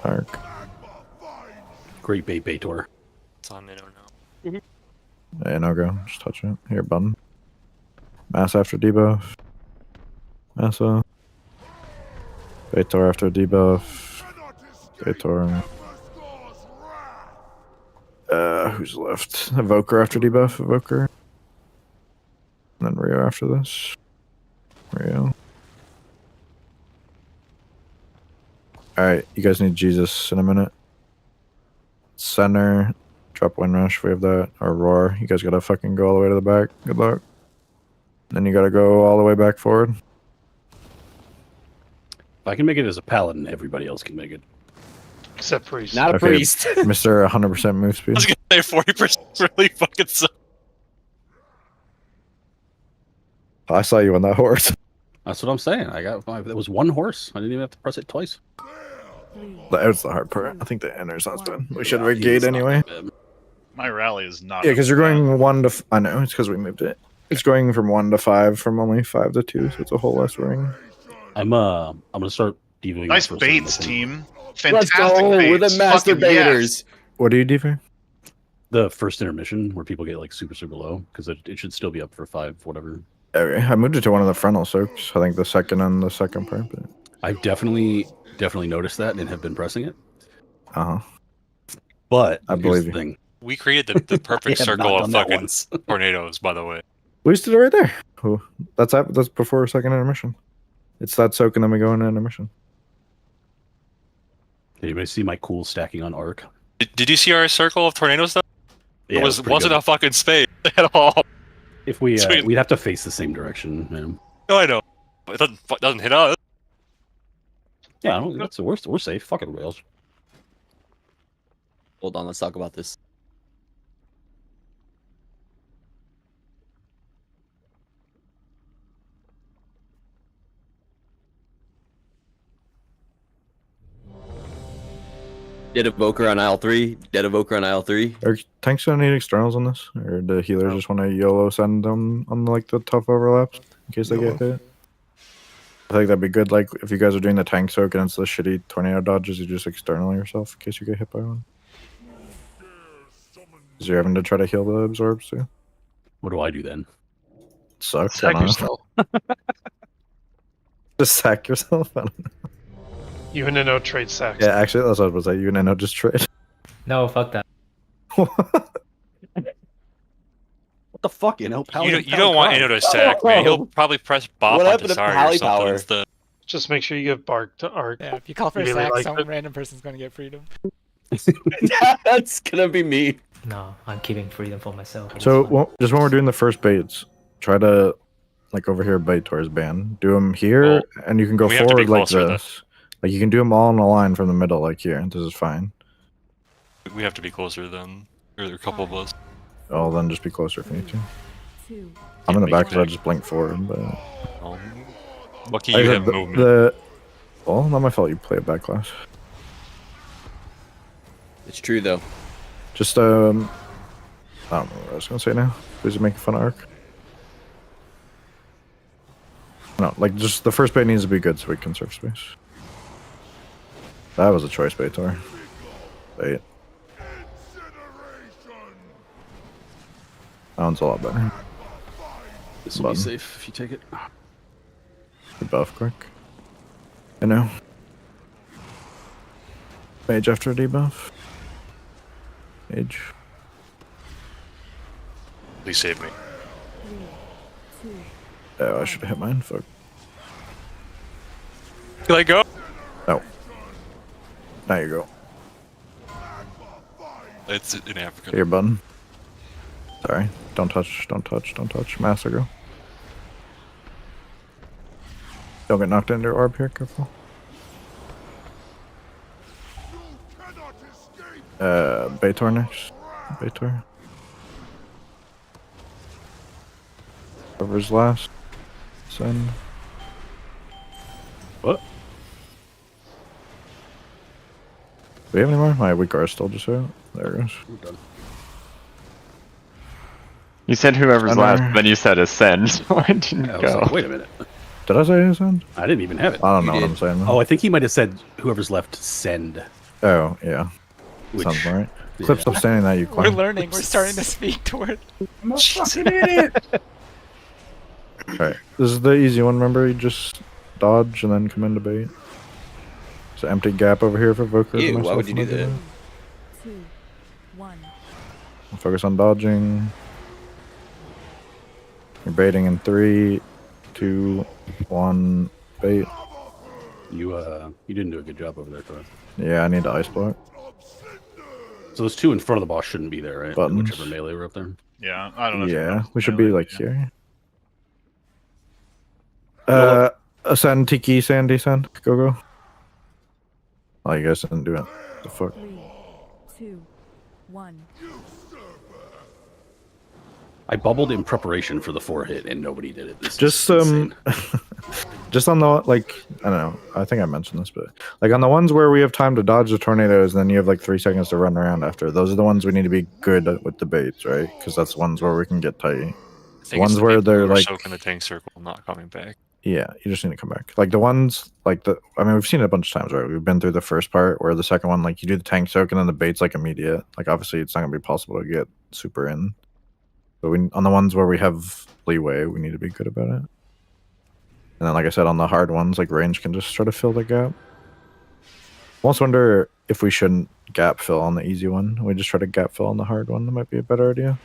Arc. Great bait, Baitor. It's on Minnow now. Yeah, no go. Just touch it. Here, button. Mass after debuff. Massa. Baitor after debuff. Baitor. Who's left? Evoker after debuff. Evoker. And then Rio after this. Rio. Alright, you guys need Jesus in a minute. Center. Drop Wind Rush, we have that. Or Roar. You guys gotta fucking go all the way to the back. Good luck. Then you gotta go all the way back forward. If I can make it as a paladin, everybody else can make it. Except priest. Not a Okay, priest. Mr. 100% move speed. I was gonna say 40% really fucking sucks. I saw you on that horse. That's what I'm saying. I got there was one horse. I didn't even have to press it twice. That was the hard part. I think the enter's not done. We should have a gate anyway. My rally is not. Yeah, because you're going 1 to. I know it's because we moved it. It's going from 1 to 5 from only 5 to 2, so it's a whole less ring. I'm gonna start devoing. Nice baits, team. Let's Fantastic go. baits. We're the master Fucking yes. baiters. What do you do? The first intermission where people get like super low because it should still be up for 5 whatever. Okay, I moved it to one of the frontal soaks. I think the second and the second part. But... I've definitely noticed that and have been pressing it. Uh huh. But I believe you. thing. We created the perfect I have circle not of done that fucking once. tornadoes, by the way. We just did it right there. Cool. That's before second intermission. It's that soak and then we go into intermission. Anybody see my cool stacking on arc? Did you see our circle of tornadoes though? Yeah, it pretty wasn't good. a fucking space at all. If we Sweet. we'd have to face the same direction, man. No, I know. It doesn't hit us. Yeah, I don't, that's the worst. We're safe. Fuck it, rails. Hold on, let's talk about this. Dead Evoker on aisle 3. Dead Evoker on aisle 3. Are tanks gonna need externals on this, or do healers just want to YOLO send them on like the tough overlaps in case they get hit? I think that'd be good. Like if you guys are doing the tank soak against the shitty tornado dodges, you just external yourself in case you get hit by one. Because you're having to try to heal the absorbs too. What do I do then? Sucks. Sack I don't know. yourself. Just sack yourself. I don't know. You and no trade sacks. Yeah, actually, that's what I was like. You and Enno just trade. No, fuck that. What the fuck, you know? You don't want Enno to sack, man. He'll probably press Bop What on happened to Tasari or Pally something Power? instead. Just make sure you give bark to arc. Yeah, if you call for a Really sack, like some it. random person's gonna get freedom. That's gonna be me. No, I'm keeping freedom for myself. It's So fine. just when we're doing the first baits, try to like over here bait towards ban. Do them here, Well, and you can go we have to be forward like closer, this. Like you can do them all in a line from the middle, like here. This is fine. We have to be closer than or a couple of us. Oh, then just be closer if you need to. 2. I'm in the make back it because I back. just blinked forward, but Lucky Like I you said, have movement. Well, not my fault. You play a back class. It's true though. Just I don't know what I was gonna say now. Who's making fun of Arc? No, like just the first bait needs to be good so we can conserve space. That was a choice, Baitor. Bait. That one's a lot better. This will be safe if you take it. Debuff quick. I know. Mage after debuff. Mage. Please save me. 3, 2. Oh, I should have hit mine. Fuck. Can I go? No. Now you go. It's in Africa. Hit your button. Sorry. Don't touch. Don't touch. Don't touch. Master go. Don't get knocked into your orb here. Careful. Baitor next. Baitor. Whoever's last. Send. What? Do we have any more? My weak are still just out. There it goes. We're done. You said whoever's Center. last, then you said ascend, so I didn't I was go. like, wait a minute. Did I say send? I didn't even have it. I don't know what I'm saying. Oh, I think he might have said whoever's left send. Oh, yeah. Which- Sounds right. Clips upstanding that you We're claim. learning. We're starting to speak toward. I'm a fucking idiot. Alright. This is the easy one, remember? You just dodge and then come into bait. There's an empty gap over here for Voker. Ew, why would you do that? 2, 1. Focus on dodging. You're baiting in 3, 2, 1, bait. You didn't do a good job over there, Troy. Yeah, I need to ice block. So those two in front of the boss shouldn't be there, right? Buttons. Whichever melee were up there. Yeah, I don't know. Yeah, we should melee, be like yeah. here. Ascend, Tiki, Sandy, send. Go. Oh, you guys didn't do it. The fuck? 3, 2, 1. I bubbled in preparation for the 4-hit, and nobody did it. This Just is insane. just on the like, I don't know. I think I mentioned this, but like on the ones where we have time to dodge the tornadoes, and then you have like 3 seconds to run around after. Those are the ones we need to be good with the baits, right? Because that's the ones where we can get tight. The ones where they're like soaking the tank circle, not coming back. Yeah, you just need to come back. Like the ones, like I mean, we've seen it a bunch of times, right? We've been through the first part where the second one, like you do the tank soak and then the bait's like immediate. Like obviously, it's not gonna be possible to get super in. But on the ones where we have leeway, we need to be good about it. And then, like I said, on the hard ones, like range can just try to fill the gap. I almost wonder if we shouldn't gap fill on the easy one. We just try to gap fill on the hard one. That might be a better idea.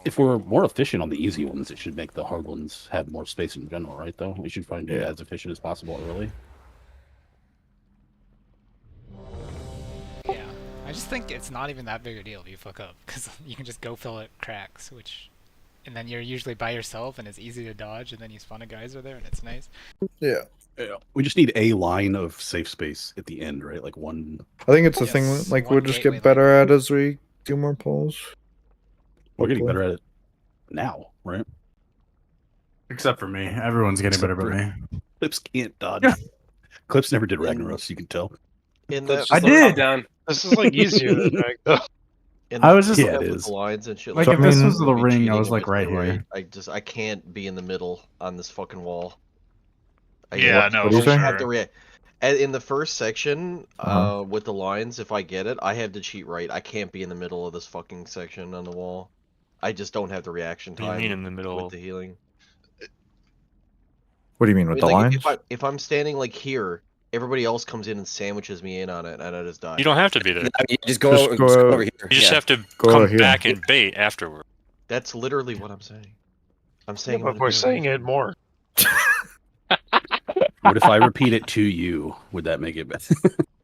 If we're more efficient on the easy ones, it should make the hard ones have more space in general, right? Though we should try and be as efficient as possible early. Yeah, I just think it's not even that big a deal if you fuck up, because you can just go fill it cracks, and then you're usually by yourself, and it's easy to dodge, and then you spawn a geyser there, and it's nice. Yeah. Yeah. We just need a line of safe space at the end, right? Like one. I think it's the thing like we'll just get better at as we do more pulls. We're getting better at it now, right? Except for me. Everyone's getting better but me. Clips can't dodge. Clips never did Ragnaros, you can tell. In that, I did. This is like easier than Rag though. I was just Yeah, it is. lines and shit like like if that. this was Would the be ring, I cheating was if like it's right the here. I can't be in the middle on this fucking wall. Yeah, no, what do you for say? have to sure. react. And in the first section, with the lines, if I get it, I have to cheat right. I can't be in the middle of this fucking section on the wall. I just don't have the reaction What do you time mean in the middle? with the healing. What do you mean with the like, lines? if I'm standing like here, everybody else comes in and sandwiches me in on it, and I just die. You don't have to be there. You just go over here. You just have to Go come over here. back and bait afterward. That's literally what I'm saying. I'm Yeah, saying. but we're saying it more. What if I repeat it to you? Would that make it better?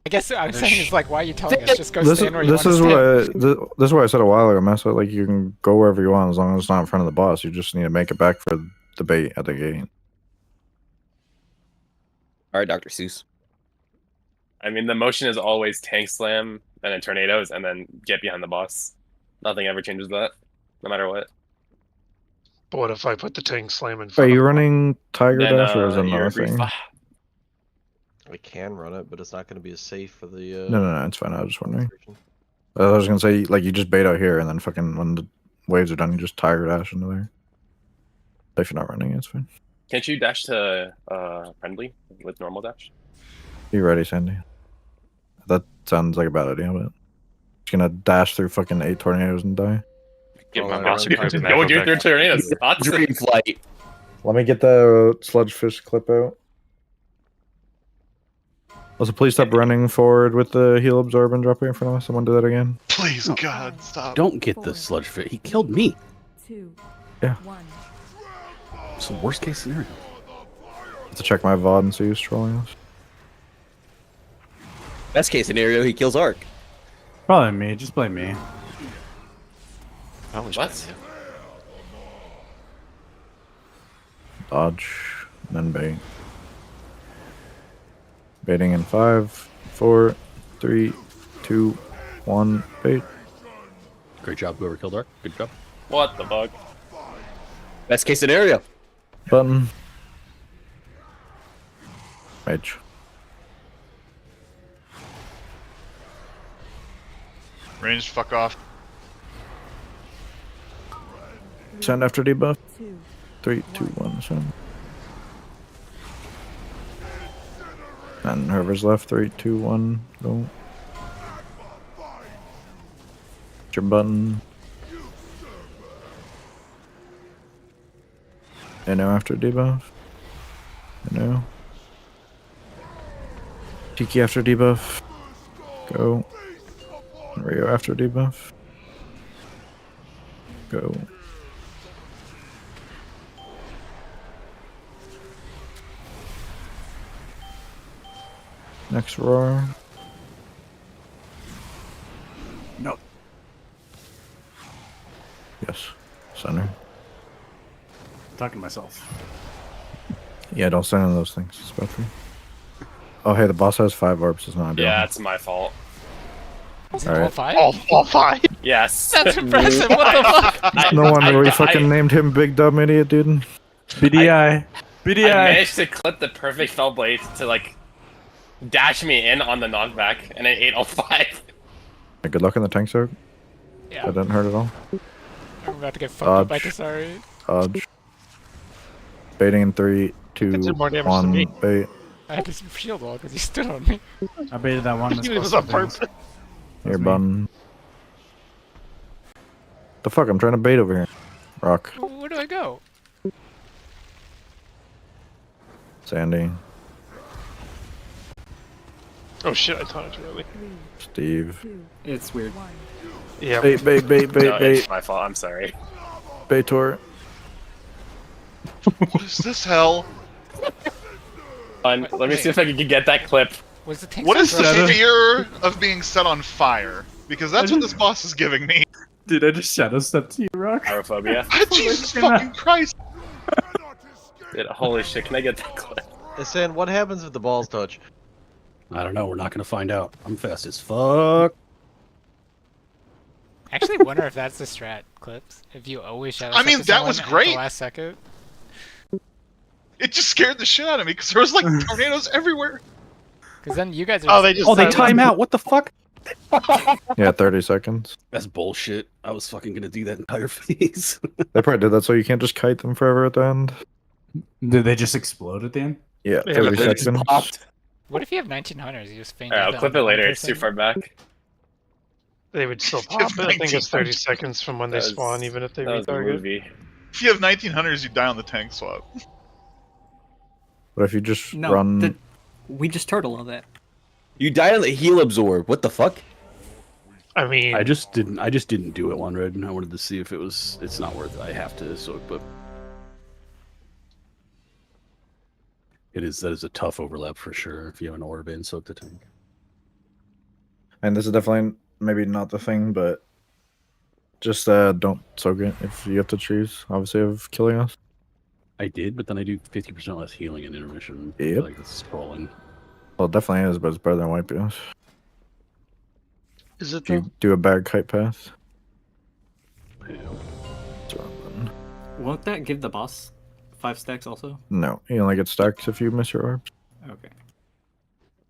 I guess what I'm saying is like, why are you telling us? Just go This stand where you is want to stand. this is what I said a while ago, Mess. Like you can go wherever you want as long as it's not in front of the boss. You just need to make it back for the bait at the gate. All right, Dr. Seuss. I mean, the motion is always tank slam, then tornadoes, and then get behind the boss. Nothing ever changes that, no matter what. But what if I put the tank slam in Are front you of running Tiger Then, Dash or is it you're another agree- thing? I can run it, but it's not going to be as safe for the. No, it's fine. I was just wondering. I was gonna say, like, you just bait out here, and then fucking when the waves are done, you just Tiger Dash into there. If you're not running, it's fine. Can't you dash to friendly with normal dash? You ready, Sandy? That sounds like a bad idea, but just gonna dash through fucking 8 tornadoes and die. Get Oh, my I mouse. run Tiger Go Dash. do your tornadoes. Dream flight. Let me get the sludgefish clip out. Also, please stop running forward with the heal absorb and drop it in front of us. Someone do that again. Please, God, stop. Don't get the sludge fit. He killed me. 2, Yeah. 1. It's the worst case scenario. To check my VOD and see who's trolling us. Best case scenario, he kills Ark. Probably me. Just blame me. What? Dodge, and then bait. Baiting in 5, 4, 3, 2, 1, bait. Great job, whoever killed Ark. Good job. What the fuck? Best case scenario. Button. Mage. Ranged, fuck off. Send after debuff. 3, 2, 1, send. And whoever's left, 3, 2, 1, go. Hit your button. I know after debuff. I know. Tiki after debuff. Go. Rio after debuff. Go. Next roar. No. Yes. Center. Talking to myself. Yeah, don't send in those things. It's bad for you. Oh, hey, the boss has 5 orbs. It's not ideal. Yeah, it's my fault. Is it All all right. 5? All 5? Yes. That's impressive. What the fuck? No wonder we fucking named him Big Dumb Idiot, dude. BDI. I BDI. managed to clip the perfect fell blade to like dash me in on the knockback, and it ate all 5. Good luck in the tank soak. Yeah. That didn't hurt at all. I'm about to get fucked up by Dodge. Kasari. Dodge. Baiting in 3, 2, did more damage than me. 1, bait. I had to shield wall because he stood on me. I baited that one. It was on purpose. Your button. The fuck? I'm trying to bait over here. Rock. Where do I go? Sandy. Oh shit! I thought it really. Steve. It's weird. Yeah. Bait, bait, bait, bait, No, bait. it's my fault. I'm sorry. Baitor. What is this hell? Let me see if I can get that clip. Was the tank What is the set fear of being set on fire? Because that's what this boss is giving me. Dude, I just shadow stepped to you, Rock. Aerophobia. Jesus fucking Christ! Dude, holy shit! Can I get that clip? Hey, San, what happens if the balls touch? I don't know. We're not going to find out. I'm fast as fuck. Actually, wonder if that's the strat clips. If you always shadow. I mean, step to that was someone at great. the last second. It just scared the shit out of me because there was like tornadoes everywhere. Because then you guys are. Oh, they time out. What the fuck? Yeah, 30 seconds. That's bullshit. I was fucking going to do that entire phase. They probably did that so you can't just kite them forever at the end. Did they just explode at the end? Yeah, Yeah, 30 they just seconds. popped. What if you have 1900s? You just feint. Alright, I'll clip it later. It's too far back. They would still You have pop it. I think it's 30 1900. seconds from when they That was- spawn, even if they That was a retarget. movie. If you have 1900s, you die on the tank swap. But if you just No, run... we just turtle all that. You died on the heal absorb. What the fuck? I mean, I just didn't do it one red, and I wanted to see if it was. It's not worth it. I have to soak, but that is a tough overlap for sure. If you have an orb and soak the tank. And this is definitely maybe not the thing, but just don't soak it if you have to choose, obviously, of killing us. I did, but then I do 50% less healing in intermission. Yep. Like it's scrolling. Well, it definitely is, but it's better than wipe us. is it Do though? you do a bad kite path? Yeah. It's wrong button. Won't that give the boss 5 stacks also? No, you only get stacks if you miss your orbs. Okay.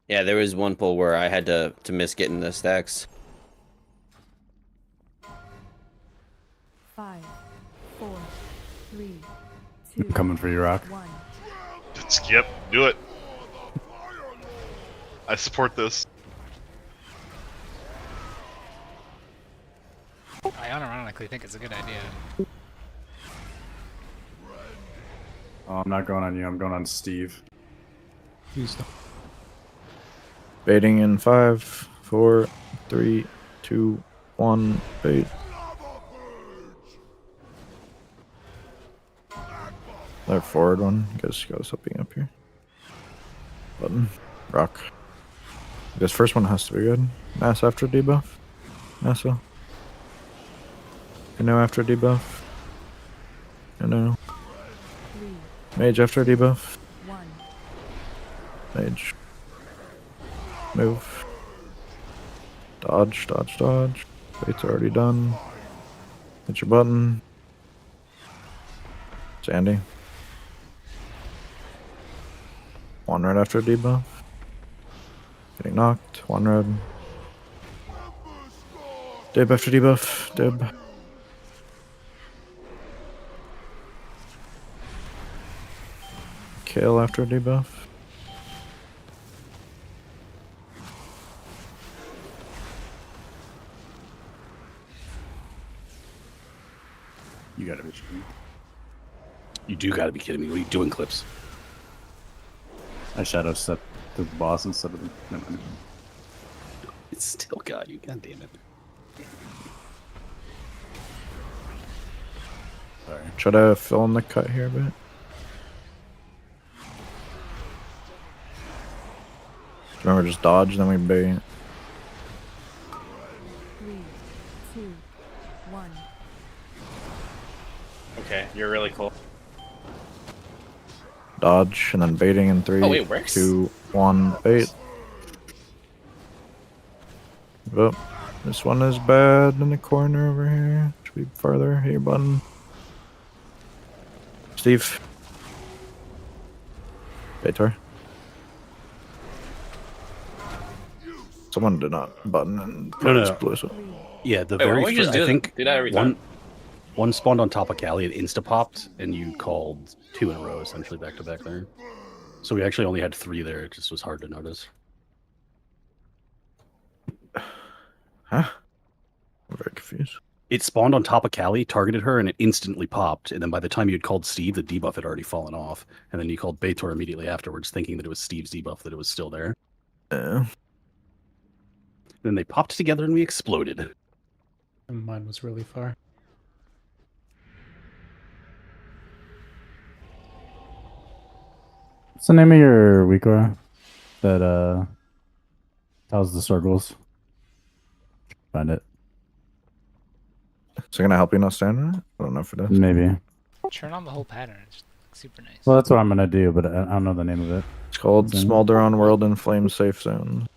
Yeah, there was one pull where I had to miss getting the stacks. 5, 4, 3, I'm coming for you, Rock. 1. Skip, do it. I support this. I unironically think it's a good idea. Oh, I'm not going on you. I'm going on Steve. Baiting in 5, 4, 3, 2, 1. Bait. That forward one. Guess goes up being up here. Button. Rock. This first one has to be good. Mass after debuff. Massa. No after debuff. No. Mage after debuff. 1. Mage. Move. Dodge, dodge, dodge. Bait's already done. Hit your button. Sandy. 1 red after debuff. Getting knocked. 1 red. Dib after debuff. Dib. Kill after debuff. You gotta be kidding me. You do gotta be kidding me. What are you doing, Clips? I shadow step to the boss instead of the. No, no. It's still got you. God damn it. Sorry. Try to fill in the cut here a bit. Remember, just dodge, then we bait. 3, 2, 1. Okay, you're really cool. Dodge, and then baiting in 3, Oh, it works? 2, 1, bait. Oh, this one is bad in the corner over here. Should be farther. Hit your button. Steve. Baitor. Someone did not button and No. blue. So. Yeah, the Wait, why very don't we just first, I do think that every one time? one spawned on top of Cali and insta popped, and you called 2 in a row, essentially back to back there. So we actually only had 3 there. It just was hard to notice. Huh? I'm very confused. It spawned on top of Cali, targeted her, and it instantly popped. And then by the time you had called Steve, the debuff had already fallen off. And then you called Baitor immediately afterwards, thinking that it was Steve's debuff, that it was still there. Then they popped together and we exploded. And mine was really far. What's the name of your weaker that tells the circles? Find it. Is it gonna help you not stand on it? I don't know if it is. Maybe. Turn on the whole pattern. It's super nice. Well, that's what I'm gonna do, but I don't know the name of it. It's called What's in it? Smolder on World and Flame Safe Zone.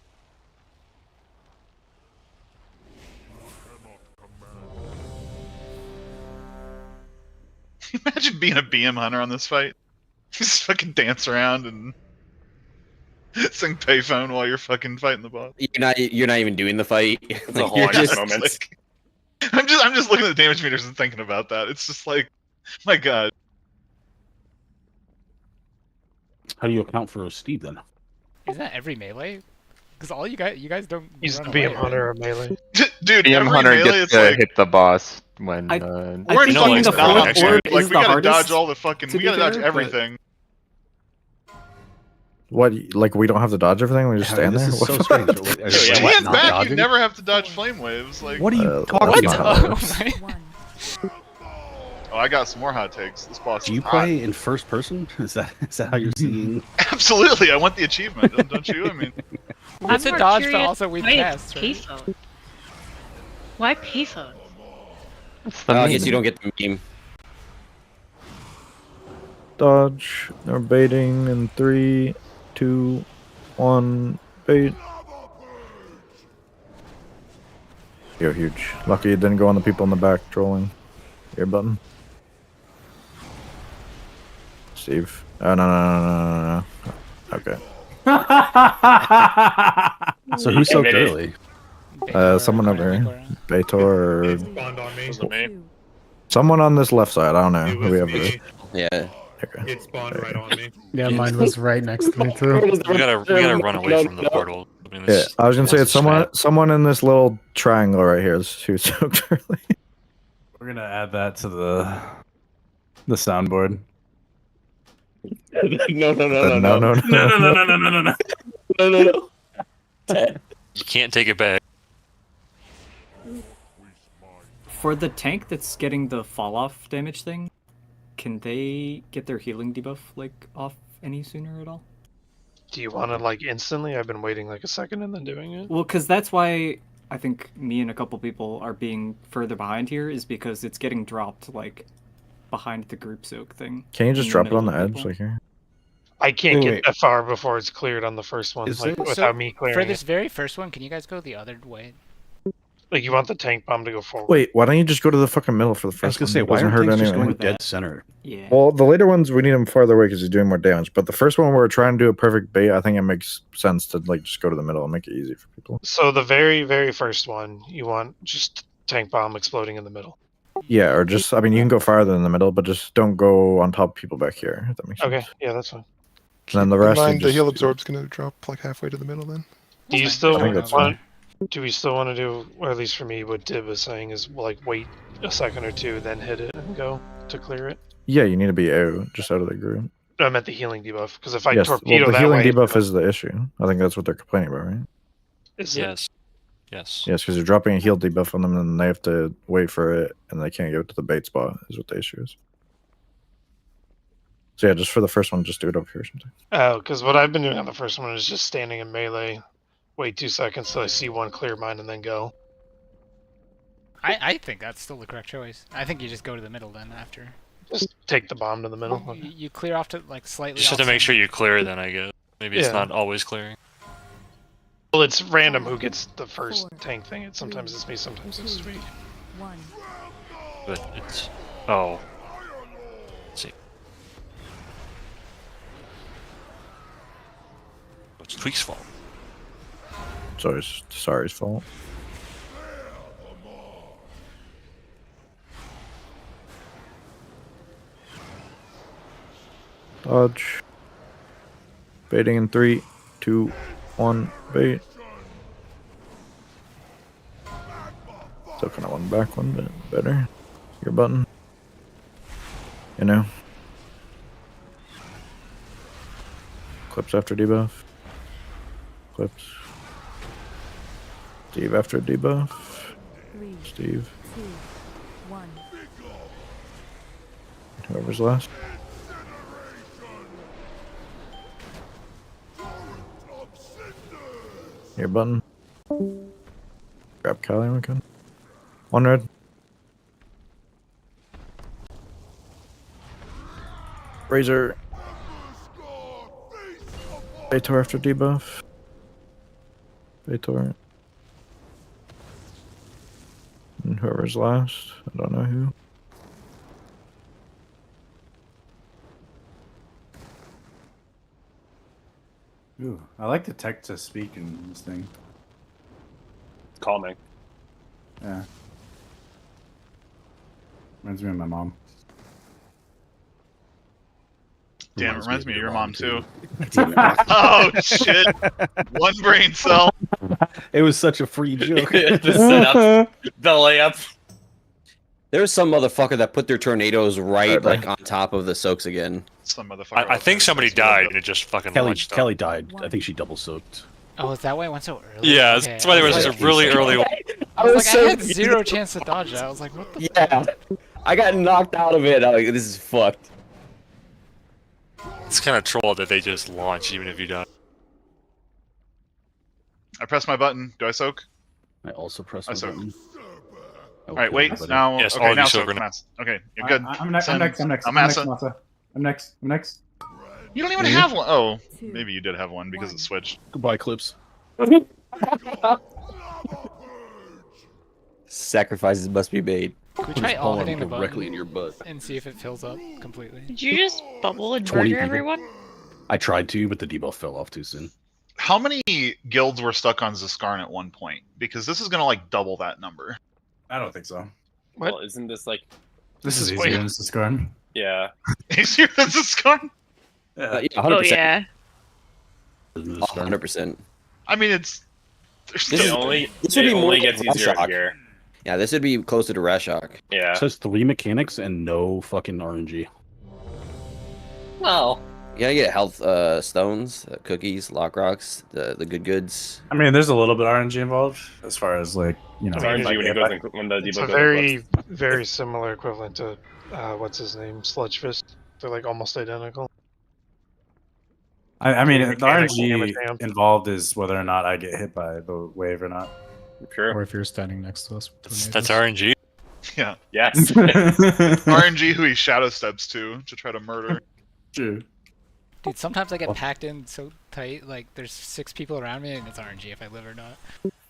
Imagine being a BM hunter on this fight. Just fucking dance around and sing payphone while you're fucking fighting the boss. You're not even doing the fight. It's a Like, whole you're lot just of moments. I'm just looking at the damage meters and thinking about that. It's just like, my god. How do you account for Steve then? Is that every melee? Because all you guys don't. He's the run BM away, hunter right? of melee. Dude, BM every Hunter melee, gets it's to like, hit the boss when. I we're in think fucking the down, fourth dude. orb Like, is we the gotta hardest, dodge all the fucking, to we be gotta dodge fair, but- everything. What? Like we don't have to dodge everything? We just Yeah, stand this there? is so What? strange. Are you Stand not back, you dodging? never have to dodge flame waves. Like, What are you That's talking not about? how it works. Oh, I got some more hot takes. This boss Do you is hot. play in first person? Is that how you're seeing? Absolutely, I want the achievement, don't you? I mean, It's a dodge, but also we Why cast, right? payphone? Why payphone? I guess you don't get the meme. Dodge. Or baiting in 3, 2, 1. Bait. You're huge. Lucky it didn't go on the people in the back trolling. Your button. Steve. Oh no. Okay. So who soaked early? Someone over here. Baitor or Spawned on me. Was it me? someone on this left side. I don't know. It Who was we have me. Yeah. Okay. It spawned right on me. Yeah, mine was right next to me too. We gotta run away from the portal. I mean, Yeah, this I was gonna say was it's a someone in this little triangle right here is who soaked early. We're gonna add that to the soundboard. No. You can't take it back. For the tank that's getting the fall off damage thing, can they get their healing debuff like off any sooner at all? Do you want to like instantly? I've been waiting like a second and then doing it. Well, because that's why I think me and a couple people are being further behind here, is because it's getting dropped like behind the group soak thing. Can you just in the drop it on middle the of edge people. like here? I can't Wait, get wait. that far before it's cleared on the first one, Is like it- without So, me for clearing this it. very first one, can you guys go the other way? Like you want the tank bomb to go forward. Wait, why don't you just go to the fucking middle for the I was first gonna one? say, It why doesn't aren't hurt things just anyway. going dead center? Yeah. Well, the later ones we need them farther away because he's doing more damage. But the first one where we're trying to do a perfect bait, I think it makes sense to like just go to the middle and make it easy for people. So the very, very first one, you want just tank bomb exploding in the middle. Yeah, or just I mean you can go farther in the middle, but just don't go on top of people back here. If that makes sense. Okay, yeah, that's fine. And then the Keep in rest you mind, the just heal do- absorb's gonna drop like halfway to the middle then. Do you That's still I think that's want? Do we still want to do, or at least for me, what Dib was saying is like wait a second or two, then hit it and go to clear it? Yeah, you need to be just out of the group. I meant the healing debuff because if I Yes, torpedo well, the that healing way, debuff is the issue. I think that's what they're complaining about, right? is it? Yes. Yes. Yes, because you're dropping a heal debuff on them, and they have to wait for it, and they can't go to the bait spot. Is what the issue is. So yeah, just for the first one, just do it over here sometime. Oh, because what I've been doing on the first one is just standing in melee, wait 2 seconds till I see one clear mine, and then go. I think that's still the correct choice. I think you just go to the middle then after. Just take the bomb to the middle. You clear off to like slightly. Just have to off make center. sure you clear it then, I guess. Maybe it's Yeah. not always clearing. Well, it's random who gets the first 4, tank thing. It sometimes it's me, sometimes it's Sweet. 1. But it's... Oh. Let's see. It's Tweak's fault. So it's Sorry's fault. Dodge. Baiting in 3, 2, 1, bait. Still kind of one back one, but better. Your button. You know. Clips after debuff. Clips. Steve after debuff. 3, Steve. 2, 1. Whoever's last. Your button. Grab Callie when we can. One red. Razor. Baitor after debuff. Baitor. And whoever's last. I don't know who. Ooh, I like the text to speak in this thing. It's calming. Yeah. Reminds me of my mom. Damn, it reminds me of your mom too. Damn it. Oh shit! One brain cell. It was such a free joke. The setup, the layup. There was some motherfucker that put their tornadoes right like on top of the soaks again. Some motherfucker. I think somebody died and it just fucking launched up. Kelly died. I think she double soaked. Oh, is that why it went so early? Yeah, Okay, that's why there was I a really early one. I was like, so I had zero chance to dodge that. I was like, what the? Yeah, I got knocked out of it. I'm like, this is fucked. It's kind of troll that they just launch even if you die. I press my button. Do I soak? I also pressed I my soak. button. All right, wait. Now, Yes, all okay, of now you soak. soak. Massa. Okay, you're good. I'm next. I'm next. I'm next. I'm I'm next, Massa. Massa. I'm next. I'm next. You don't even Mhm. have one. Oh, maybe you did have one because it switched. Goodbye, Clips. Sacrifices must be made. Can we try all hitting the directly button in your butt. and see if it fills up completely? Did you just bubble and 20 murder people. everyone? I tried to, but the debuff fell off too soon. How many guilds were stuck on Zaskarn at one point? Because this is gonna like double that number. I don't think so. Well, isn't this like? This is way- easier than Skarn. Yeah. Easier than Zaskarn? Yeah, 100%. Oh yeah. 100%. I mean, it's. This It is- only this would it be more only like gets easier Rashok. here. Yeah, this would be closer to Rashok. Yeah. It says 3 mechanics and no fucking RNG. Well. You gotta get health stones, cookies, lock rocks, the good goods. I mean, there's a little bit of RNG involved as far as like It's like, RNG when it goes when the It's debug a goes very, very similar equivalent to what's his name, Sludge Fist. They're like almost identical. I mean, the Mechanics, damage RNG amp. involved is whether or not I get hit by the wave or not. Sure. Or if you're standing next to us. That's RNG. Yeah. Yes. RNG who he shadow steps to try to murder. True. Dude, sometimes I get packed in so tight, like there's 6 people around me and it's RNG if I live or not.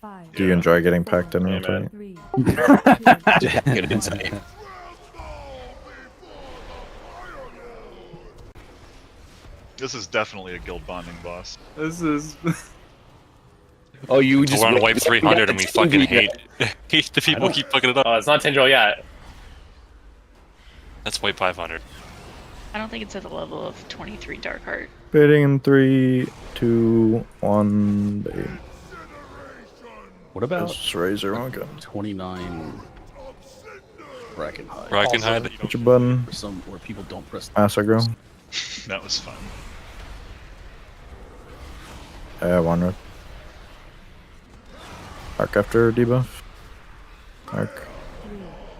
5, Do you enjoy getting packed in real man. tight? 3, Good insight. This is definitely a guild bonding boss. This is. Oh, you I just want to wipe 300 and we fucking hate the people don't- keep fucking it up. Oh, it's not Tendril yet. Let's wipe 500. I don't think it's at the level of 23 Dark Heart. Baiting in 3, 2, 1. Bait. What about Just Razor on gun. 29 Bracken High? Bracken High. Hit your button. For some where people don't press. Aggro. That was fun. One rep. Arc after debuff. Arc.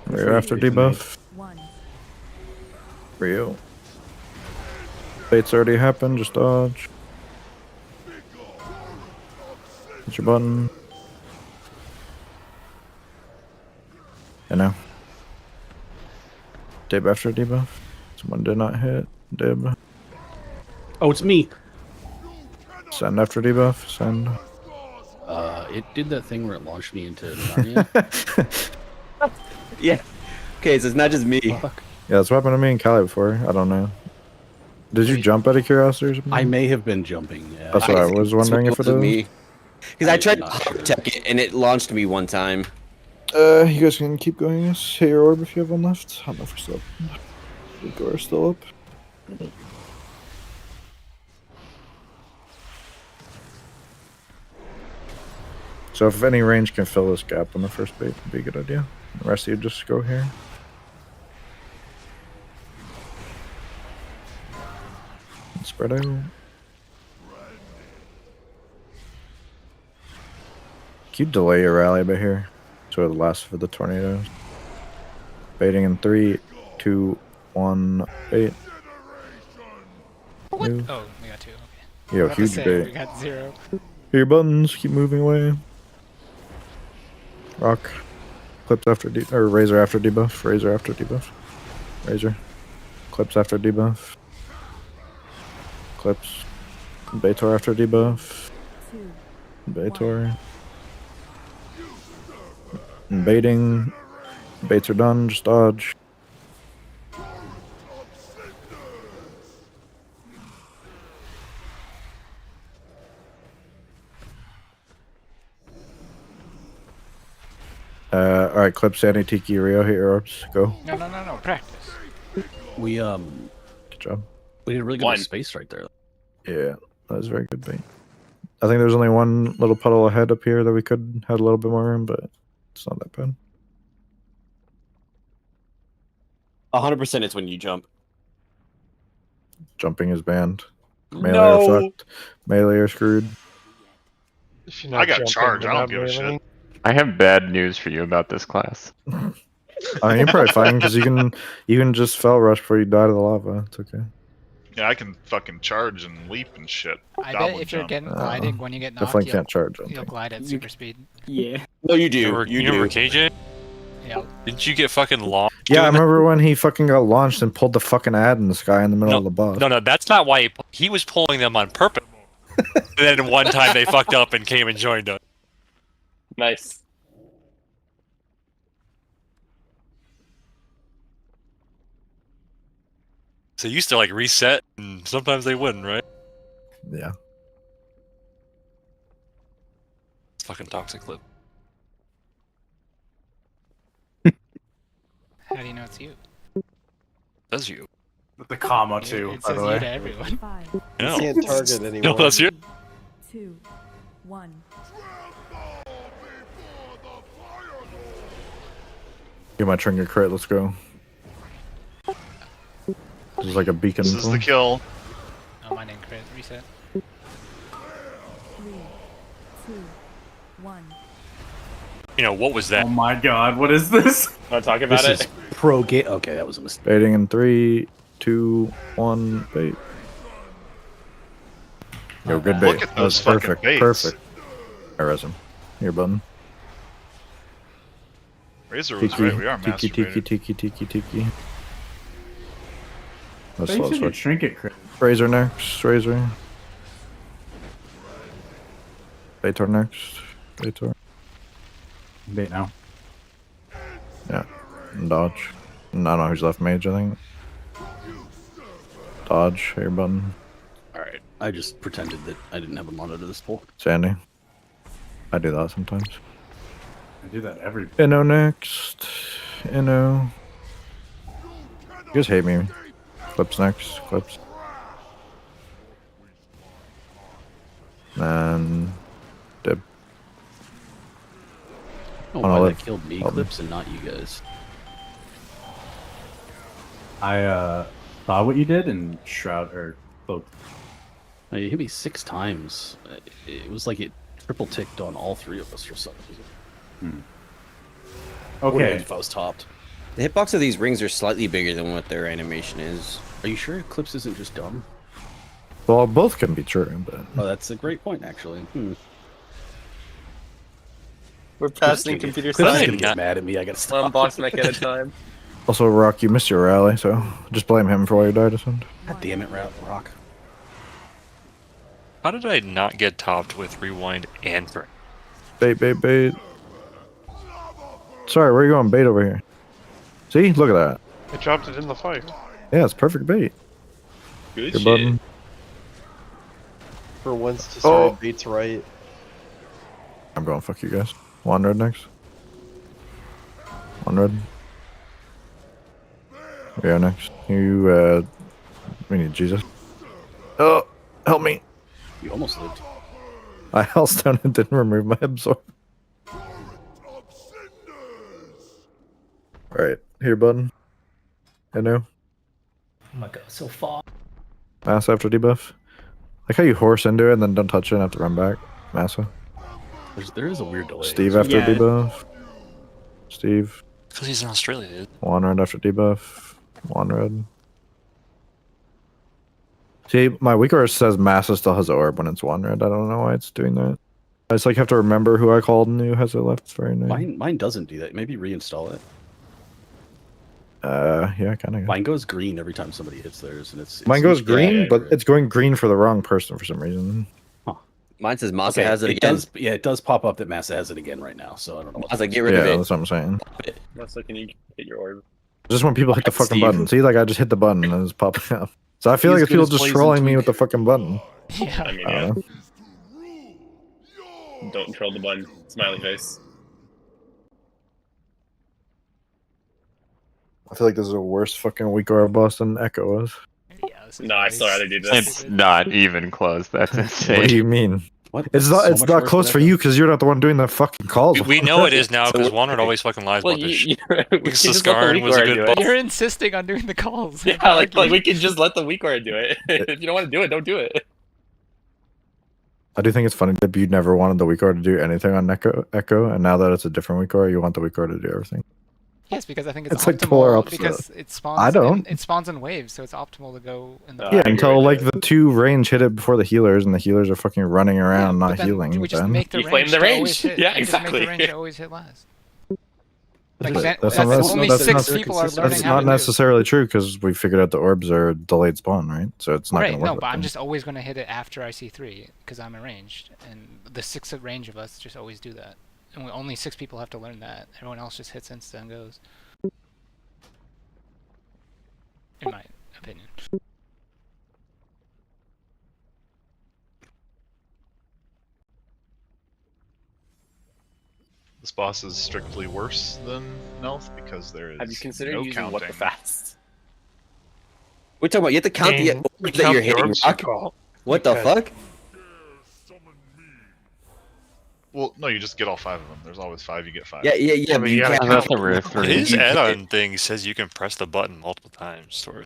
Rio after debuff. 1. Rio. Bait's already happened, just dodge. Hit your button. And now. Dib after debuff. Someone did not hit. Dib. Oh, it's me. Send after debuff. Send. It did that thing where it launched me into Narnia. Yeah. Okay, so it's not just me. Fuck. Yeah, that's what happened to me and Callie before. I don't know. Did you jump out of curiosity or something? I may have been jumping. Yeah. That's what I was wondering if it is. me. Because I tried to not hard sure. tech it and it launched me one time. You guys can keep going. Yes. Hit your orb if you have one left. I don't know if we're still up. We're still up. So if any range can fill this gap on the first bait, it'd be a good idea. The rest of you just go here. And spread out. Can you delay your rally a bit here? So it lasts for the tornadoes. Baiting in 3, 2, 1, bait. What? Move. Oh, we got 2. Okay. Yo, I was about to huge say, bait. We got 0. Hit your buttons, keep moving away. Rock. Clips after or Razor after debuff. Razor after debuff. Razor. Clips after debuff. Clips. Baitor after debuff. 2, Baitor. And baiting. Baits are done, just dodge. Alright, Clip, Sandy, Tiki, Rio, hit your orbs. Go. No. Practice. We Good job. we did a really good One. with space right there. Yeah, that was very good bait. I think there's only one little puddle ahead up here that we could had a little bit more room, but it's not that bad. 100% it's when you jump. Jumping is banned. Melee No. are fucked. Melee are screwed. If I got charged. I don't give a shit. I have bad news for you about this class. I mean, you're probably fine because you can just fell rush before you die to the lava. It's okay. Yeah, I can fucking charge and leap and shit. I bet Goblin if you're jump. getting gliding when you get knocked, Definitely can't charge. I don't you'll think. glide at super speed. Yeah. No, you do. You remember KJ? Yeah. Didn't you get fucking launched? Yeah, I doing that? remember when he fucking got launched and pulled the fucking ad in the sky in the middle of the boss. No, that's not why he was pulling them on purpose. And then one time they fucked up and came and joined us. Nice. So you used to like reset, and sometimes they wouldn't, right? Yeah. It's fucking toxic clip. How do you know it's you? That's you. With the comma too, It by says the you way. to everyone. No. Can't target anymore. No, that's you. 2, 1. Get my trinket crit. Let's go. This is like a beacon. This is the kill. Oh, mine didn't crit. Reset. 3, 2, 1. You know, what was that? Oh my god, what is this? Want to talk about This it? is pro game. Okay, that was a mistake. Baiting in 3, 2, 1. Bait. Yo, good bait. Look at That those was fucking perfect. baits. Perfect. I res him. Here, button. Razor was right. We are masturbating. Tiki. That's They slow should as get fuck. trinket crit. Razor next. Razor. Baitor next. Baitor. Bait now. Yeah. And dodge. And I don't know who's left mage, I think. Dodge. Here, button. Alright, I just pretended that I didn't have a monitor this full. Sandy. I do that sometimes. I do that every. Inno next. Inno. You guys hate me. Clips next. Clips. And dip. Oh, Wanna why live? that killed me, Help me. Clips, and not you guys. I saw what you did and shroud or cloak. You hit me 6 times. It was like it triple ticked on all 3 of us for some reason. Okay. If I was topped. The hitbox of these rings are slightly bigger than what their animation is. Are you sure Clips isn't just dumb? Well, both can be true, but Oh, that's a great point, actually. We're Clips passing gonna get- computer Clips is science. gonna get mad at me. I gotta stop. One box mech at a time. also Rock, you missed your rally, so just blame him for why you died, Ascend. God damn it, Rock. How did I not get topped with rewind and burn? Bait. Sorry, where are you going? Bait over here. See? Look at that. I dropped it in the fight. Yeah, it's perfect bait. Good Your shit. button. For once to start baits right. I'm going fuck you guys. One red next. One red. Yeah, next. You, we need Jesus. Oh, help me. You almost lived. I held down and didn't remove my absorb. Alright, here, button. I know. Oh my god, so far. Massa after debuff. Like how you horse into it and then don't touch it and have to run back. Massa. There is a weird delay. Steve after Yeah. debuff. Steve. Because he's in Australia, dude. One red after debuff. One red. See, my weaker says Massa still has orb when it's one red. I don't know why it's doing that. I just like have to remember who I called and who has it left. It's very annoying. Mine doesn't do that. Maybe reinstall it. Yeah, kind of. Mine goes green every time somebody hits theirs, and it's Mine goes seems green, pretty but accurate. it's going green for the wrong person for some reason. Mine says Masa Okay, has it again. does, yeah, it does pop up that Massa has it again right now, so I don't know. What Masa, get rid of Yeah, it. that's what I'm saying. Masa, can you hit your orb? Just when people hit the fucking Steve. button. See, like I just hit the button and it's popping up. So I feel He's like it's good people as just Blaze trolling and me Tweak. with the fucking button. Yeah. I mean, I yeah. don't know. Don't troll the button. Smiley face. I feel like this is a worse fucking week or boss than Echo was. Yeah, this is No, I still rather do this. It's not even close. That's insane. What do you mean? What? It's not. It's not close for you because you're not the one doing the fucking calls. We know it is now because Wandered always fucking lies Well, about this you, shit. we Because can just let the Sascarin was a weak good do boss. it. You're insisting on doing the calls. Yeah, like we can just let the weak do it. If you don't want to do it, don't do it. I do think it's funny that you never wanted the Weaker to do anything on Echo, and now that it's a different Weaker, you want the Weaker to do everything. Yes, because I think it's It's like polar optimal opposite. because it spawns. I don't. It spawns in waves, so it's optimal to go in the. Yeah, I agree until with like that. the two range hit it before the healers, and the healers are fucking running around, but not then healing. We just then. make the You claim range the to range. always hit. Yeah, We just make exactly. the range to always hit last. Like But that, that's that's, not- only that's 6 not- people are learning That's how not to do. necessarily true because we figured out the orbs are delayed spawn, right? So it's not Right, going to work. no, with but I'm them. just always going to hit it after I see 3 because I'm arranged, and the 6 at range of us just always do that. And only 6 people have to learn that. Everyone else just hits insta and goes. In my opinion. boss is strictly worse than Nelth because there is Have you considered no using counting. what the fast? We're talking about you have to count the And orbs that count you're the hitting, orbs you Rock. call, What the because- fuck? Well, no, you just get all 5 of them. There's always 5. You get 5. Yeah. but you gotta can't- count. That's a riff. His You can't- add-on thing says you can press the button multiple times. Or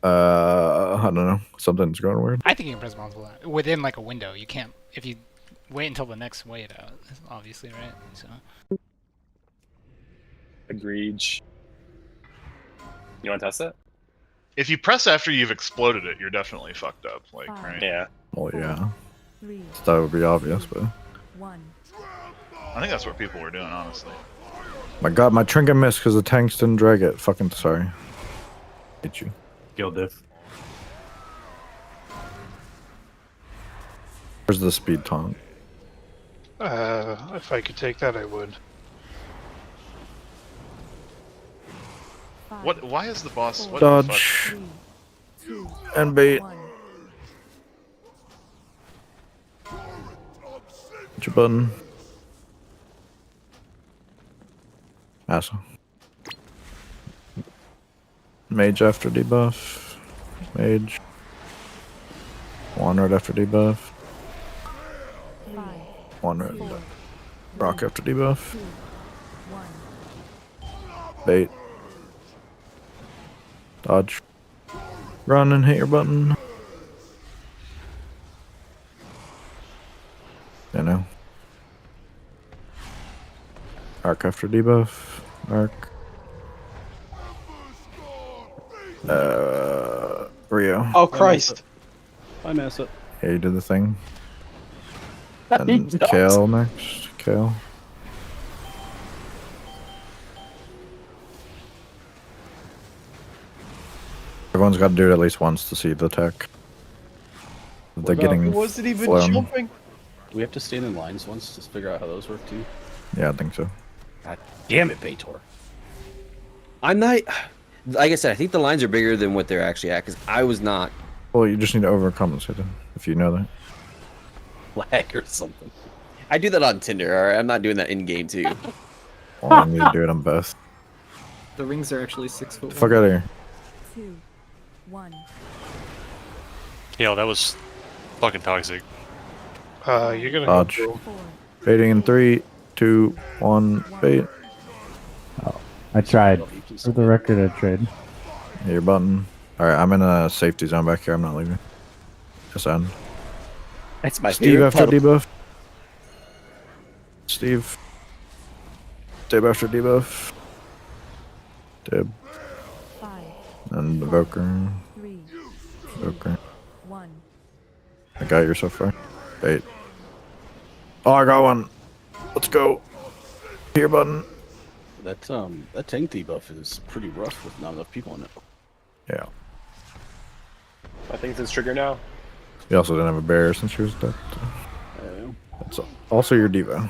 I don't know. Something's going weird. I think you can press multiple within like a window. You can't if you wait until the next wait out. Obviously, right? So. Agreed. You want to test it? If you press after you've exploded it, you're definitely fucked up. Like, right? Yeah. Well, yeah. 3, That would be obvious, but 1. I think that's what people were doing, honestly. my god, my trinket missed because the tanks didn't drag it. Fucking sorry. Hit you. Skill diff. Where's the speed taunt? If I could take that, I would. What? Why is the boss? What Dodge. the fuck? 3, 2, And bait. 1. Hit your button. Asshole. Mage after debuff. Mage. One right after debuff. 5, One right. 4, Rock after debuff. 2, 1. Bait. Dodge. Run and hit your button. You know. Arc after debuff. Arc. Rio. Oh Christ! I mess up. Yeah, you did the thing. He And does. Kale next. Kale. Everyone's got to do it at least once to see the tech. They're getting wasn't even flown. jumping. Do we have to stand in lines once to figure out how those work too? Yeah, I think so. God damn it, Baitor. I'm not. Like I said, I think the lines are bigger than what they're actually at because I was not Well, you just need to overcompensate them, if you know that. lag or something. I do that on Tinder. All right, I'm not doing that in game too. Well, I need to do it on both. The rings are actually 6 foot. Fuck out of here. 2, 1. yeah, that was fucking toxic. You're gonna Dodge. go. Baiting in 3, 2, 1, bait. I tried. For the record, I tried. Hit your button. Alright, I'm in a safety zone back here. I'm not leaving. Just end. That's my Steve favorite after puddle. debuff. Steve. Dib after debuff. Dib. 5, And Evoker. 3, Evoker. 1. I got you so far. Bait. Oh, I got one. Let's go. Hit your button. That tank debuff is pretty rough with not enough people in it. Yeah. I think it's trigger now. You also didn't have a barrier since she was dead. That's also your Devo.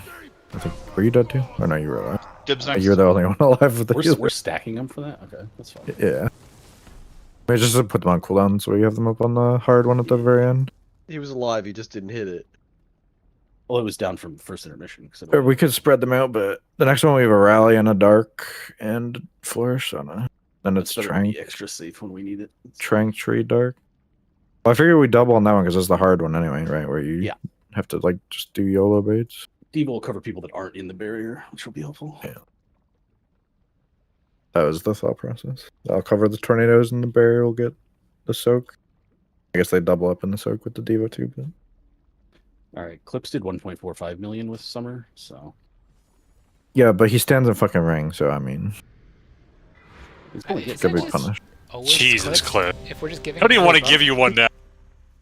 I think. Were you dead too? Or no, you were alive. Dibs next. You were the only one alive with the healer. We're stacking them for that? Okay, that's fine. Yeah. Maybe just put them on cooldown so you have them up on the hard one at the very end. He was alive, he just didn't hit it. Well, it was down from first intermission. Or we could spread them out, but the next one we have a rally and a dark and flourish on a. Then it's better trank. be extra safe when we need it. Trank tree dark. Well, I figure we double on that one because it's the hard one anyway, right? Where you have to like just do YOLO baits. Devo will cover people that aren't in the barrier, which will be helpful. Yeah. That was the thought process. I'll cover the tornadoes and the barrier will get the soak. I guess they double up in the soak with the Devo too, but All right, Clips did 1.45 million with Summer, so yeah, but he stands in fucking ring, so I mean, he's gonna he get could be just punished. always Jesus, Clip. If we're just giving. I don't even want to every give buff- you one now.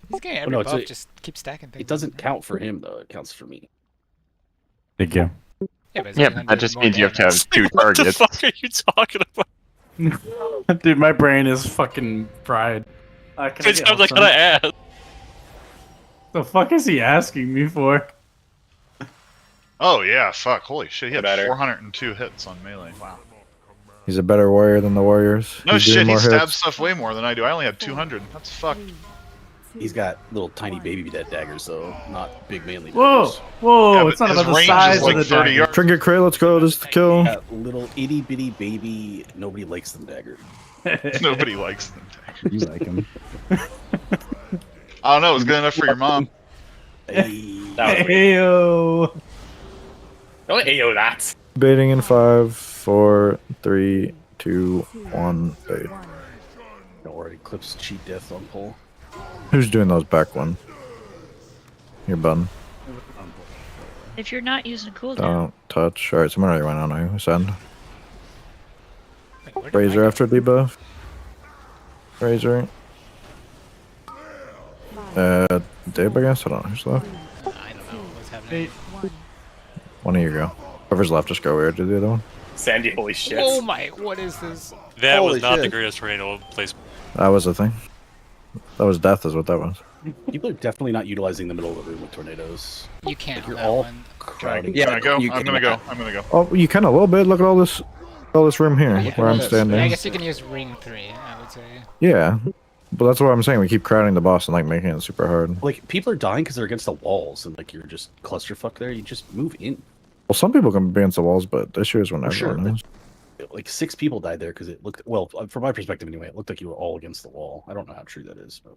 He's getting Oh, every no, it's buff. a- Just keep stacking things. It doesn't count for him though; it counts for me. Thank you. Yeah, but, it's Yeah, only but gonna that do just more means you have to damage. have 2 What the targets. fuck are you talking about? Dude, my brain is fucking fried. Can I It get sounds like some? I asked. The fuck is he asking me for? Oh yeah, fuck! Holy shit, he had Better. 402 hits on melee. Wow. He's a better warrior than the warriors. No He's doing shit, he more stabs hits. stuff way more than I do. I only had 200. That's fucked. He's got little tiny baby daggers, though, not big manly Whoa, daggers. whoa! Yeah, it's not but about his the range size is like of the 30 dagger. yards. Trinket Cray, let's go. This is the kill. Got little itty bitty baby. Nobody likes them dagger. Nobody likes them. You like him. I don't know. It was good enough for your mom. Hey. Heyo. Don't AO that. Baiting in 5, 4, 3, 2, 1, bait. Don't worry, Clips cheat death on pull. Who's doing those back ones? Your button. If you're not using a cooldown. Don't touch. Alright, someone already went on now. Send. Wait, where did Razor I go? after debuff. Razor. Dave, I guess? I don't know who's left. I don't know what's happening. One of you go. Whoever's left, just go. Where did the other one? Sandy, holy shit. Oh my, what is this? That Holy was not the shit. greatest tornado place. That was the thing. That was death, is what that was. People are definitely not utilizing the middle of the room with tornadoes. You can't on You're that all one. crowding. Can I go? you I'm can gonna go. not. I'm gonna go. Oh, you can a little bit. Look at all this room here where I'm standing. I guess you can use ring 3, I would say. Yeah, but that's what I'm saying. We keep crowding the boss and like making it super hard. Like, people are dying because they're against the walls, and like you're just clusterfuck there. You just move in. Well, some people can be against the walls, but the issue is when Sure, everyone is. Like 6 people died there because it looked, well, from my perspective anyway, it looked like you were all against the wall. I don't know how true that is, but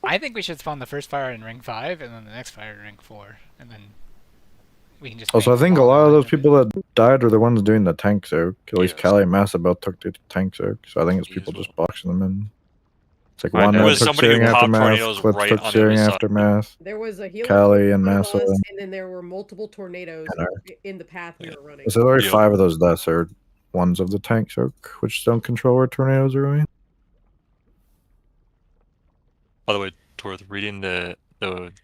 I think we should spawn the first fire in ring 5 and then the next fire in ring 4, and then we can just. Also, I make think a all lot of those momentum. people that died are the ones doing the tank soak. At least Yes. Callie and Massa both took the tank soak, so I think it's people just boxing them in. It's like Mine one did. that Was took somebody who searing popped aftermath, tornadoes Clips right took on the searing other side. aftermath. There was a healer Callie in and front of Massa. us, and then there were multiple tornadoes in the path we were running. So there are Yeah. 5 of those deaths are ones of the tank soak, which don't control where tornadoes are going. By the way, Torth, reading the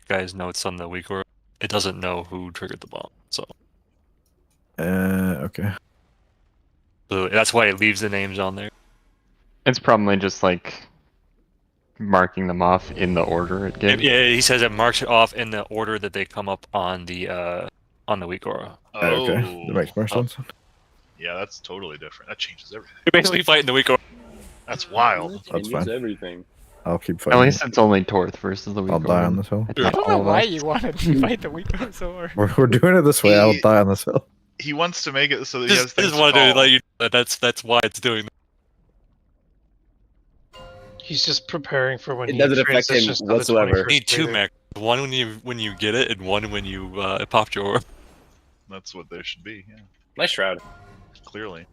guy's notes on the weak order, it doesn't know who triggered the bomb. So Okay. that's why it leaves the names on there. It's probably just like marking them off in the order it Yeah, gave. he says it marks it off in the order that they come up on the weak aura. Okay, that makes more sense. Yeah, that's totally different. That changes everything. You're basically fighting the weak order. That's wild. That's Changes fine. everything. I'll keep At fighting. least it's only Torth versus the weak I'll die order. on this hill. I don't know All of why us. you wanted to fight the weak order so hard. We're doing it this way. I'll die on this hill. He wants to make it so that he has Just, things just to wanted to call. let you know that's why it's doing He's just preparing for when It he doesn't affect him transitions to the whatsoever. 21st You need 2 meter. mech. One when you get it, and one when you popped your orb. That's what there should be. Yeah, Nice shroud. clearly.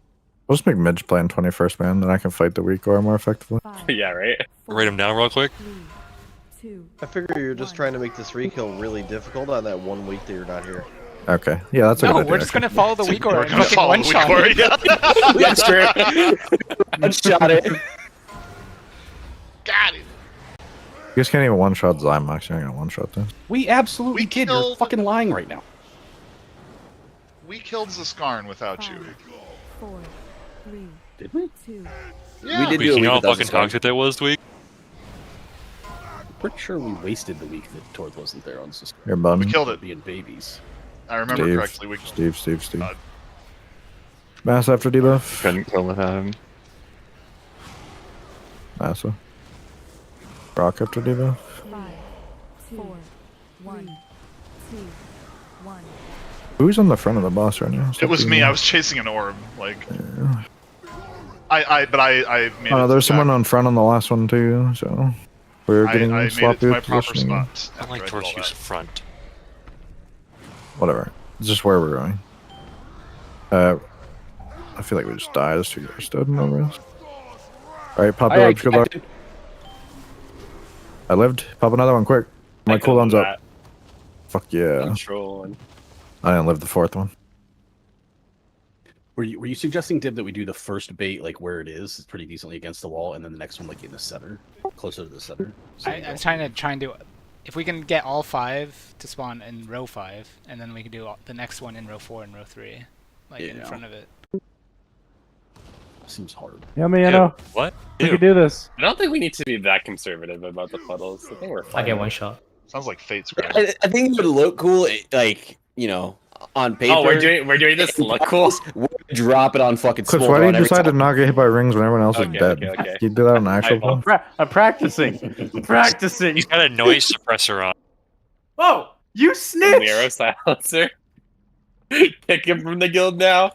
We'll just make Midge play in 21st man, then I can fight the weak or more effectively. Yeah, right? Write them down real quick. I figure you're just trying to make this rekill really difficult on that 1 week that you're not here. Okay, yeah, that's a No, good idea. we're just gonna follow the weak order We're and gonna fucking follow one the weak shot. order, yeah. That's true. One shot it. Got it. You guys can't even one-shot Zymox. You're not gonna one-shot this. we absolutely We did. You're killed- fucking lying right now. We killed Zaskarn without you. 4, 3, Did we? 2. Yeah. We did We do a can week all without fucking this toxic that was this week. Pretty sure we wasted the week that Torth wasn't there on Cisco. Your button. We killed it. Being babies. I remember Steve, correctly. We Steve. God. Mass after debuff. Couldn't kill without him. Massa. Rock after debuff. 5, 4, 1, 2, 1. Who's on the front of the boss right now? It was me. I was chasing an orb. Like, I made. Oh, no, it there's to someone Jack. on front on the last one too, so we're getting I made it sloppy to my with proper positioning. spot. I like after I did all Torch's that. front. Whatever. It's just where we're going. I feel like we just died. There's 2 guys stood in over us. Alright, pop I dodge, good luck. I lived. Pop another one quick. My I killed cooldown's up. that. Fuck yeah. Control and I didn't live the 4th one. Were you suggesting, Dib, that we do the first bait like where it is, pretty decently against the wall, and then the next one like in the center, closer to the center? So I was trying to do. If we can get all 5 to spawn in row 5, and then we can do the next one in row 4 and row 3, like in Yeah. front of it. Seems hard. Yeah, man, you know, What? we Ew. could do this. I don't think we need to be that conservative about the puddles. I think we're fine. I get one shot. Sounds like Fate's grab. I think it would look cool, like, you know, on paper. Oh, we're doing this to look cool. drop it on fucking Clips, Smolder why do you on every decide to time. not get hit by rings when everyone else is dead? okay. You do that on actual play? I'm practicing. I'm practicing. He's got a noise suppressor on. Whoa! You Mirror snitch! silencer. Kick him from the guild now.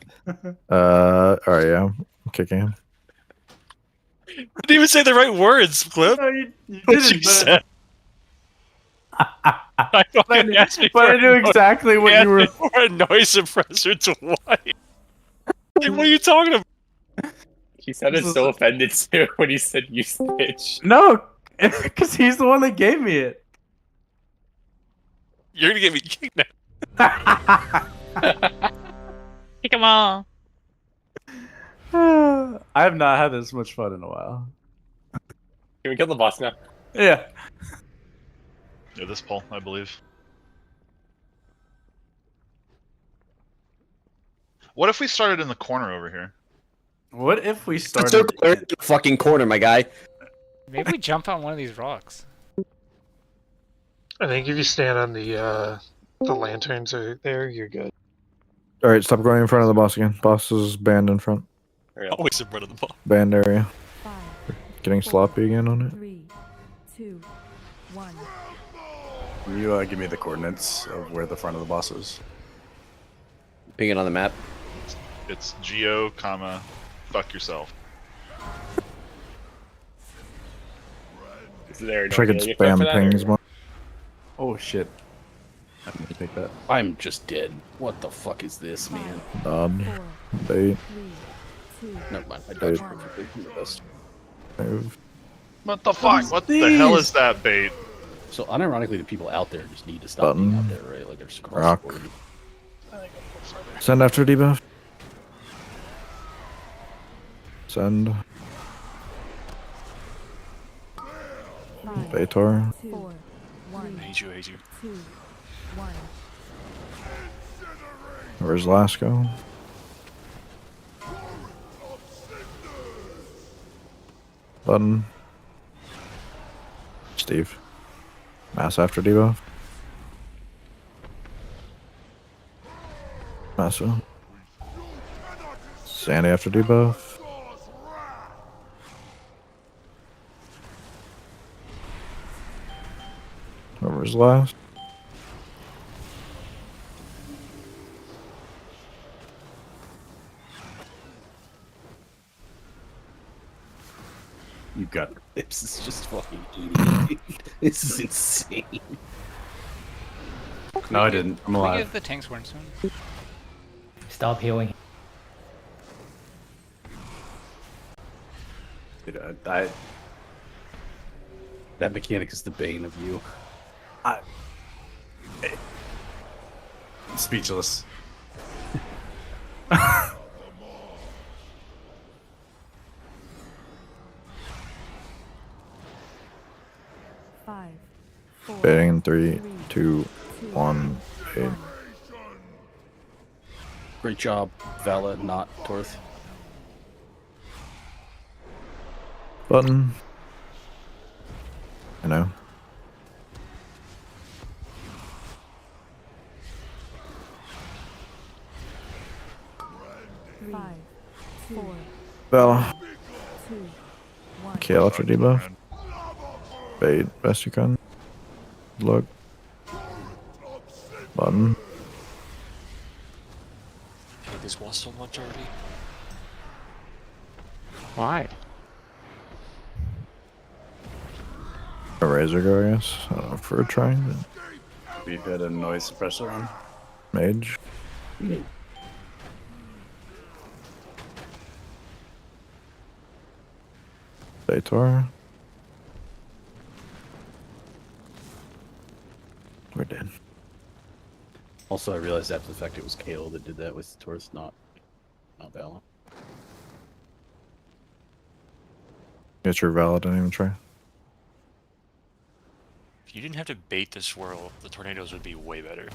Alright, yeah. I'm kicking him. I didn't even say the right words, Clip. No, you What didn't. you said. I fucking asked me But for I knew a noise- exactly what you were. for a noise suppressor twice. Like, what are you talking about? He sounded so offended too when he said you snitch. No, because he's the one that gave me it. You're gonna get me kicked now. Kick them all. I have not had this much fun in a while. Can we kill the boss now? Yeah. Yeah, this pull, I believe. What if we started in the corner over here? What if we started? Circle in the fucking corner, my guy. Maybe we jump on one of these rocks. I think if you stand on the lanterns are there, you're good. Alright, stop going in front of the boss again. Boss is banned in front. Always in front of the ball. Banned area. Getting sloppy again on it. 3, 2, 1. Can you give me the coordinates of where the front of the boss is? Ping it on the map. It's Geo, comma, fuck yourself. Is there Wish I could spam pings more. Oh shit. I'm gonna take that. I'm just dead. What the fuck is this, man? Nod. Bait. Never mind. I dodged perfectly. I'm the best. Move. What the fuck? What the hell is that bait? So unironically, the people out there just need to stop being out there, right? Like they're just across Rock. the board. Send after debuff. Send. Baitor. 4, 1. I hate you, I hate you. 2, 1. Where's Lasco? Button. Steve. Mass after debuff. Massa. Sandy after debuff. Whoever's last. You got it. This is just fucking eating. This is insane. No, I didn't. I'm Can we alive. give the tanks weren't soon? Stop healing. Dude, that mechanic is the bane of you. I'm speechless. Five, 4, Baiting in 3, 2, 1, 8. Great job, Vala, not Torth. Button. I know. Five, 4, Bella. 2, 1. Kill after debuff. Bait best you can. Look. Button. I hate this wall so much already. Why? A razor go, I guess. I don't know for a try. We've had a noise suppressor on. Mage. Baitor. We're dead. Also, I realized after the fact it was KO that did that with Torth, not Vala. Get your valid, didn't even try. If you didn't have to bait the swirl, the tornadoes would be way better.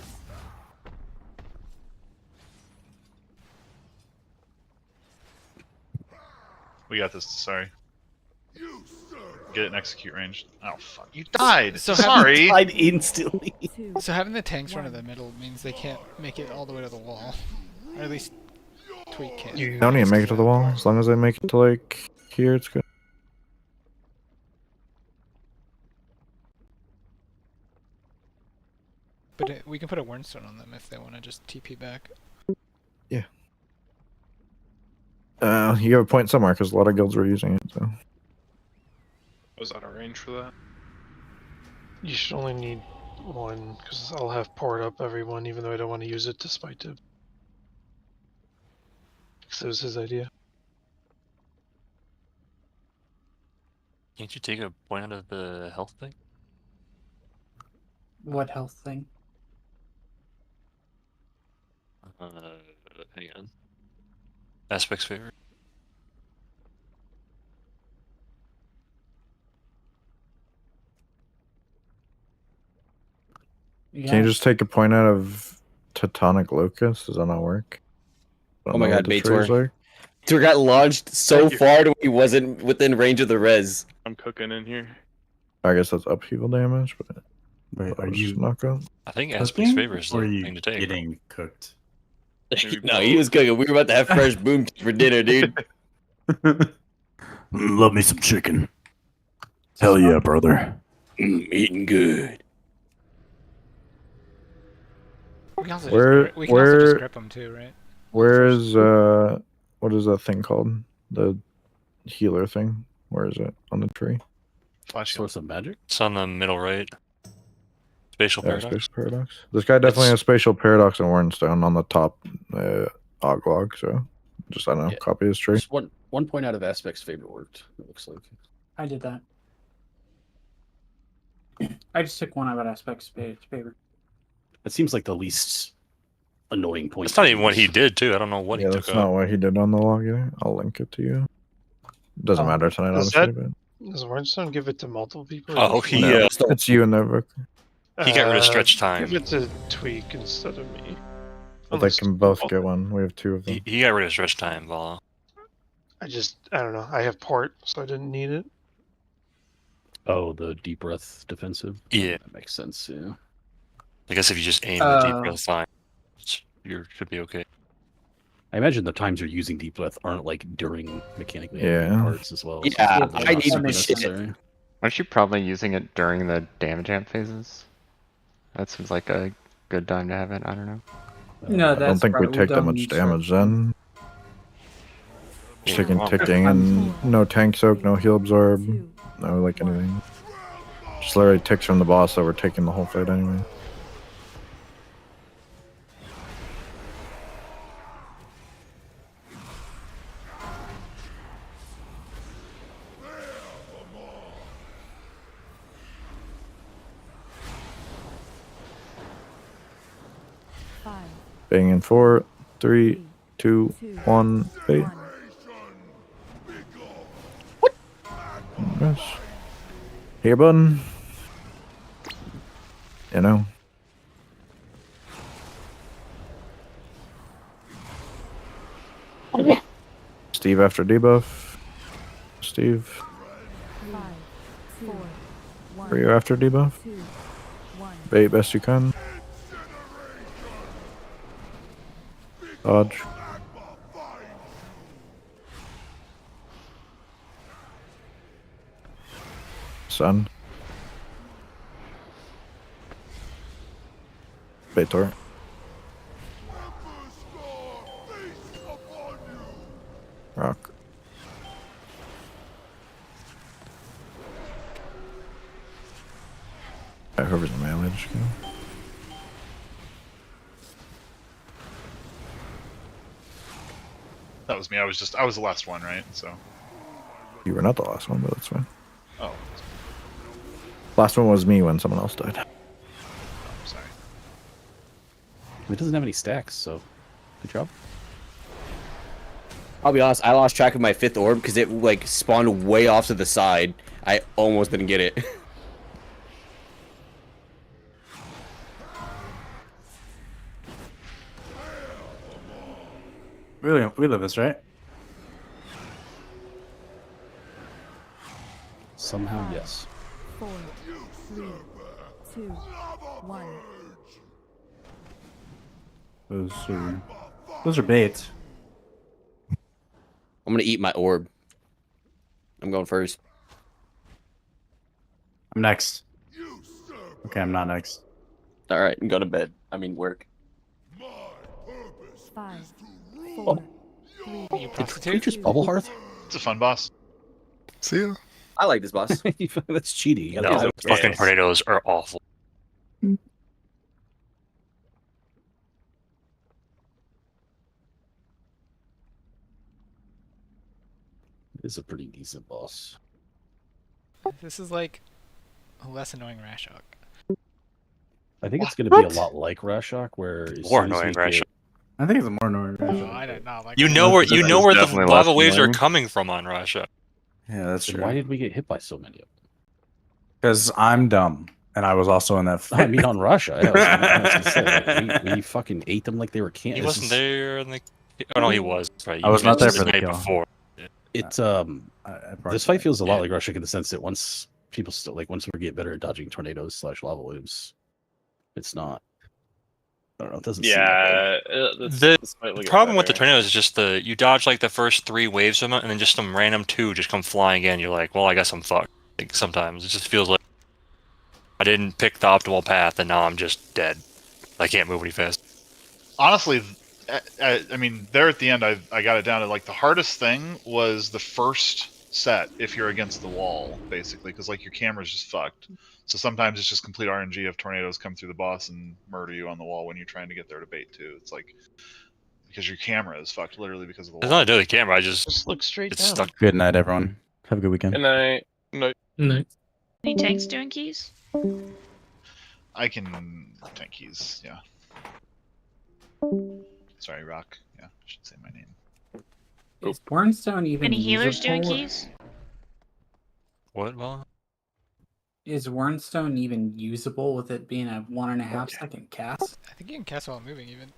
We got this, sorry. Get it in execute range. Oh fuck, you died! So Sorry! Died instantly. So having the tanks run in the middle means they can't make it all the way to the wall. Or at least tweak it. They don't need to make it to the wall. As long as they make it to like here, it's good. But we can put a Wernstone on them if they want to just TP back. Yeah. You have a point somewhere because a lot of guilds were using it. So. Was out of range for that? You should only need one, because I'll have poured up everyone, even though I don't want to use it despite it. Because it was his idea. Can't you take a point out of the health thing? What health thing? Hang on. Aspects favor. Can you just take a point out of Teutonic Locust? Does that not work? Oh my god, Baitor. Baitor got launched so far to he wasn't within range of the res. I'm cooking in here. I guess that's upheaval damage, but Wait, are just you knock out? I think aspects favor is or the are you thing to take. getting cooked? No, he was cooking. We were about to have fresh boom for dinner, dude. Love me some chicken. Hell yeah, brother. Eating good. We can also Where just, we can also just grip them too, right? Where is what is that thing called? The healer thing. Where is it on the tree? Source of magic. It's on the middle right. Spatial paradox. Spatial paradox. This guy definitely has spatial paradox and Warrenstone on the top oglog. So just I don't know, copy his tree. Just one point out of aspects favor worked. It looks like. I did that. I just took one out of aspects favor. It seems like the least annoying point. That's not even what he did too. I don't know what he took That's out. not what he did on the log either. I'll link it to you. Doesn't matter tonight, Does honestly. Does Warrenstone give it to multiple people? Oh, just he one? It's you and Nevik. He got rid of stretch time. Give it to Tweak instead of me. But they can both get one. We have two of them. He got rid of stretch time, Vala. I don't know. I have port, so I didn't need it. Oh, the deep breath defensive. Yeah, that makes sense. Yeah. I guess if you just aim the deep breath line, you should be okay. I imagine the times you're using deep breath aren't like during mechanically Yeah. parts as well. Yeah, so I need super to shit. necessary. Aren't you probably using it during the damage amp phases? That seems like a good time to have it. I don't know. No, I don't think we take that much damage then. Just taking ticking and no tank soak, no heal absorb, no like anything. Just literally ticks from the boss that we're taking the whole fight anyway. Bang in 4, 3, 2, 1, 8. Yes. Here, button. You know. Steve after debuff. Steve. 5, 4, 1, Are you after debuff? 2, 1. Bait best you can. Dodge. Sun. Baitor. Rock. Whoever's in melee, just go. That was me. I was the last one, right? So. You were not the last one, but that's fine. Oh. Last one was me when someone else died. I'm sorry. It doesn't have any stacks, so good job. I'll be honest, I lost track of my 5th orb because it like spawned way off to the side. I almost didn't get it. We live this, right? Somehow, yes. 4, 3, 2, 1. Those are baits. I'm gonna eat my orb. I'm going first. I'm next. Okay, I'm not next. All right, go to bed. I mean, work. 5, Oh. 4, 3, You Did prostitute? Creatures Bubble Hearth? It's a fun boss. See ya. I like this boss. That's cheating. You No, gotta fucking tornadoes are awful. It's a pretty decent boss. This is like a less annoying Rashok. I think it's going to be a lot like Rashok, where as More soon as annoying we Rashok. get... I think it's a more annoying Oh, Rashok. I did not like You that. know where the definitely lava less waves are annoying. coming from on Russia. Yeah, that's Then true. why did we get hit by so many of them? Because I'm dumb, and I was also in that fight. I mean, on Russia. I was gonna say, like, we fucking ate them like they were candy. He wasn't there in the. Oh no, he was. Right. I was not there for the night kill. before. It's I this fight feels a lot like Russia in the sense that once people still once we get better at dodging tornadoes / lava waves, it's not. I don't know. It doesn't seem that bad. The problem with the tornadoes is just you dodge like the first 3 waves of them, and then just some random 2 just come flying in. You're like, well, I guess I'm fucked. Like sometimes it just feels like I didn't pick the optimal path, and now I'm just dead. I can't move any fast. Honestly, I mean, there at the end, I got it down to like the hardest thing was the first set if you're against the wall, basically, because like your camera's just fucked. So sometimes it's just complete RNG if tornadoes come through the boss and murder you on the wall when you're trying to get there to bait too. It's like because your camera is fucked literally because of the It's wall. not to do with the camera. I just look straight it's down. stuck. Good night, everyone. Have a good weekend. Good night. Any tanks doing keys? I can tank keys, yeah. Sorry, Rock. Yeah, I should say my name. Is Bornstone even Any healers doing usable? keys? What? Well, Is Wernstone even usable with it being a 1.5 second cast? I think you can cast while moving even.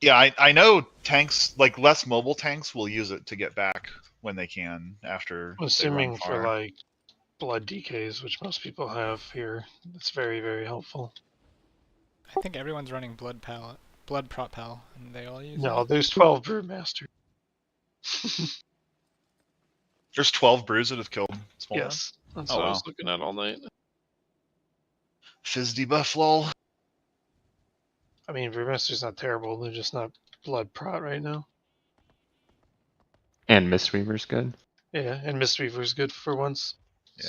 Yeah, I know tanks, like less mobile tanks, will use it to get back when they can after. Assuming they run for far. like blood decays, which most people have here, it's very, very helpful. I think everyone's running blood prot pal, and they all use No, it. there's 12 brewmaster. There's 12 brews that have killed Smolder? Yes, that's Oh, what I wow. was looking at all night. Fizz debuff, lol. I mean, brewmaster's not terrible. They're just not blood prot right now. And Mistweaver's good. Yeah, and Mistweaver's good for once.